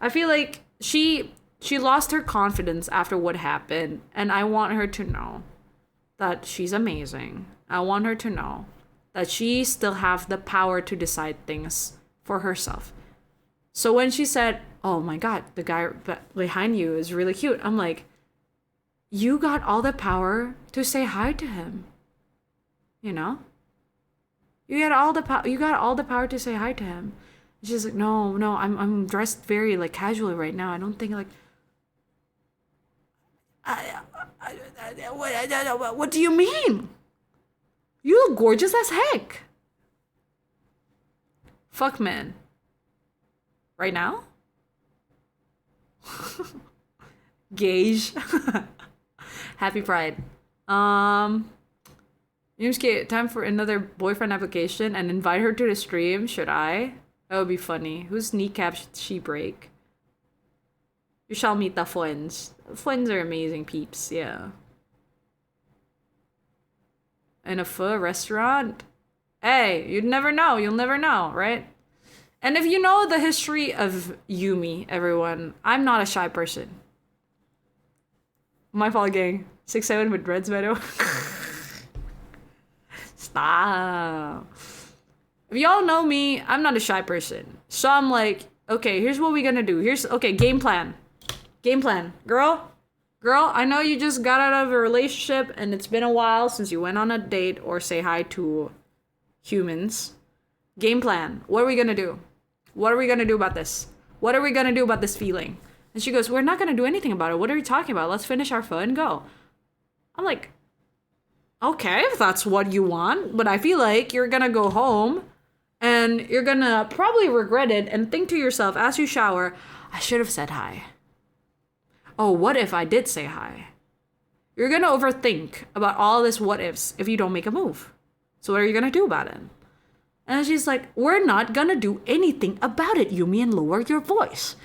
I feel like she lost her confidence after what happened, and I want her to know that she's amazing. I want her to know that she still have the power to decide things for herself. So when she said, oh my god, the guy behind you is really cute, I'm like, you got all the power to say hi to him. You got all the you got all the power to say hi to him. And she's like, no, I'm dressed very like casually right now. I don't think like. What do you mean? You look gorgeous as heck. Fuck, man. Right now? Gauge. Happy Pride. Yumsuke, time for another boyfriend application and invite her to the stream. Should I? That would be funny. Whose kneecap should she break? You shall meet the Fwends. Fwends are amazing peeps, yeah. In a pho restaurant? Hey, you'd never know. You'll never know, right? And if you know the history of Yumi, everyone, I'm not a shy person. My fault, gang. 6'7" with dreads, by the way. Stop. If y'all know me, I'm not a shy person. So I'm like, okay, here's what we're gonna do. Okay, game plan. Game plan. Girl, I know you just got out of a relationship and it's been a while since you went on a date or say hi to humans. Game plan. What are we gonna do? What are we gonna do about this? What are we gonna do about this feeling? And she goes, we're not gonna do anything about it. What are you talking about? Let's finish our pho and go. I'm like, okay, if that's what you want, but I feel like you're gonna go home and you're gonna probably regret it and think to yourself as you shower, I should have said hi. Oh, what if I did say hi? You're gonna overthink about all this what ifs if you don't make a move. So what are you gonna do about it? And she's like, we're not gonna do anything about it, Yumi, and lower your voice.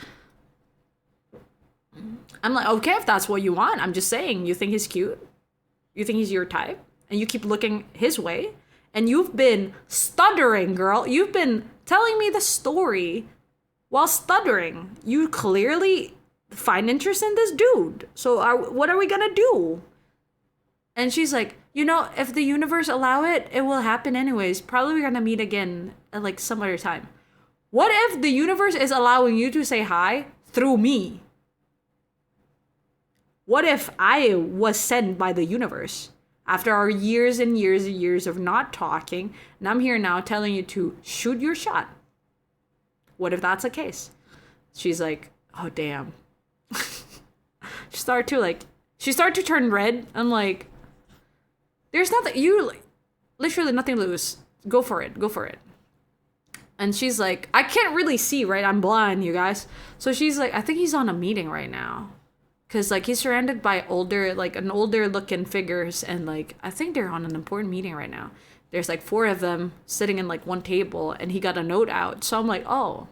I'm like, okay, if that's what you want. I'm just saying, you think he's cute? You think he's your type? And you keep looking his way? And you've been stuttering, girl. You've been telling me the story while stuttering. You clearly find interest in this dude. So what are we gonna do? And she's like, you know, if the universe allow it, it will happen anyways. Probably we're gonna meet again at like some other time. What if the universe is allowing you to say hi through me? What if I was sent by the universe after our years and years and years of not talking, and I'm here now telling you to shoot your shot? What if that's the case? She's like, oh damn. She started to turn red. I'm like, there's nothing, literally nothing to lose. Go for it. And she's like, I can't really see, right? I'm blind, you guys. So she's like, I think he's on a meeting right now. Cause like he's surrounded by older looking figures, and like I think they're on an important meeting right now. There's like 4 of them sitting in like one table, and he got a note out. So I'm like, oh,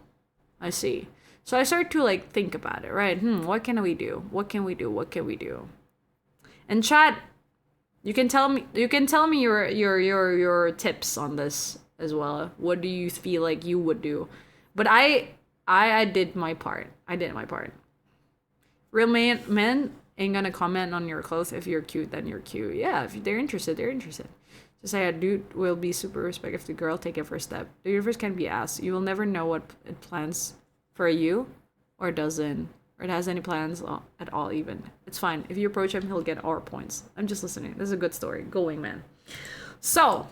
I see. So I start to like think about it, right? What can we do? What can we do? And chat, you can tell me your tips on this as well. What do you feel like you would do? But I did my part. Real men ain't gonna comment on your clothes. If you're cute, then you're cute. Yeah, if they're interested, they're interested. Just say a dude will be super respect if the girl take a first step. The universe can be asked. You will never know what it plans for you or doesn't. Or it has any plans at all even. It's fine. If you approach him, he'll get our points. I'm just listening. This is a good story. Going, man. So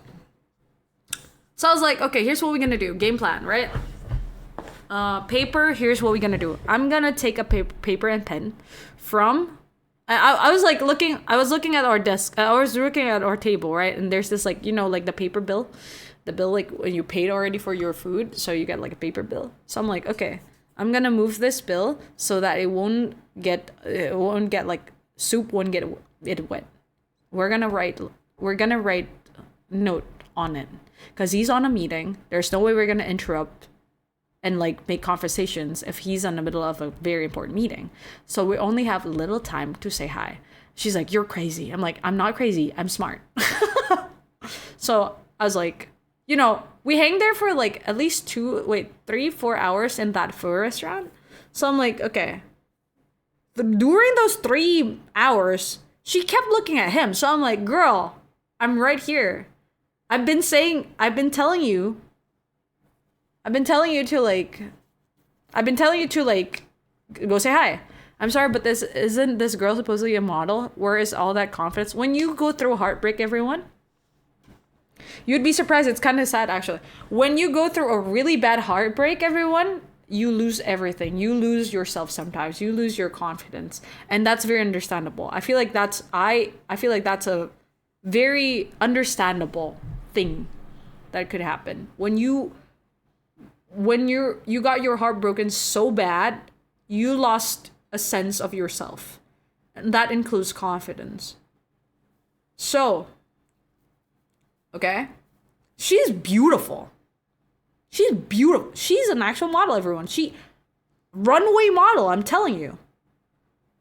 I was like, okay, here's what we're gonna do. Game plan, right? Paper, here's what we're gonna do. I'm gonna take a paper and pen from... I was looking at our desk. I was looking at our table, right? And there's this like, you know, like the paper bill. The bill like when you paid already for your food. So you get like a paper bill. So I'm like, okay, I'm gonna move this bill so that it won't get like soup won't get it wet. We're gonna write note on it. Because he's on a meeting. There's no way we're gonna interrupt and like make conversations if he's in the middle of a very important meeting. So we only have little time to say hi. She's like, you're crazy. I'm like, I'm not crazy. I'm smart. So I was like, you know, we hang there for like at least 3-4 hours in that pho restaurant. So I'm like, okay. During those 3 hours, she kept looking at him. So I'm like, girl, I'm right here. I've been telling you to like go say hi. I'm sorry, but isn't this girl supposedly a model? Where is all that confidence? When you go through heartbreak, everyone, You'd be surprised. It's kind of sad, actually. When you go through a really bad heartbreak, everyone, you lose everything. You lose yourself sometimes. You lose your confidence, and that's very understandable. I feel like I feel like that's a very understandable thing that could happen when you got your heart broken so bad, you lost a sense of yourself, and that includes confidence. So, okay, she's beautiful. She's beautiful. She's an actual model, everyone. Runway model, I'm telling you.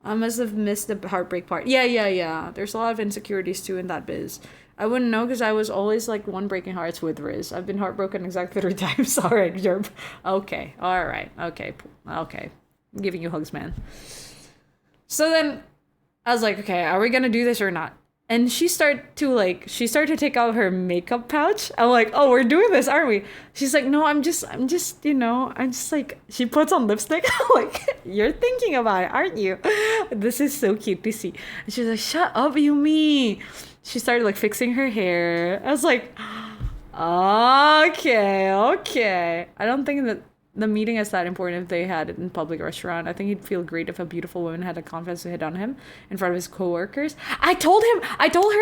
I must have missed the heartbreak part. Yeah. There's a lot of insecurities too in that biz. I wouldn't know because I was always like one breaking hearts with Riz. I've been heartbroken exactly 3 times. Alright, Jerb. Okay, alright. Okay. I'm giving you hugs, man. So then I was like, okay, are we gonna do this or not? And she started to take out her makeup pouch. I'm like, oh, we're doing this, aren't we? She's like, no, I'm just like, she puts on lipstick. I'm like, you're thinking about it, aren't you? This is so cute to see. And she's like, shut up, Yumi. She started like fixing her hair. I was like, okay. I don't think that the meeting is that important if they had it in public restaurant. I think he'd feel great if a beautiful woman had the confidence to hit on him in front of his coworkers. I told her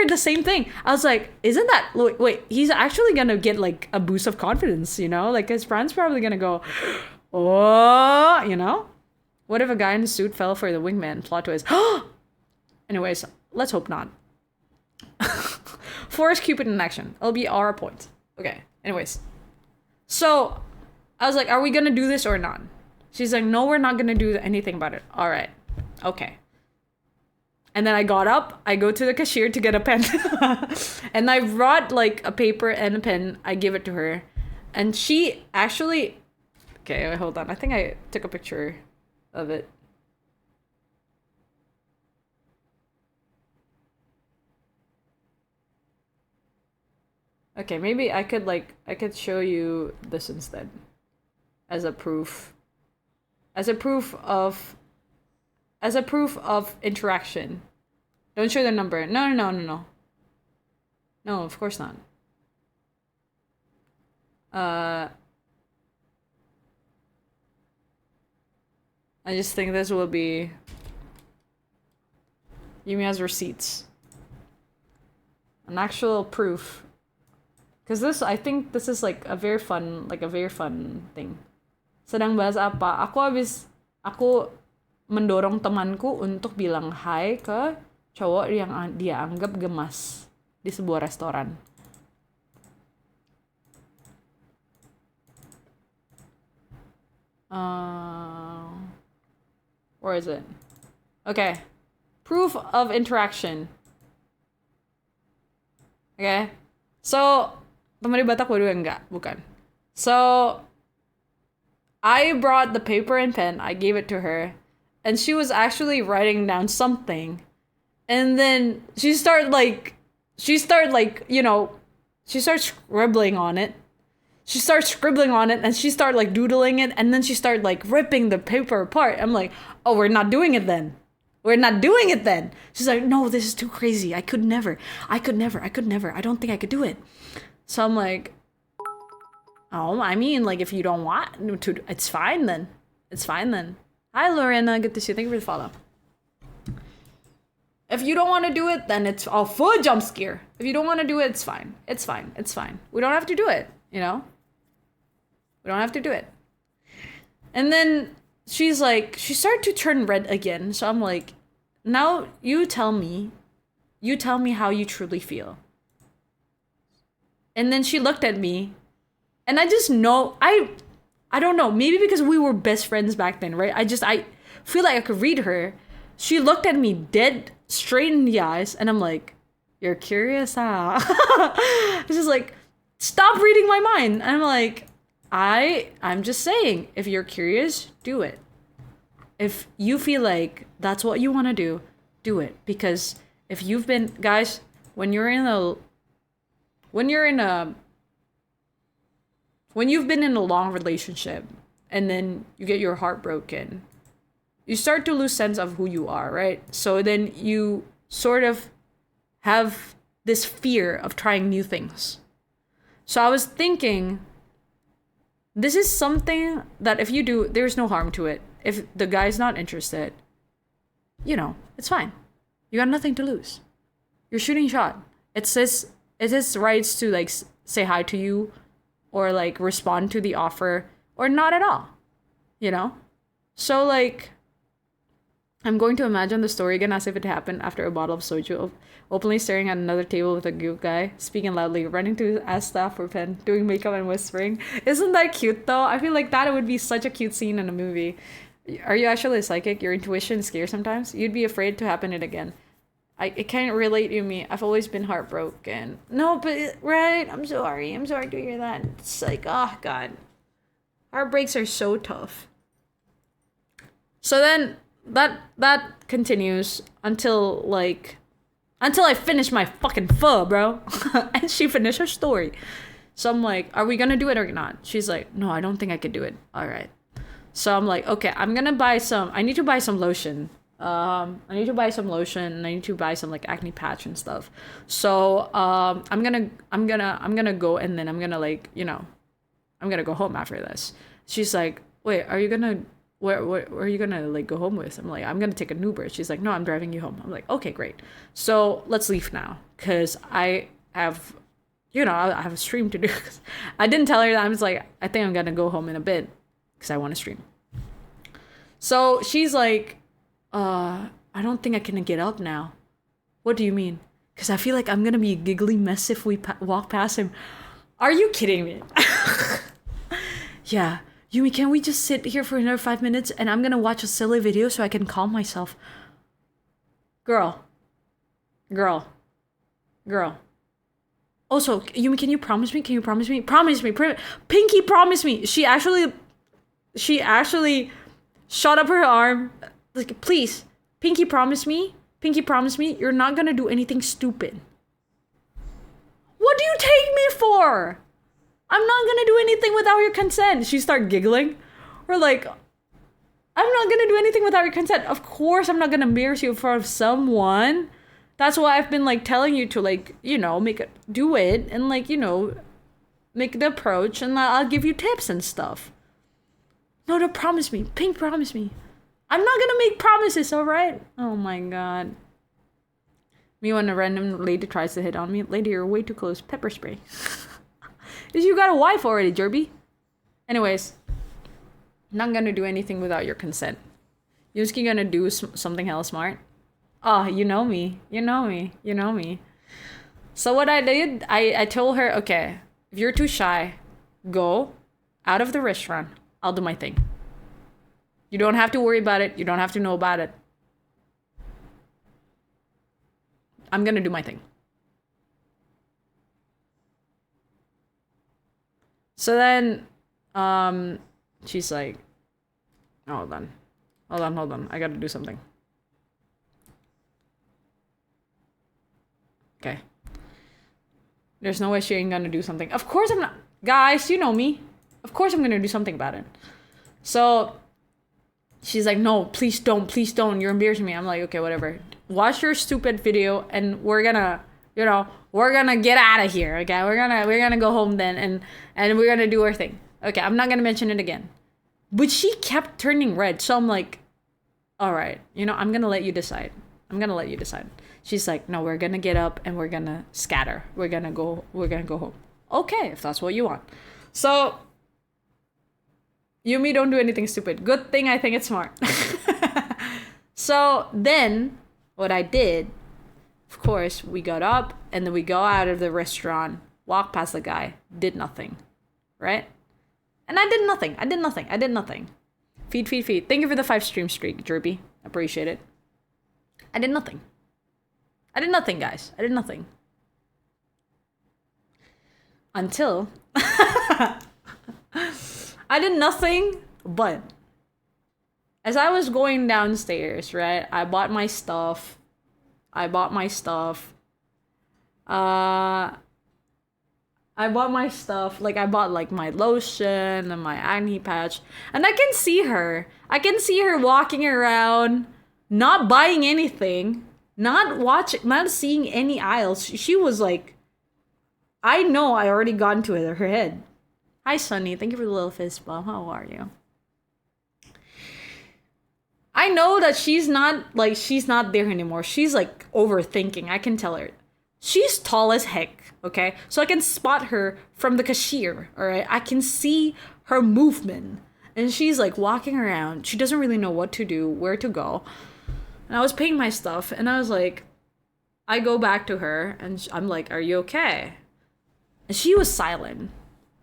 the same thing. I was like, isn't that, wait, he's actually gonna get like a boost of confidence, you know? Like his friend's probably gonna go, oh, you know? What if a guy in a suit fell for the wingman? Plot twist. Anyways, let's hope not. Force Cupid in action. It'll be our point. Okay, anyways. So, I was like, are we gonna do this or not? She's like, no, we're not gonna do anything about it. All right. Okay. And then I got up, I go to the cashier to get a pen. And I brought like a paper and a pen. I give it to her. And she actually... Okay, wait, hold on. I think I took a picture of it. Okay, maybe I could show you this instead. As a proof of interaction. Don't show the number. No, of course not. I just think this will be... Yumi has receipts. An actual proof. Because I think this is like a very fun thing. Sedang bahas apa? Aku mendorong temanku untuk bilang hai ke cowok yang dia anggap gemas di sebuah restoran. Where is it? Okay. Proof of interaction. Okay. So, teman di Batak waduh enggak, bukan. So, I brought the paper and pen, I gave it to her, and she was actually writing down something. And then she started scribbling on it. She started scribbling on it and she started like doodling it, and then she started like ripping the paper apart. I'm like, oh, we're not doing it then. She's like, no, this is too crazy. I could never. I don't think I could do it. So I'm like, oh, I mean, like, if you don't want to, it's fine then. Hi, Lorena. Good to see you. Thank you for the follow. If you don't want to do it, then it's all full jump scare. If you don't want to do it, it's fine. We don't have to do it, you know? We don't have to do it. And then she started to turn red again. So I'm like, now you tell me how you truly feel. And then she looked at me, and I just know, I don't know, maybe because we were best friends back then, right? I feel like I could read her. She looked at me dead straight in the eyes, and I'm like, you're curious, huh? It's just like, stop reading my mind. And I'm like, I'm just saying, if you're curious, do it. If you feel like that's what you want to do it. Because if you've been, guys, when you've been in a long relationship and then you get your heart broken, you start to lose sense of who you are, right? So then you sort of have this fear of trying new things. So I was thinking, this is something that if you do, there's no harm to it. If the guy's not interested, it's fine. You got nothing to lose. You're shooting shot. It's his rights to like say hi to you or like respond to the offer or not at all. So like I'm going to imagine the story again as if it happened after a bottle of soju, openly staring at another table with a good guy, speaking loudly, running to his ass staff for pen, doing makeup and whispering. Isn't that cute though? I feel like that would be such a cute scene in a movie. Are you actually a psychic? Your intuition is scared sometimes? You'd be afraid to happen it again. I can't relate, Yumi. I've always been heartbroken. No, but right? I'm sorry. I'm sorry to hear that. It's like, oh god. Heartbreaks are so tough. So then that continues until I finish my fucking pho, bro. And she finished her story. So I'm like, are we gonna do it or not? She's like, no, I don't think I could do it. All right. So I'm like, okay, I need to buy some lotion. I need to buy some lotion and I need to buy some like acne patch and stuff. So I'm gonna go and then I'm gonna I'm gonna go home after this. She's like, wait, are you gonna where are you gonna like go home with? I'm like, I'm gonna take an Uber. She's like, no, I'm driving you home. I'm like, okay, great. So let's leave now because I have I have a stream to do. I didn't tell her that. I was like, I think I'm gonna go home in a bit because I want to stream. So she's like, I don't think I can get up now. What do you mean? Because I feel like I'm gonna be a giggly mess if we walk past him. Are you kidding me? Yeah. Yumi, can we just sit here for another 5 minutes and I'm gonna watch a silly video so I can calm myself? Girl. Also, Yumi, can you promise me? Promise me. Pinky, promise me. She actually shot up her arm. Like, please, Pinky, promise me. You're not gonna do anything stupid. What do you take me for? I'm not gonna do anything without your consent. She started giggling. We're like, I'm not gonna do anything without your consent. Of course I'm not gonna embarrass you in front of someone. That's why I've been like telling you to do it and make the approach and I'll give you tips and stuff. No, promise me. Pink, promise me. I'm not gonna make promises, alright? Oh my god. Me when a random lady tries to hit on me. Lady, you're way too close. Pepper spray. You got a wife already, Jerby. Anyways, not gonna do anything without your consent. Yusuke gonna do something hella smart. Oh, you know me. So what I did, I told her, okay, if you're too shy, go out of the restaurant. I'll do my thing. You don't have to worry about it. You don't have to know about it. I'm gonna do my thing. So then, she's like, oh, hold on. I gotta do something. Okay. There's no way she ain't gonna do something. Of course I'm not. Guys, you know me. Of course I'm gonna do something about it. So, she's like, no, please don't. You're embarrassing me. I'm like, okay, whatever. Watch your stupid video and we're gonna get out of here, okay? We're gonna go home then and we're gonna do our thing. Okay, I'm not gonna mention it again. But she kept turning red, so I'm like, all right, I'm gonna let you decide. She's like, no, we're gonna get up and we're gonna scatter. We're gonna go home. Okay, if that's what you want. So, Yumi, don't do anything stupid. Good thing I think it's smart. So then, what I did, of course, we got up and then we go out of the restaurant, walk past the guy, did nothing, right? And I did nothing. Feed. Thank you for the 5 stream streak, Jerby. Appreciate it. I did nothing, guys. I did nothing. Until I did nothing, but as I was going downstairs, right, I bought my stuff. Like, I bought like my lotion and my acne patch. And I can see her walking around, not buying anything, not seeing any aisles. She was like I know I already got into her head. Hi, Sunny. Thank you for the little fist bump. How are you? I know that she's not there anymore. She's like overthinking. I can tell her. She's tall as heck, okay? So I can spot her from the cashier, all right? I can see her movement. And she's like walking around. She doesn't really know what to do, where to go. And I was paying my stuff and I was like, I go back to her and I'm like, "Are you okay?" And she was silent.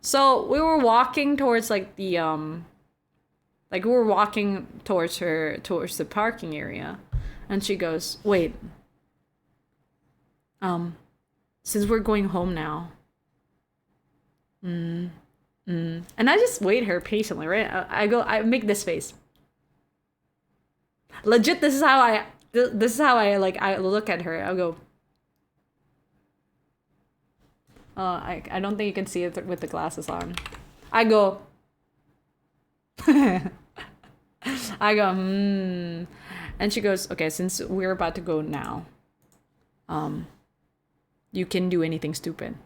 So we were walking towards like the we were walking towards the parking area, and she goes, "Wait, since we're going home now." And I just wait her patiently, right? I make this face. Legit, this is how I look at her. I'll go. I don't think you can see it with the glasses on. I go. I go, And she goes, "Okay, since we're about to go now, you can do anything stupid."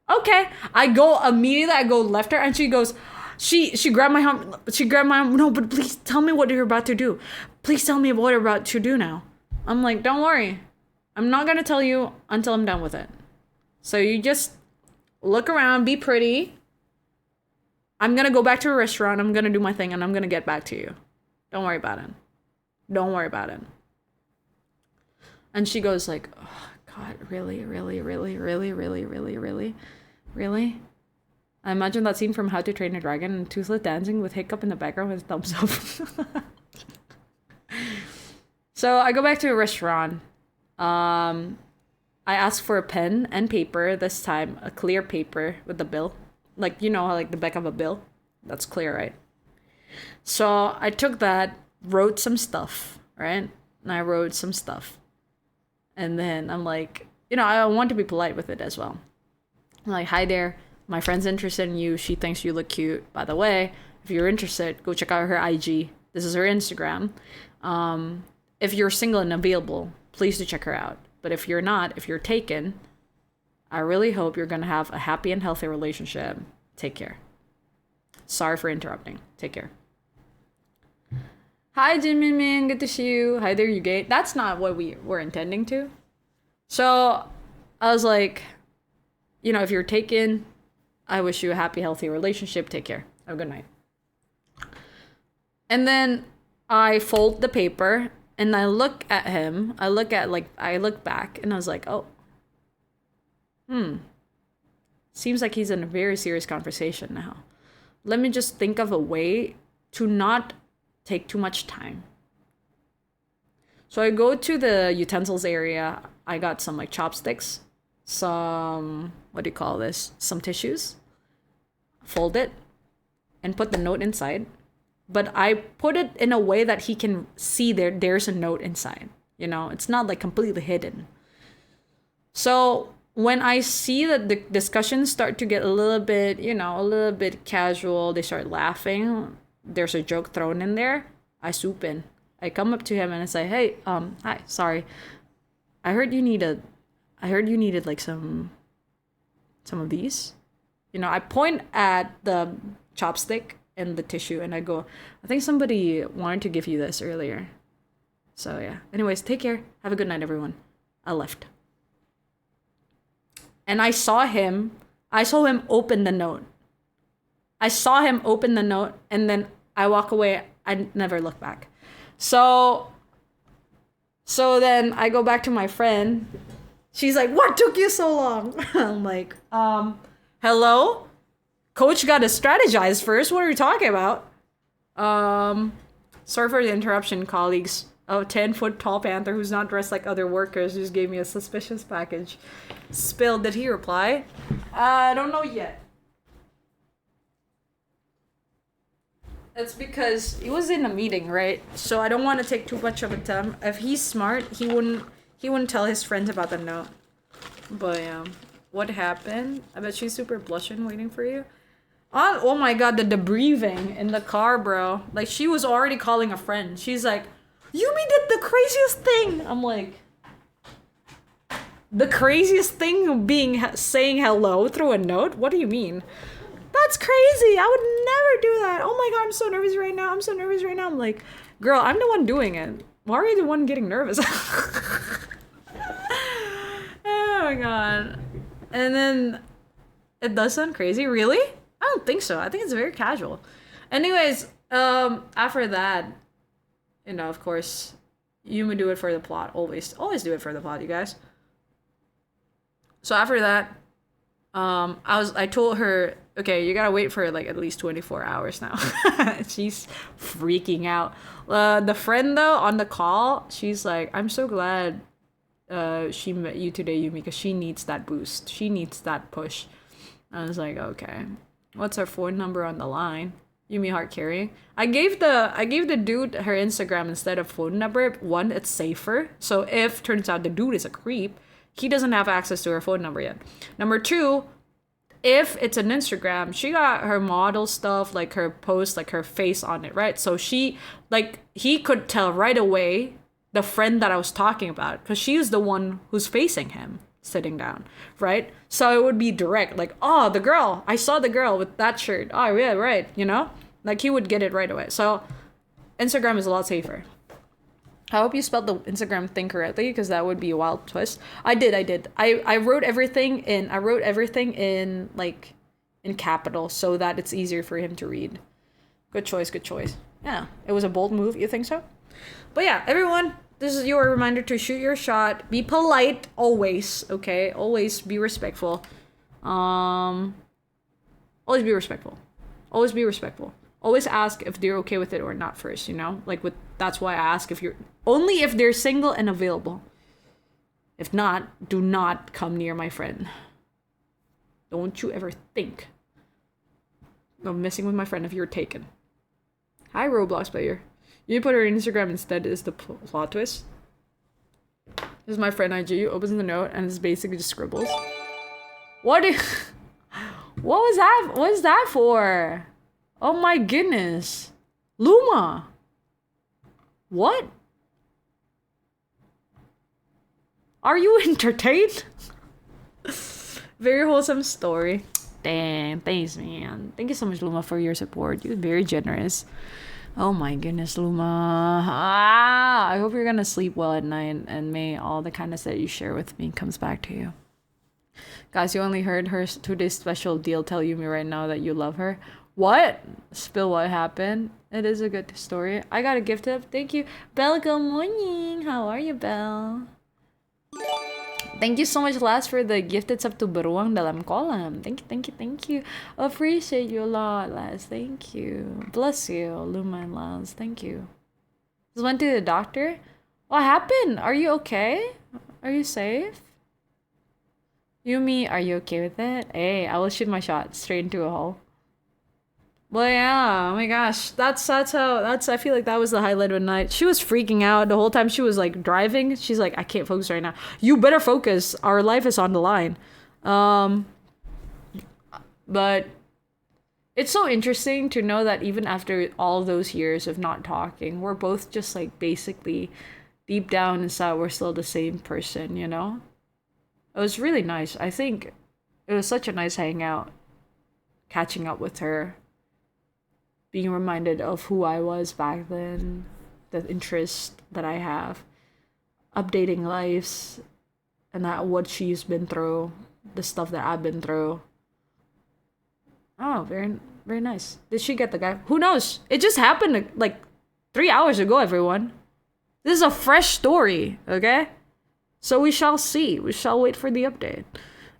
Okay. I go left her and she goes, she grabbed my arm. "No, but please tell me what you're about to do. Please tell me what you're about to do now." I'm like, "Don't worry. I'm not going to tell you until I'm done with it. So you just look around, be pretty. I'm going to go back to a restaurant. I'm going to do my thing and I'm going to get back to you. Don't worry about it. Don't worry about it." And she goes like, "Oh, God, really? I imagine that scene from How to Train a Dragon and Toothless dancing with Hiccup in the background with thumbs up." So I go back to a restaurant. I ask for a pen and paper, this time a clear paper with the bill. Like, you know, like the back of a bill. That's clear, right? So I took that, wrote some stuff, right? And I wrote some stuff. And then I'm like, you know, I want to be polite with it as well. I'm like, "Hi there. My friend's interested in you. She thinks you look cute. By the way, if you're interested, go check out her IG. This is her Instagram. If you're single and available, please do check her out. But if you're not, if you're taken, I really hope you're going to have a happy and healthy relationship. Take care. Sorry for interrupting. Take care." "Hi, Jimin. Good to see you. Hi there, you gay." That's not what we were intending to. So I was like, you know, if you're taken, I wish you a happy, healthy relationship. Take care. Have a good night. And then I fold the paper and I look at him. I look back and I was like, "Oh, seems like he's in a very serious conversation now. Let me just think of a way to not take too much time." So I go to the utensils area. I got some like chopsticks, some, what do you call this? Some tissues. Fold it and put the note inside. But I put it in a way that he can see there's a note inside. You know, it's not like completely hidden. So when I see that the discussions start to get a little bit casual, they start laughing, there's a joke thrown in there, I swoop in. I come up to him and I say, "Hey, hi, sorry. I heard you needed like some of these." You know, I point at the chopstick and the tissue and I go, "I think somebody wanted to give you this earlier." So yeah. Anyways, take care. Have a good night, everyone. I left. And I saw him open the note. And then I walk away. I never look back. So then I go back to my friend. She's like, "What took you so long?" I'm like, hello? Coach got to strategize first. What are you talking about? Sorry for the interruption, colleagues. A 10-foot tall panther who's not dressed like other workers just gave me a suspicious package. Spilled. Did he reply? I don't know yet. That's because he was in a meeting, right? So I don't want to take too much of a time. If he's smart, he wouldn't tell his friends about the note. But yeah, what happened? I bet she's super blushing waiting for you. Oh my god, the debriefing in the car, bro. Like, she was already calling a friend. She's like, "Yumi did the craziest thing." I'm like, The craziest thing being saying hello through a note? What do you mean? That's crazy. I would never do that. Oh my god, I'm so nervous right now. I'm like, girl, I'm the one doing it. Why are you the one getting nervous? Oh my god. And then it does sound crazy. Really? I don't think so. I think it's very casual. Anyways, after that, of course, Yumi do it for the plot. Always do it for the plot, you guys. So after that, I told her, okay, you gotta wait for like at least 24 hours now. She's freaking out. The friend though on the call, she's like, I'm so glad she met you today, Yumi, because she needs that boost. She needs that push. I was like, okay. What's her phone number on the line? Yumi heart carrying. I gave the dude her Instagram instead of phone number. One, it's safer. So if turns out the dude is a creep, he doesn't have access to her phone number yet. Number two, if it's an Instagram, she got her model stuff, like her post, like her face on it, right? So he could tell right away the friend that I was talking about, because she's the one who's facing him sitting down, right? So it would be direct, like, oh, the girl, I saw the girl with that shirt. Oh, yeah, right, Like he would get it right away. So Instagram is a lot safer. I hope you spelled the Instagram thing correctly, because that would be a wild twist. I did. I wrote everything in like in capital so that it's easier for him to read. Good choice. Yeah, it was a bold move. You think so? But yeah, everyone, this is your reminder to shoot your shot. Be polite always, okay? Always be respectful. Always be respectful. Always ask if they're okay with it or not first, that's why I ask if they're single and available. If not, do not come near my friend. Don't you ever think of messing with my friend if you're taken. Hi, Roblox player. You put her Instagram instead is the plot twist. This is my friend IG, opens the note, and it's basically just scribbles. What was that? What is that for? Oh my goodness. Luma. What? Are you entertained? Very wholesome story. Damn, thanks, man. Thank you so much, Luma, for your support. You're very generous. Oh my goodness, Luma. I hope you're gonna sleep well at night, and may all the kindness that you share with me comes back to you. Guys, you only heard her today's special deal tell Yumi right now that you love her. What? Spill what happened. It is a good story. I got a gift tip. Thank you. Belle, good morning. How are you, Belle? Thank you so much, Laz, for the gifted sub to Beruang dalam kolam. Thank you. Appreciate you a lot, Laz. Thank you. Bless you, Luma and Laz. Thank you. Just went to the doctor. What happened? Are you okay? Are you safe? Yumi, are you okay with it? Hey, I will shoot my shot straight into a hole. Well, yeah, oh my gosh, that's I feel like that was the highlight of the night. She was freaking out the whole time she was like driving. She's like, I can't focus right now. You better focus. Our life is on the line. But it's so interesting to know that even after all those years of not talking, we're both just like basically deep down inside, we're still the same person, It was really nice. I think it was such a nice hangout, catching up with her. Being reminded of who I was back then, the interest that I have, updating lives, and that what she's been through, the stuff that I've been through. Oh, very, very nice. Did she get the guy? Who knows? It just happened like 3 hours ago, everyone. This is a fresh story, okay? So we shall see. We shall wait for the update.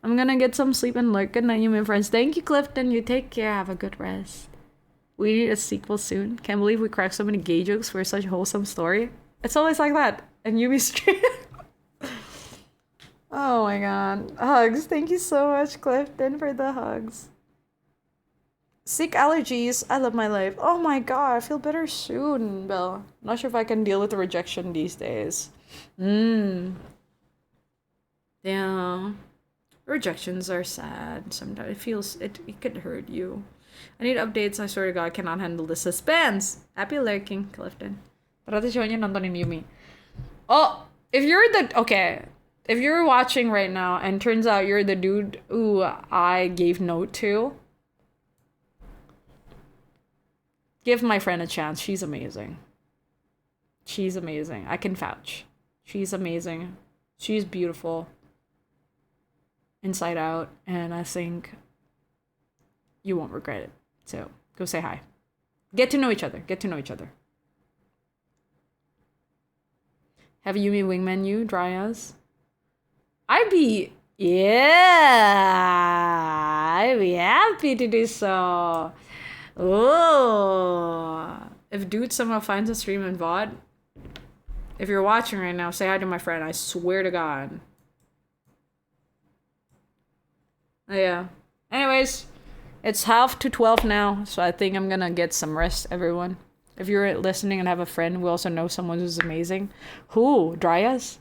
I'm gonna get some sleep and lurk. Good night, you my friends. Thank you, Clifton. You take care. Have a good rest. We need a sequel soon. Can't believe we cracked so many gay jokes for such a wholesome story. It's always like that. And Yumi stream. Oh my god. Hugs. Thank you so much, Clifton, for the hugs. Sick allergies. I love my life. Oh my god. I feel better soon, Belle. Not sure if I can deal with the rejection these days. Damn. Rejections are sad. Sometimes it feels it could hurt you. I need updates. I swear to God, I cannot handle the suspense. Happy lurking, Clifton. Parati siya niya nontonin Yumi. Oh, if you're the... Okay. If you're watching right now and turns out you're the dude who I gave note to, give my friend a chance. She's amazing. She's amazing. I can vouch. She's amazing. She's beautiful. Inside out. And I think you won't regret it. So go say hi. Get to know each other. Get to know each other. Have Yumi wingman you, Dryas? I'd be happy to do so. Oh, if dude somehow finds a stream in VOD, if you're watching right now, say hi to my friend. I swear to God. Yeah. Anyways, it's 11:30 now, so I think I'm gonna get some rest, everyone. If you're listening and have a friend who also knows someone who's amazing, who? Dryas?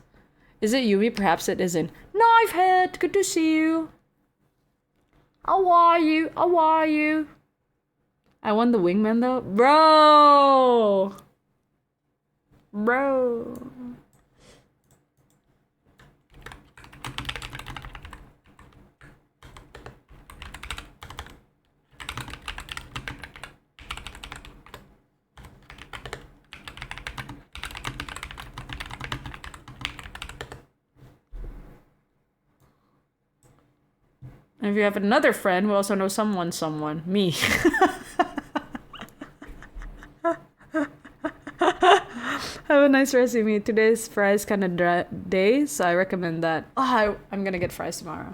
Is it Yumi? Perhaps it isn't. Knifehead, good to see you. How are you? How are you? I won the wingman though. Bro! And if you have another friend who also knows someone, me. Have a nice rest, Yumi. Today's fries kind of day, so I recommend that. Oh, I'm gonna get fries tomorrow.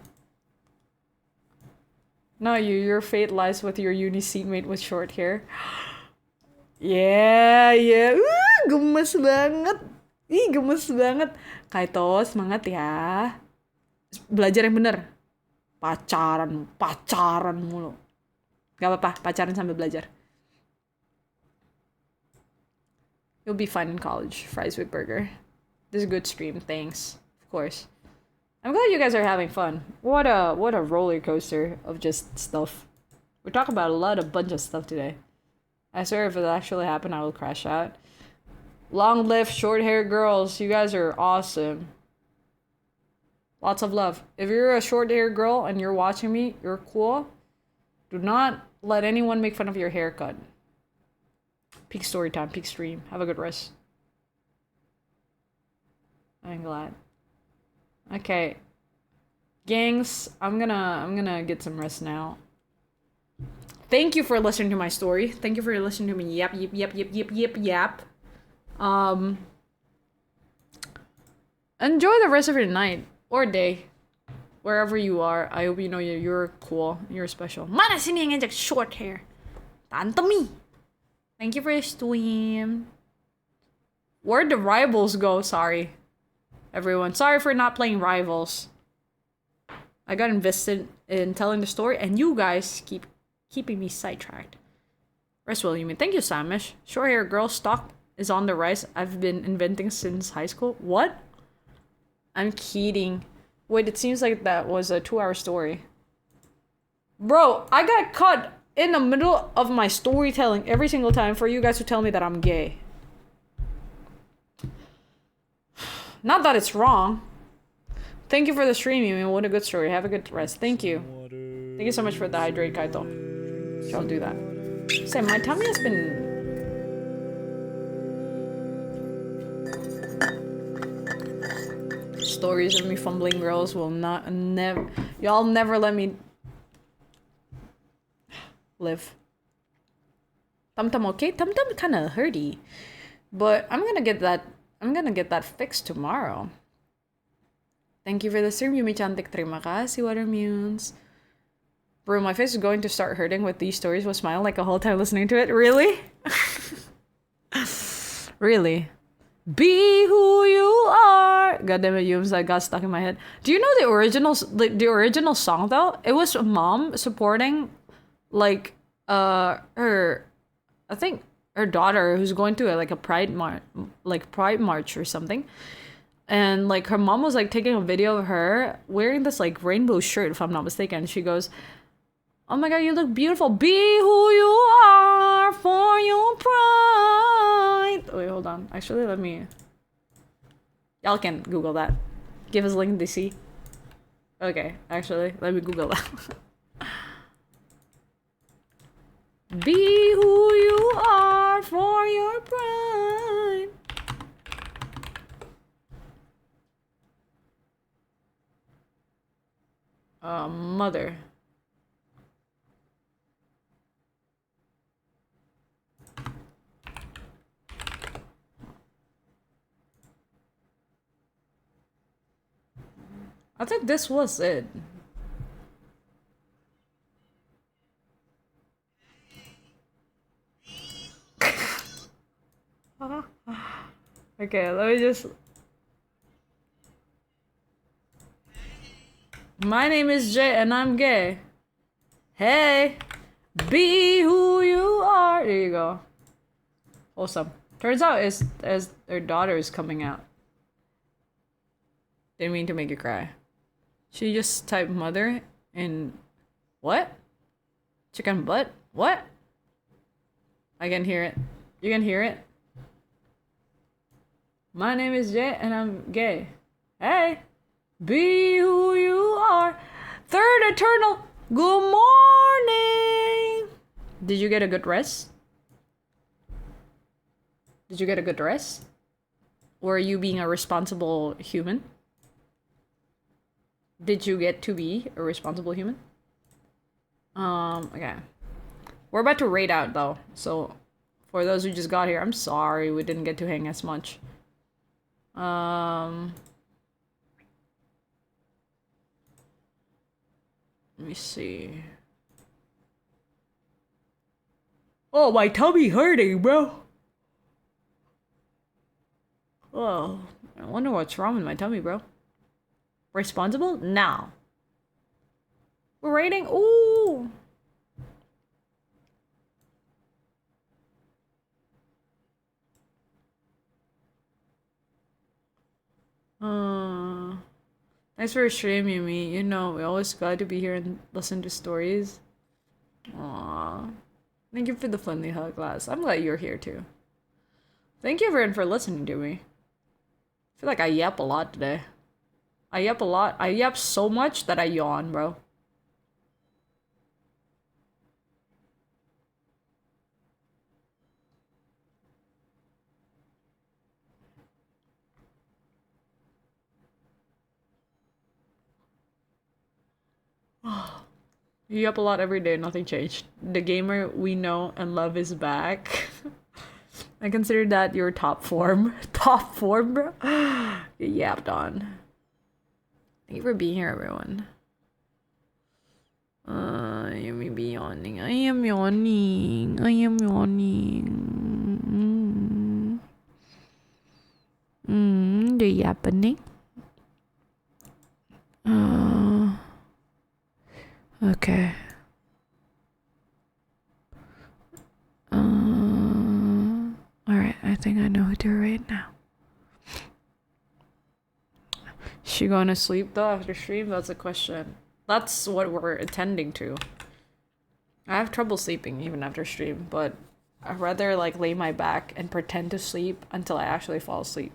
No, your fate lies with your uni seatmate with short hair. Yeah. Gemes banget. Ih, gemes banget. Kaito, semangat ya. Belajar yang bener. Pacaran mulu. Gak apa-apa, pacaran sambil belajar. You'll be fine in college. Fries with burger. This is a good stream, thanks. Of course. I'm glad you guys are having fun. What a roller coaster of just stuff. We're talking about a bunch of stuff today. I swear if it actually happened, I will crash out. Long live short hair girls. You guys are awesome. Lots of love. If you're a short hair girl and you're watching me, you're cool. Do not let anyone make fun of your haircut. Peak story time, peak stream. Have a good rest. I'm glad. Okay. Gangs, I'm gonna get some rest now. Thank you for listening to my story. Thank you for listening to me yap. Enjoy the rest of your night or day. Wherever you are. I hope you know you're cool. You're special. Mana sini yang ngajak short hair? Tante me. Thank you for your stream. Where'd the rivals go? Sorry. Everyone. Sorry for not playing rivals. I got invested in telling the story and you guys keep keeping me sidetracked. Rest well, Yumi. Thank you, Samish. Short hair girl stock is on the rise. I've been inventing since high school. What? I'm kidding. Wait, it seems like that was a 2-hour story. Bro, I got caught in the middle of my storytelling every single time for you guys to tell me that I'm gay. Not that it's wrong. Thank you for the stream, Yumi. What a good story. Have a good rest. Thank you. Thank you so much for the hydrate, Kaito. I'll do that. Say, my tummy has been... Stories of me fumbling girls will y'all never let me live. Tum-tum okay? Tum-tum kinda hurty. But I'm gonna get that fixed tomorrow. Thank you for the stream, Yumi Chantik. Terima kasih, Watermunes. Bro, my face is going to start hurting with these stories. Was smiling like a whole time listening to it. Really? Really? Be who you are. God damn it, Yums, I got stuck in my head. Do you know the original song though? It was a mom supporting like her, I think her daughter who's going to a pride march or something. And like her mom was like taking a video of her wearing this like rainbow shirt, if I'm not mistaken. She goes, "Oh my god, you look beautiful. Be who you are for your pride." Wait, hold on. Actually, let me... Y'all can Google that. Give us a link to see. Okay, actually, let me Google that. Be who you are for your pride. Mother. I think this was it. Okay, let me just... My name is Jay and I'm gay. Hey, be who you are. There you go. Awesome. Turns out as their daughter is coming out. Didn't mean to make you cry. She just typed mother and what? Chicken butt? What? I can hear it. You can hear it. My name is Jay and I'm gay. Hey, be who you are. Third eternal. Good morning. Did you get a good rest? Did you get a good rest? Or are you being a responsible human? Did you get to be a responsible human? Okay. We're about to raid out though. So for those who just got here, I'm sorry we didn't get to hang as much. Let me see. Oh, my tummy hurting, bro. Oh, I wonder what's wrong with my tummy, bro. Responsible? Now. We're raiding? Ooh. Thanks for your stream, Yumi. You know, we always glad to be here and listen to stories. Aww. Thank you for the friendly hug, Glass. I'm glad you're here too. Thank you everyone for listening to me. I feel like I yap a lot today. I yap a lot. I yap so much that I yawn, bro. You yap a lot every day, nothing changed. The gamer we know and love is back. I consider that your top form. Top form, bro? You yapped on. Thank you for being here, everyone. You may be yawning. I am yawning. I am yawning. The yappening. Okay. Alright, I think I know who to right now. She going to sleep though after stream? That's a question. That's what we're intending to. I have trouble sleeping even after stream, but I'd rather like lay my back and pretend to sleep until I actually fall asleep.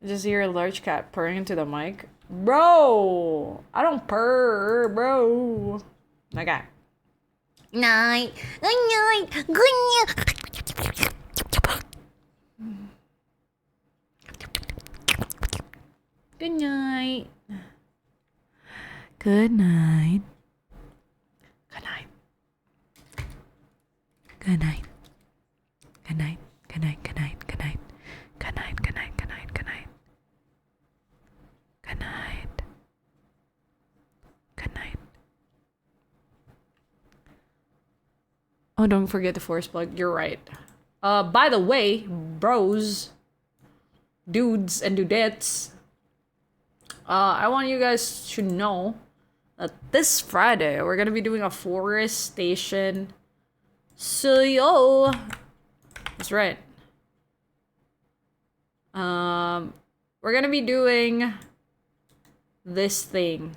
Just hear a large cat purring into the mic. Bro! I don't purr, bro. Okay. Night. Good night. Good night. Good night. Good night. Good night. Good night. Good night. Good night. Good night. Good night. Good night. Good night. Good night. Good night. Good night. Good night. Oh, don't forget the force plug. You're right. By the way, bros, dudes, and dudettes, I want you guys to know that this Friday we're gonna be doing a forestation. So yo, that's right. We're gonna be doing this thing.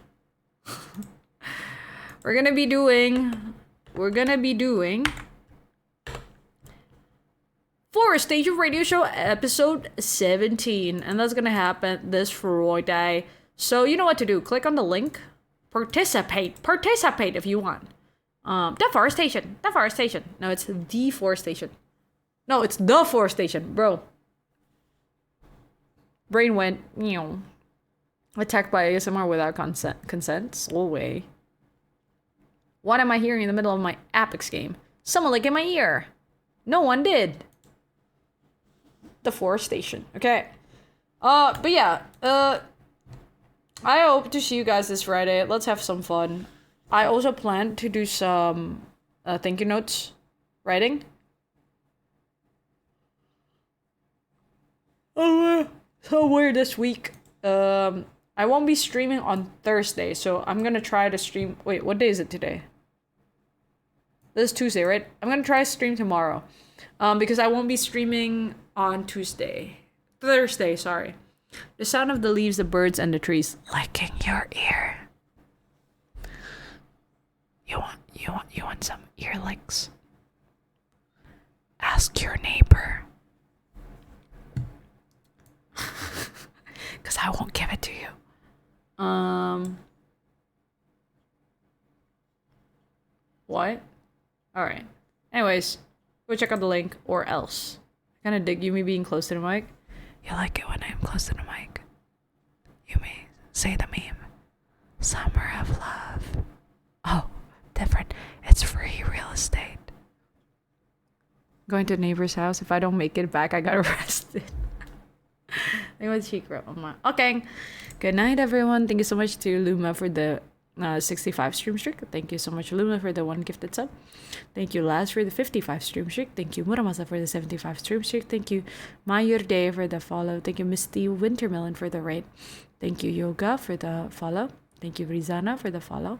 We're gonna be doing Forestation Radio Show episode 17. And that's gonna happen this Friday. So you know what to do. Click on the link. Participate if you want. Deforestation. No, it's deforestation. No, it's the forestation, bro. Brain went, attacked by ASMR without consent. Slow way. What am I hearing in the middle of my Apex game? Someone like in my ear. No one did. Deforestation. Okay. But yeah. I hope to see you guys this Friday. Let's have some fun. I also plan to do some thank you notes writing. Somewhere this week. I won't be streaming on Thursday, so I'm gonna try to stream. Wait, what day is it today? This is Tuesday, right? I'm gonna try to stream tomorrow. Because I won't be streaming on Thursday, sorry. The sound of the leaves, the birds, and the trees licking your ear. You want some ear licks? Ask your neighbor. Cause I won't give it to you. What? Alright. Anyways, go check out the link or else. I kinda dig Yumi being close to the mic. You like it when I'm close to the mic. Yumi, say the meme. Summer of love. Oh, different. It's free real estate. Going to a neighbor's house. If I don't make it back, I got arrested. I was cheek rub on my. Okay. Good night, everyone. Thank you so much to Luma for the 65 stream streak. Thank you so much, Luma, for the 1 gifted sub. Thank you, Laz, for the 55 stream streak. Thank you, Muramasa, for the 75 stream streak. Thank you, Mayurde, for the follow. Thank you, Misty Wintermelon, for the raid. Thank you, Yoga, for the follow. Thank you, Rizana, for the follow.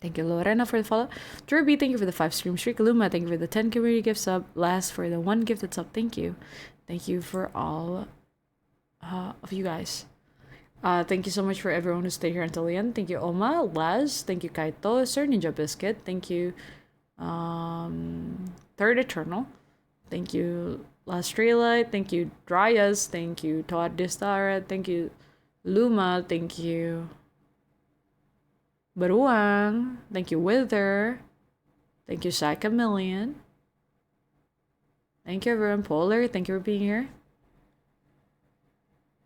Thank you, Lorena, for the follow. Derby, thank you for the 5 stream streak. Luma, thank you for the 10 community gift sub. Laz, for the 1 gifted sub. Thank you. Thank you for all of you guys. Thank you so much for everyone who stayed here until the end. Thank you, Oma, Laz. Thank you, Kaito, Sir Ninja Biscuit. Thank you, Third Eternal. Thank you, Lastrela. Thank you, Dryas. Thank you, Todd Distara. Thank you, Luma. Thank you, Baruang. Thank you, Wither. Thank you, Psychamillion. Thank you, everyone. Polar, thank you for being here.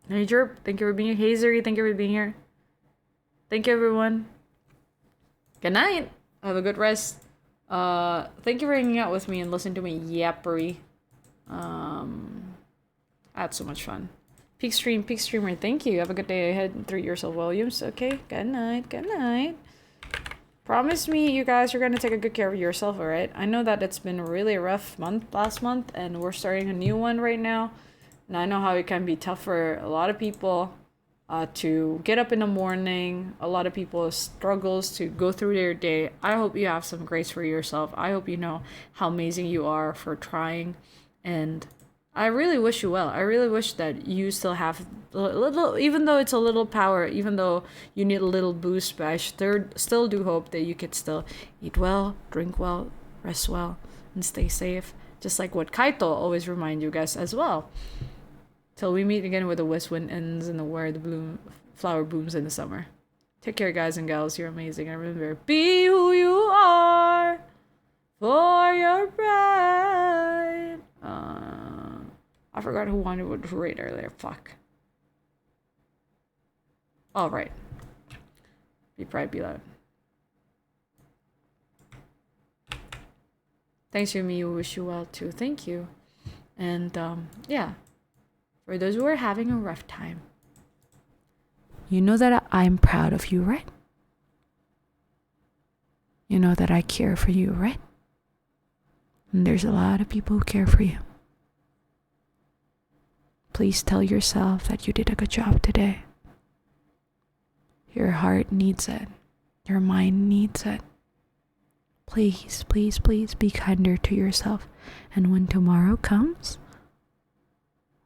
Hey, Jerp, thank you for being here. Hazery, thank you for being here. Thank you, everyone. Good night. Have a good rest. Thank you for hanging out with me and listening to me yappery. I had so much fun. Peak streamer, thank you. Have a good day ahead. 3 years old Williams. Okay, good night. Promise me you guys are gonna take a good care of yourself, alright? I know that it's been a really rough last month, and we're starting a new one right now. And I know how it can be tough for a lot of people to get up in the morning. A lot of people struggles to go through their day. I hope you have some grace for yourself. I hope you know how amazing you are for trying. And I really wish you well. I really wish that you still have a little, even though it's a little power, even though you need a little boost, but I still do hope that you could still eat well, drink well, rest well, and stay safe. Just like what Kaito always remind you guys as well. Till we meet again where the west wind ends and where the flower blooms in the summer. Take care, guys and gals. You're amazing. And remember, be who you are for your pride. I forgot who wanted to rate earlier. Fuck. All right. Be proud, be loud. Thanks, Yumi. We wish you well too. Thank you. And yeah. For those who are having a rough time, you know that I'm proud of you, right? You know that I care for you, right? And there's a lot of people who care for you. Please tell yourself that you did a good job today. Your heart needs it. Your mind needs it. Please, please, please be kinder to yourself. And when tomorrow comes,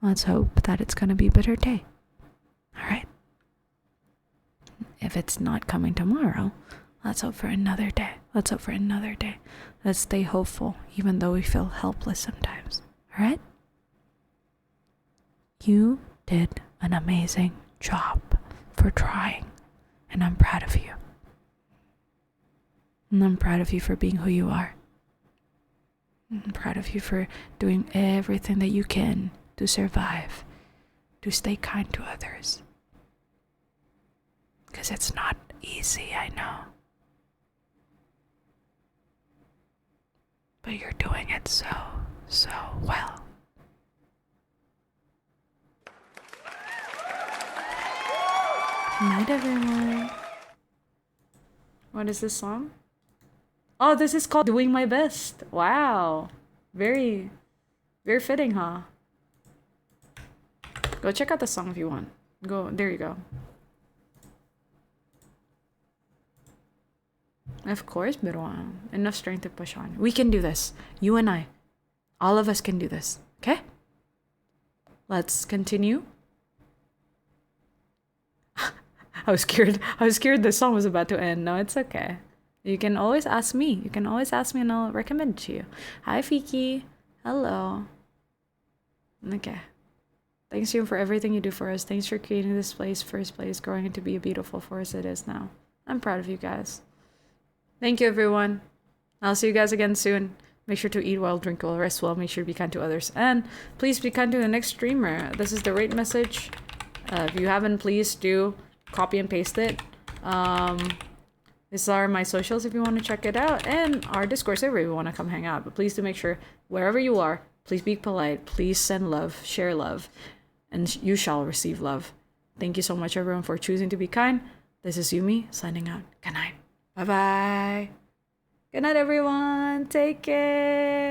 let's hope that it's going to be a better day. Alright? If it's not coming tomorrow, let's hope for another day. Let's hope for another day. Let's stay hopeful, even though we feel helpless sometimes. Alright? You did an amazing job for trying, and I'm proud of you. And I'm proud of you for being who you are. I'm proud of you for doing everything that you can to survive, to stay kind to others. Because it's not easy, I know. But you're doing it so well. Good night, everyone. What is this song? Oh, this is called Doing My Best. Wow. Very fitting, huh? Go check out the song if you want. Go, there you go. Of course, Birwan. Enough strength to push on. We can do this. You and I. All of us can do this. Okay? Let's continue. I was scared. I was scared the song was about to end. No, it's okay. You can always ask me. You can always ask me and I'll recommend it to you. Hi, Fiki. Hello. Okay. Thanks you for everything you do for us. Thanks for creating this place, first place, growing it to be a beautiful force it is now. I'm proud of you guys. Thank you, everyone. I'll see you guys again soon. Make sure to eat well, drink well, rest well. Make sure to be kind to others. And please be kind to the next streamer. This is the rate message. If you haven't, please do copy and paste it. These are my socials if you want to check it out. And our Discord server if you want to come hang out. But please do make sure, wherever you are, please be polite. Please send love, share love. And you shall receive love. Thank you so much, everyone, for choosing to be kind. This is Yumi, signing out. Good night. Bye-bye. Good night, everyone. Take care.